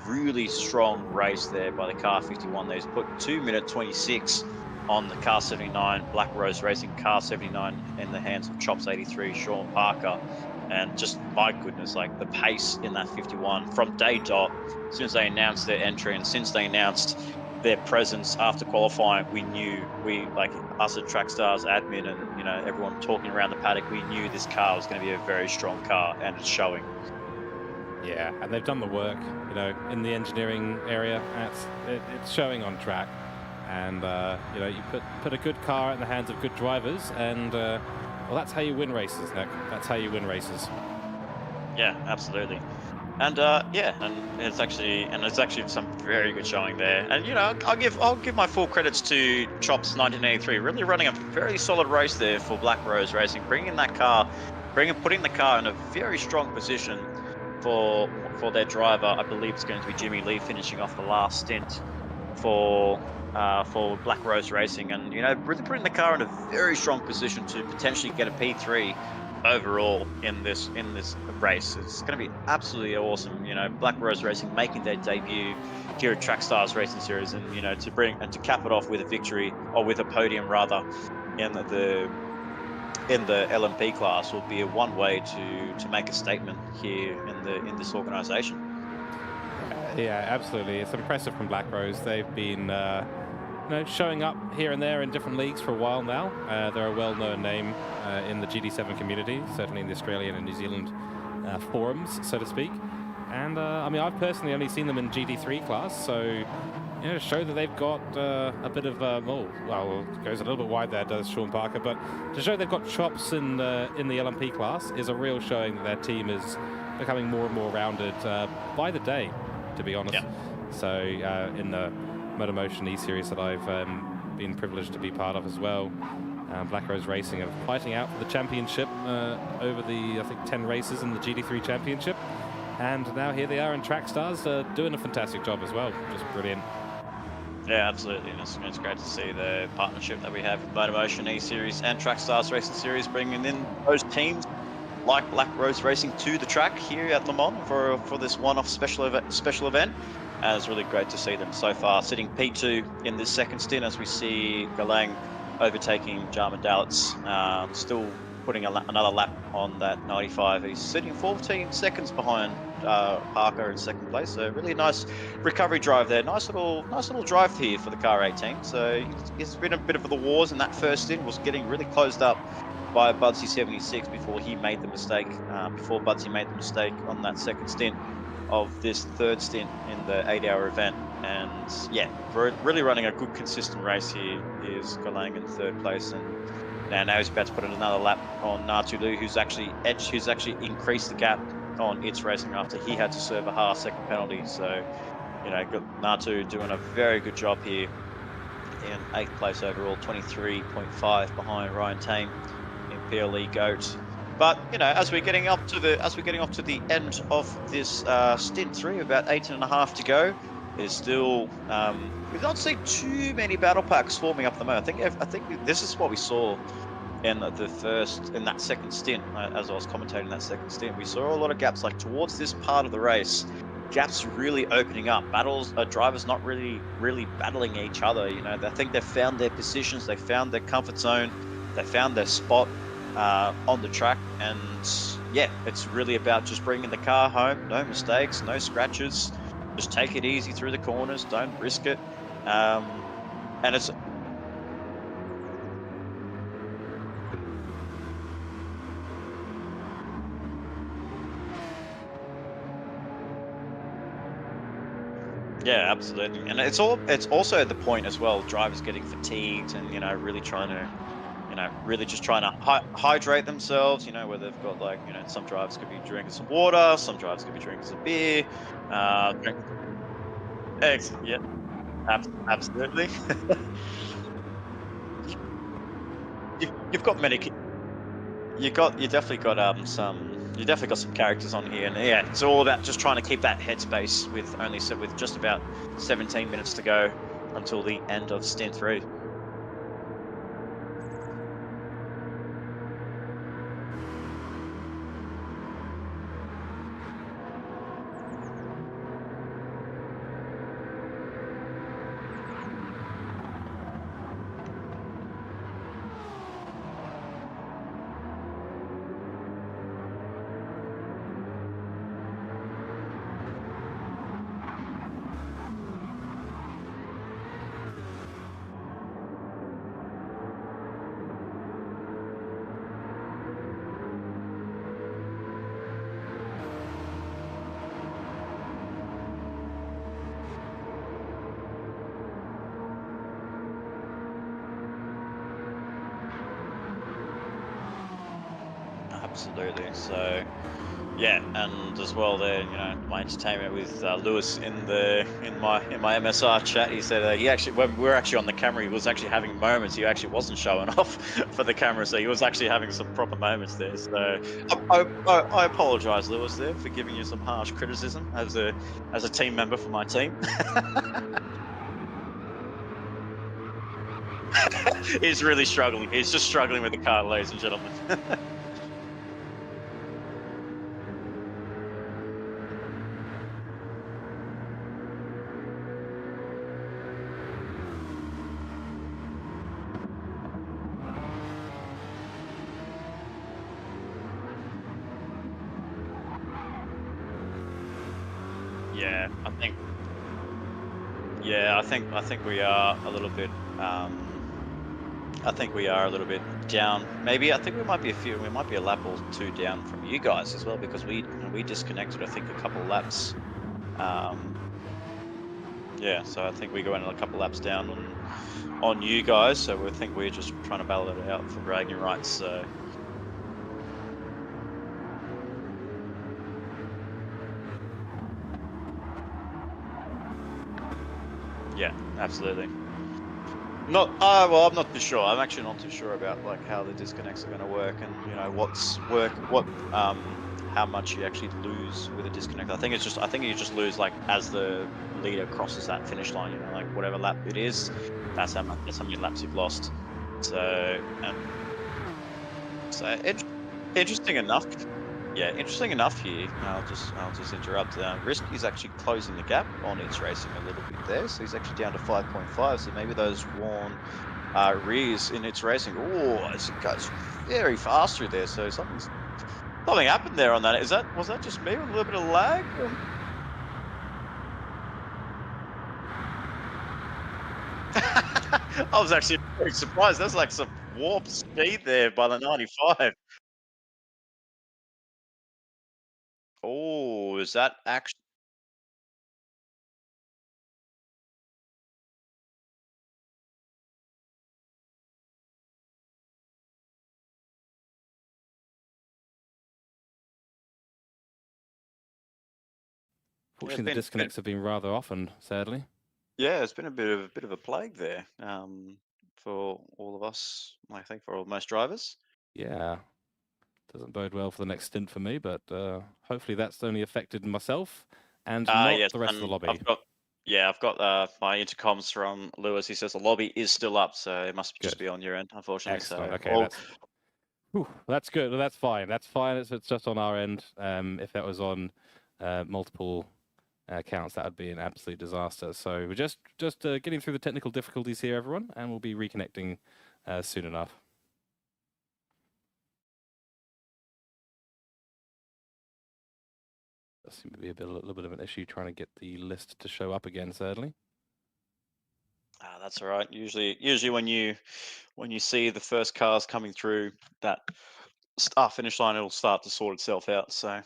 Really strong race there by the car 51. They've put 2-minute 26 on the car 79, Black Rose Racing car 79 in the hands of Chops 83, Sean Parker. And just, my goodness, the pace in that 51 from day dot, since they announced their entry and since they announced their presence after qualifying, we knew, us at Trackstars admin and, everyone talking around the paddock, we knew this car was going to be a very strong car, and it's showing. Yeah, and they've done the work, in the engineering area. It's showing on track. And, you put a good car in the hands of good drivers, and, that's how you win races, Nick. That's how you win races. Yeah, absolutely. And, and it's actually some very good showing there. And, I'll give my full credits to Chops 1983, really running a very solid race there for Black Rose Racing, putting the car in a very strong position for their driver. I believe it's going to be Jimmy Lee finishing off the last stint for Black Rose Racing, and really putting the car in a very strong position to potentially get a P3 overall in this race. It's going to be absolutely awesome. Black Rose Racing making their debut here at Trackstars Racing Series, and to cap it off with a victory, or with a podium rather, in the LMP class, will be a one way to make a statement here in this organisation. Yeah, absolutely. It's impressive from Black Rose. They've been showing up here and there in different leagues for a while now. They're a well-known name in the GD7 community, certainly in the Australian and New Zealand forums, so to speak. And I've personally only seen them in GD3 class, so show that they've got a bit of it goes a little bit wide there, does Sean Parker, but to show they've got chops in the LMP class is a real showing that their team is becoming more and more rounded by the day, to be honest. Yeah. So in the Motormotion E-Series that I've been privileged to be part of as well, Black Rose Racing are fighting out for the championship over the, I think, 10 races in the GD3 championship. And now here they are in Trackstars doing a fantastic job as well. Just brilliant. Yeah, absolutely. And it's great to see the partnership that we have with Motormotion E-Series and Trackstars Racing Series, bringing in those teams like Black Rose Racing to the track here at Le Mans for this one-off special event. And it's really great to see them so far sitting P2 in this second stint as we see Galang overtaking Jarman Dalitz, still putting another lap on that 95. He's sitting 14 seconds behind Parker in second place. So really nice recovery drive there. Nice little drive here for the car 18. So it's been a bit of the wars in that first stint. Was getting really closed up by Budsy 76 before he made the mistake. Before Budsy made the mistake on that second stint of this third stint in the 8-hour event. And yeah, really running a good consistent race here is Galang in third place, and now he's about to put in another lap on Natulu, who's actually increased the gap on its racing after he had to serve a Haas second penalty. So Natu doing a very good job here in 8th place overall, 23.5 behind Ryan Tame in PLE GOAT. But as we're getting up to the end of this stint 3, about 18.5 to go, there's still we've not seen too many battle packs forming up at the moment. I think this is what we saw in that second stint. As I was commentating that second stint, we saw a lot of gaps like towards this part of the race. Gaps really opening up. Drivers not really battling each other. I think they've found their positions, they found their comfort zone, they found their spot on the track, and yeah, it's really about just bringing the car home. No mistakes, no scratches. Just take it easy through the corners. Don't risk it. And it's yeah, absolutely. And it's also at the point as well, drivers getting fatigued and really trying to really just trying to hydrate themselves, where they've got some drivers could be drinking some water, some drivers could be drinking some beer. Yeah, absolutely. you, you've got many. You definitely got some characters on here, and yeah, it's all about just trying to keep that headspace with just about 17 minutes to go until the end of stint 3. Absolutely. So yeah, and as well there, my entertainment with Lewis in my MSR chat. He said he actually, when we were actually on the camera, he was actually having moments. He actually wasn't showing off for the camera, so he was actually having some proper moments there. So I apologize, Lewis, there for giving you some harsh criticism as a team member for my team. He's really struggling. He's just struggling with the car, ladies and gentlemen. Yeah, I think we are a little bit. I think we are a little bit down. Maybe I think we might be a lap or two down from you guys as well, because we disconnected. I think a couple of laps. Yeah, so I think we go in a couple of laps down on you guys. So I think we're just trying to battle it out for bragging rights. So. Yeah, absolutely. Well, I'm not too sure. I'm actually not too sure about how the disconnects are going to work, and how much you actually lose with a disconnect. I think you just lose as the leader crosses that finish line. Whatever lap it is, that's how many laps you've lost. So Interesting enough. Yeah, interesting enough here. I'll just interrupt. Risky's actually closing the gap on its racing a little bit there, so he's actually down to 5.5. So maybe those worn rears in its racing. Oh, it goes very fast through there. So something happened there on that. Was that just me with a little bit of lag? I was actually very surprised. That's like some warp speed there by the 95. Oh, is that actually? Yeah, Fortunately, the disconnects have been rather often, sadly. yeah, it's been a bit of a plague there for all of us. I think for all most drivers. Yeah, doesn't bode well for the next stint for me, but hopefully that's only affected myself and not Yes, the rest of the and lobby. I've got my intercoms from Lewis. He says the lobby is still up, so it must just Good. be on your end, unfortunately. Excellent. So, Okay, that's good. Well, that's fine. That's fine. It's just on our end. If that was on multiple accounts, that would be an absolute disaster. So we're just getting through the technical difficulties here, everyone, and we'll be reconnecting soon enough. Does seem to be a little bit of an issue trying to get the list to show up again, sadly. that's all right. Usually when you see the first cars coming through that start finish line, it'll start to sort itself out. So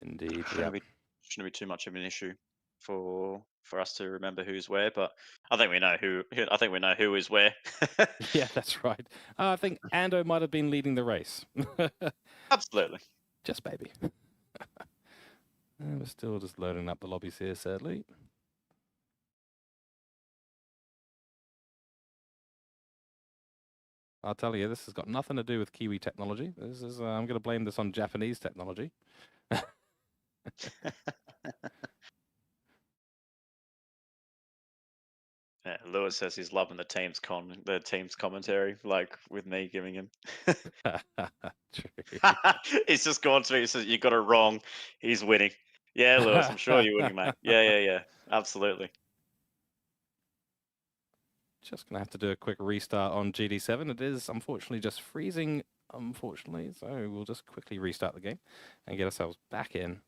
Indeed, shouldn't yeah. be shouldn't be too much of an issue for us to remember who's where. But I think we know I think we know who is where. Yeah, that's right. I think Ando might have been leading the race. Absolutely. Just maybe. We're still just loading up the lobbies here, sadly. I'll tell you, this has got nothing to do with Kiwi technology. This is I'm going to blame this on Japanese technology. Yeah, Lewis says he's loving the team's commentary, like with me giving him. True. He's just gone to me. He says you got it wrong. He's winning. Yeah, Lewis, I'm sure you're winning, mate. Yeah. Absolutely. Just going to have to do a quick restart on GD7. It is unfortunately just freezing, unfortunately. So we'll just quickly restart the game and get ourselves back in.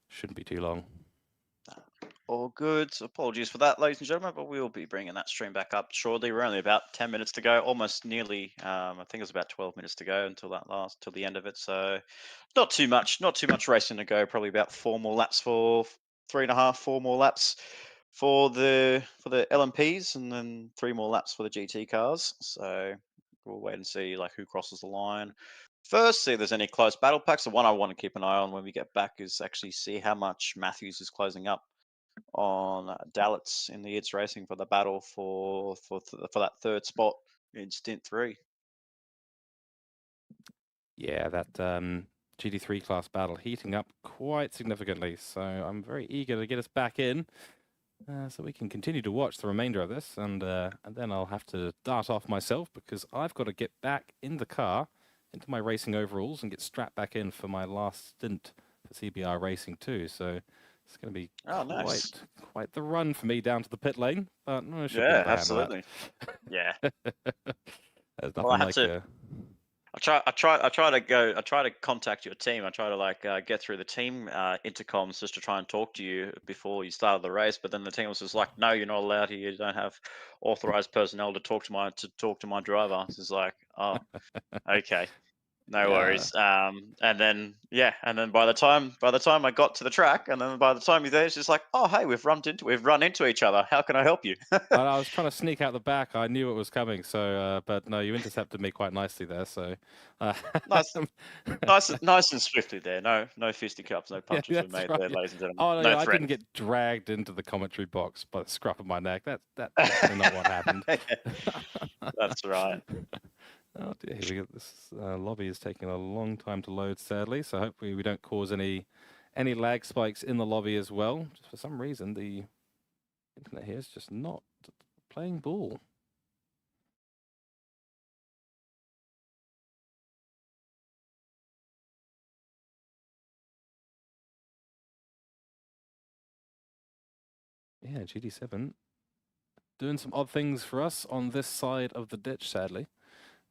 Shouldn't be too long. All good. So apologies for that, ladies and gentlemen, but we'll be bringing that stream back up shortly. We're only about 10 minutes to go, almost nearly. I think it's about 12 minutes to go till the end of it. So not too much racing to go. Probably about 4 more laps for 3.5, 4 more laps for the LMPs, and then 3 more laps for the GT cars. So we'll wait and see like who crosses the line first. See if there's any close battle packs. The one I want to keep an eye on when we get back is actually see how much Matthews is closing up on Dallas in the It's Racing for the battle for that third spot in stint 3. Yeah, that GD3 class battle heating up quite significantly. So I'm very eager to get us back in so we can continue to watch the remainder of this. And then I'll have to dart off myself because I've got to get back in the car into my racing overalls and get strapped back in for my last stint for CBR Racing too. So it's going to be Oh, nice. quite the run for me down to the pit lane, but I should be able Yeah, to handle absolutely. Yeah. that. There's Well, I nothing had like to. I try to contact your team. I try to like get through the team intercoms just to try and talk to you before you started the race. But then the team was just like, "No, you're not allowed here. You don't have authorized personnel to talk to my driver." It's just like, "Oh, okay." No Yeah. worries. And then by the time I got to the track, and then by the time you're there, it's just like, oh hey, we've run into each other. How can I help you? I was trying to sneak out the back. I knew it was coming, so but no, you intercepted me quite nicely there. So, uh, Nice, nice and swiftly there. No fisticuffs, no yeah, punches were that's made right. there, ladies and gentlemen. Oh no, No yeah, I didn't threats. get dragged into the commentary box by the scruff of my neck. That's definitely not what happened. That's right. Oh dear, here we go. This lobby is taking a long time to load, sadly. So hopefully we don't cause any lag spikes in the lobby as well. Just for some reason, the internet here is just not playing ball. Yeah, GT7 doing some odd things for us on this side of the ditch, sadly.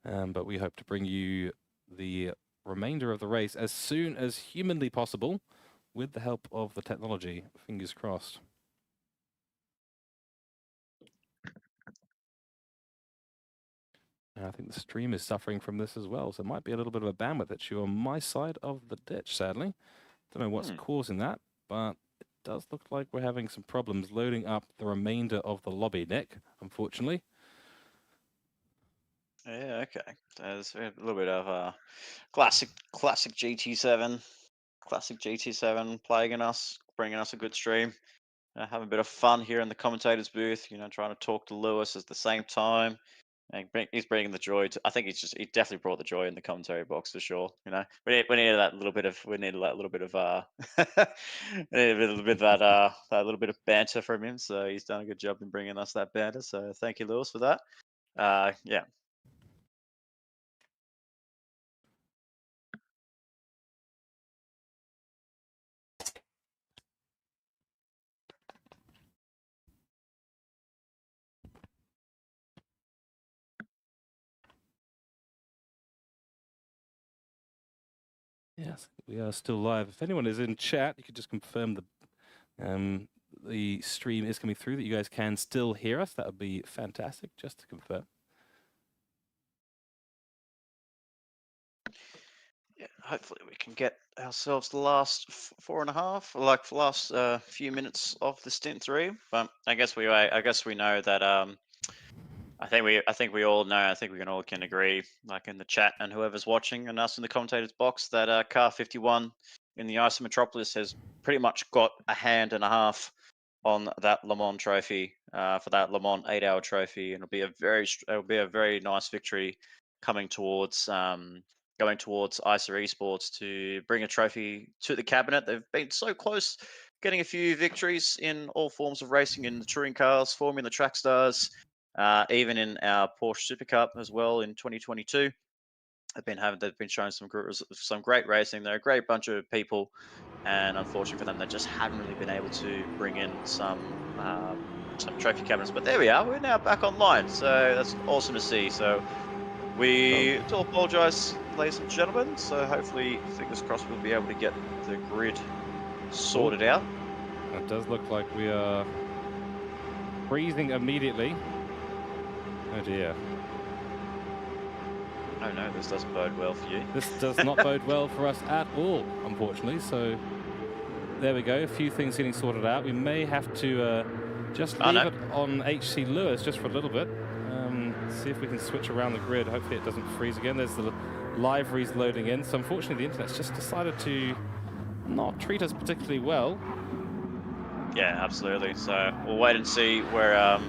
But we hope to bring you the remainder of the race as soon as humanly possible with the help of the technology. Fingers crossed. And I think the stream is suffering from this as well, so it might be a little bit of a bandwidth issue on my side of the ditch, sadly. Don't know what's causing that, but it does look like we're having some problems loading up the remainder of the lobby, Nick, unfortunately. Yeah, okay. There's a little bit of classic GT7, classic GT7 plaguing us, bringing us a good stream. Having a bit of fun here in the commentators booth. Trying to talk to Lewis at the same time. And he's bringing the joy. I think he definitely brought the joy in the commentary box for sure. We needed that little bit of we needed that little bit of we needed a little bit of that little bit of banter from him. So he's done a good job in bringing us that banter. So thank you, Lewis, for that. Yeah. Yes, we are still live. If anyone is in chat, you could just confirm the stream is coming through, that you guys can still hear us. That would be fantastic, just to confirm. Yeah, hopefully we can get ourselves the last 4.5, like the last few minutes of the stint through. But I guess we know that I think we all know. I think we can agree, like in the chat and whoever's watching and us in the commentators box, that car 51 in the ISO Metropolis has pretty much got a hand and a half on that Le Mans trophy, for that Le Mans 8-hour trophy, and it'll be a very nice victory coming towards going towards ISA Esports to bring a trophy to the cabinet. They've been so close, getting a few victories in all forms of racing, in the touring cars, forming the track stars, even in our Porsche Super Cup as well in 2022. They've been showing some great racing. They're a great bunch of people, and unfortunately for them, they just haven't really been able to bring in some trophy cabinets. But there we are. We're now back online, so that's awesome to see. So we do apologise, ladies and gentlemen. So hopefully, fingers crossed, we'll be able to get the grid sorted out. It does look like we are freezing immediately. Oh dear. Oh no, this doesn't bode well for you. This does not bode well for us at all, unfortunately. So there we go. A few things getting sorted out. We may have to just leave it on HC Lewis just for a little bit. See if we can switch around the grid. Hopefully it doesn't freeze again. There's the liveries loading in. So unfortunately the internet's just decided to not treat us particularly well. Yeah, absolutely. So we'll wait and see where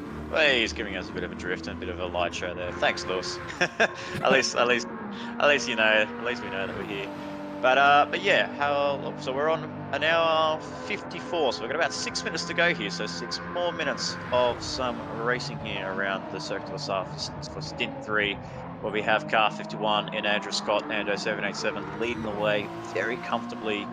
he's giving us a bit of a drift and a bit of a light show there. Thanks, Lewis. at least we know that we're here. But yeah, so we're on an hour 54, so we've got about 6 minutes to go here. So 6 more minutes of some racing here around the Circuit de Sarthe for stint 3, where we have car 51 in Andrew Scott, Ando 787 leading the way very comfortably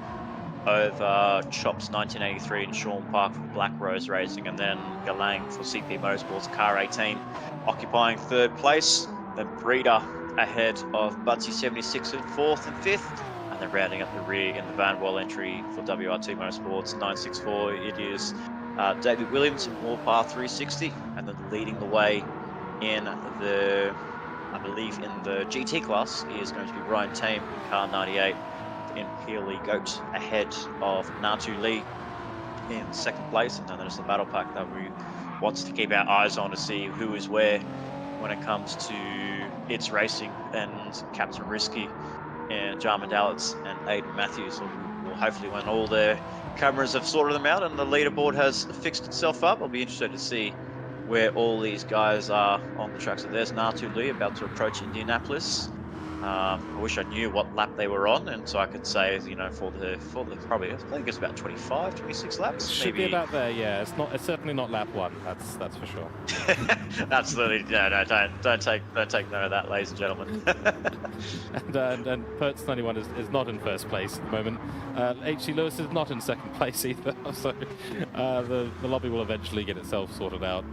over Chops 1983 and Sean Park for Black Rose Racing, and then Galang for CP Motorsports, car 18 occupying third place. Then Breeder ahead of Butsy 76 in fourth and fifth, and then rounding up the rear in the Van Wall entry for WRT Motorsports 964. It is David Williams in Warpath 360, and then leading the way in the, I believe in the GT class, is going to be Ryan Tame in car 98. In Peely Goat ahead of Natu Lee in second place, and then there's the battle pack that we want to keep our eyes on to see who is where when it comes to its racing, and Captain Risky and Jarman Dallitz and Aidan Matthews will hopefully, when all their cameras have sorted them out and the leaderboard has fixed itself up, I'll be interested to see where all these guys are on the track. So there's Natu Lee about to approach Indianapolis. I wish I knew what lap they were on, and so I could say, for the probably I think it's about 25, 26 It laps, should be maybe. about there. Yeah, it's not. It's certainly not lap one. That's for sure. Absolutely, no, don't take note of that, ladies and gentlemen. And Pert's 91 is not in first place at the moment. HC Lewis is not in second place either. So the lobby will eventually get itself sorted out,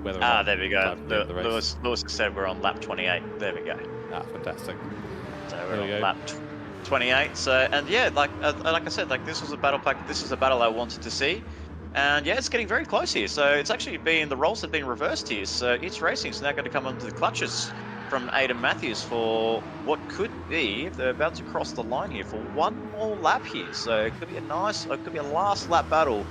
whether or not There we go. time for the end of the race. Lewis said we're on lap 28. There we go. Fantastic. So There we're we on go. lap 28. So, and yeah, like I said, like this was a battle pack. This is a battle I wanted to see. And yeah, it's getting very close here. So it's actually been, the roles have been reversed here. So it's racing. It's now going to come onto the clutches from Aidan Matthews for what could be, if they're about to cross the line here, for one more lap here. So it could be it could be a last lap battle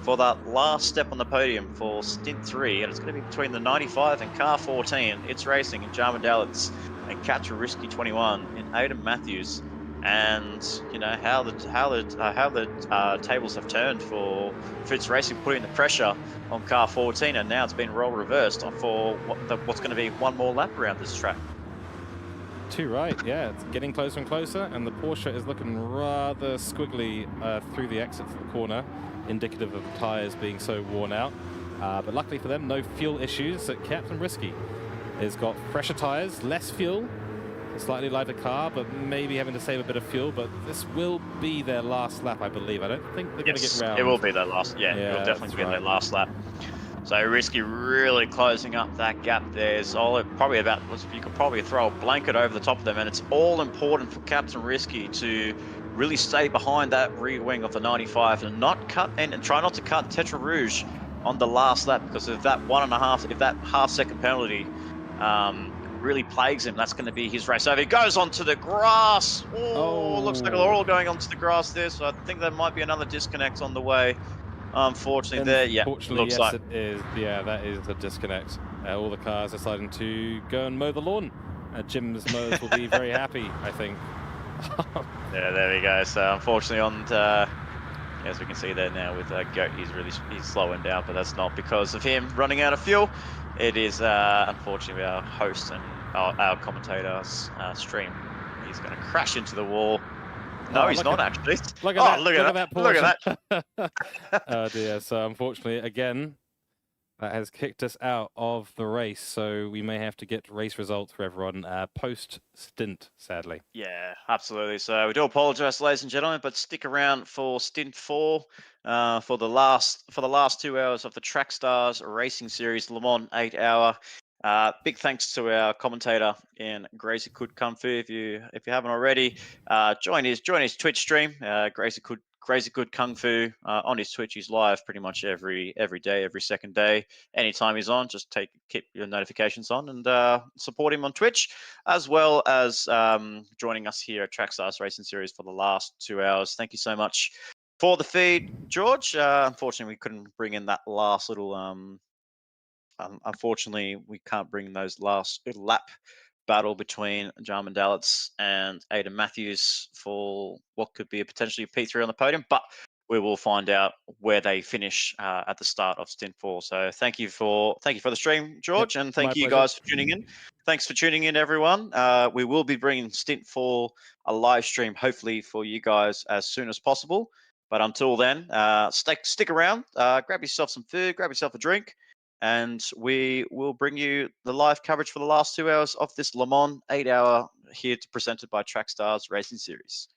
for that last step on the podium for stint 3. And it's going to be between the 95 and car 14. It's racing in Jarman Dalitz and Risky 21 in Aidan Matthews. And you know how the tables have turned for Fitz Racing, putting the pressure on car 14, and now it's been role reversed for what's going to be one more lap around this track. Too right, yeah, it's getting closer and closer, and the Porsche is looking rather squiggly through the exits of the corner, indicative of the tyres being so worn out. But luckily for them, no fuel issues. Captain Risky has got fresher tyres, less fuel, a slightly lighter car, but maybe having to save a bit of fuel. But this will be their last lap, I believe. I don't think they're going to get round. It will be their last. Yeah, it will definitely be their last lap. So Risky really closing up that gap. There's probably about, you could probably throw a blanket over the top of them, and it's all important for Captain Risky to really stay behind that rear wing of the 95 and not cut and try not to cut Tetra Rouge on the last lap, because if that half-second penalty really plagues him, that's going to be his race over. He goes onto the grass. Oh, looks like they're all going onto the grass there. So I think there might be another disconnect on the way. Unfortunately, Unfortunately, looks yes, like it is. Yeah, that is a disconnect. All the cars deciding to go and mow the lawn. Jim's mowers will be very happy, I think. Yeah, there we go. So unfortunately, as we can see there now with Goat, he's slowing down, but that's not because of him running out of fuel. It is unfortunately our host and our commentator's stream. He's going to crash into the wall. No, he's not actually. Look at that Porsche. Look at that. Oh dear. So unfortunately, again, that has kicked us out of the race. So we may have to get race results for everyone post stint, sadly. Yeah, absolutely. So we do apologise, ladies and gentlemen, but stick around for stint 4 for the last 2 hours of the Track Stars Racing Series Le Mans 8 hour. Big thanks to our commentator in Gracie Could Kung Fu. If you haven't already, join his Twitch stream. Gracie Good Kung Fu on his Twitch. He's live pretty much every day, every second day. Anytime he's on, just keep your notifications on and support him on Twitch, as well as joining us here at Trackstars Racing Series for the last 2 hours. Thank you so much for the feed, George. Unfortunately, we couldn't bring in that last little. Unfortunately, we can't bring those last lap battle between Jarman Dalitz and Aidan Matthews for what could be a potentially P3 on the podium, but we will find out where they finish at the start of stint 4. So thank you for the stream, George, and thank you guys for tuning in. Thanks for tuning in, everyone. We will be bringing stint 4 a live stream, hopefully for you guys as soon as possible. But until then, stick around, grab yourself some food, grab yourself a drink, and we will bring you the live coverage for the last 2 hours of this Le Mans 8 hour here presented by Trackstars Racing Series.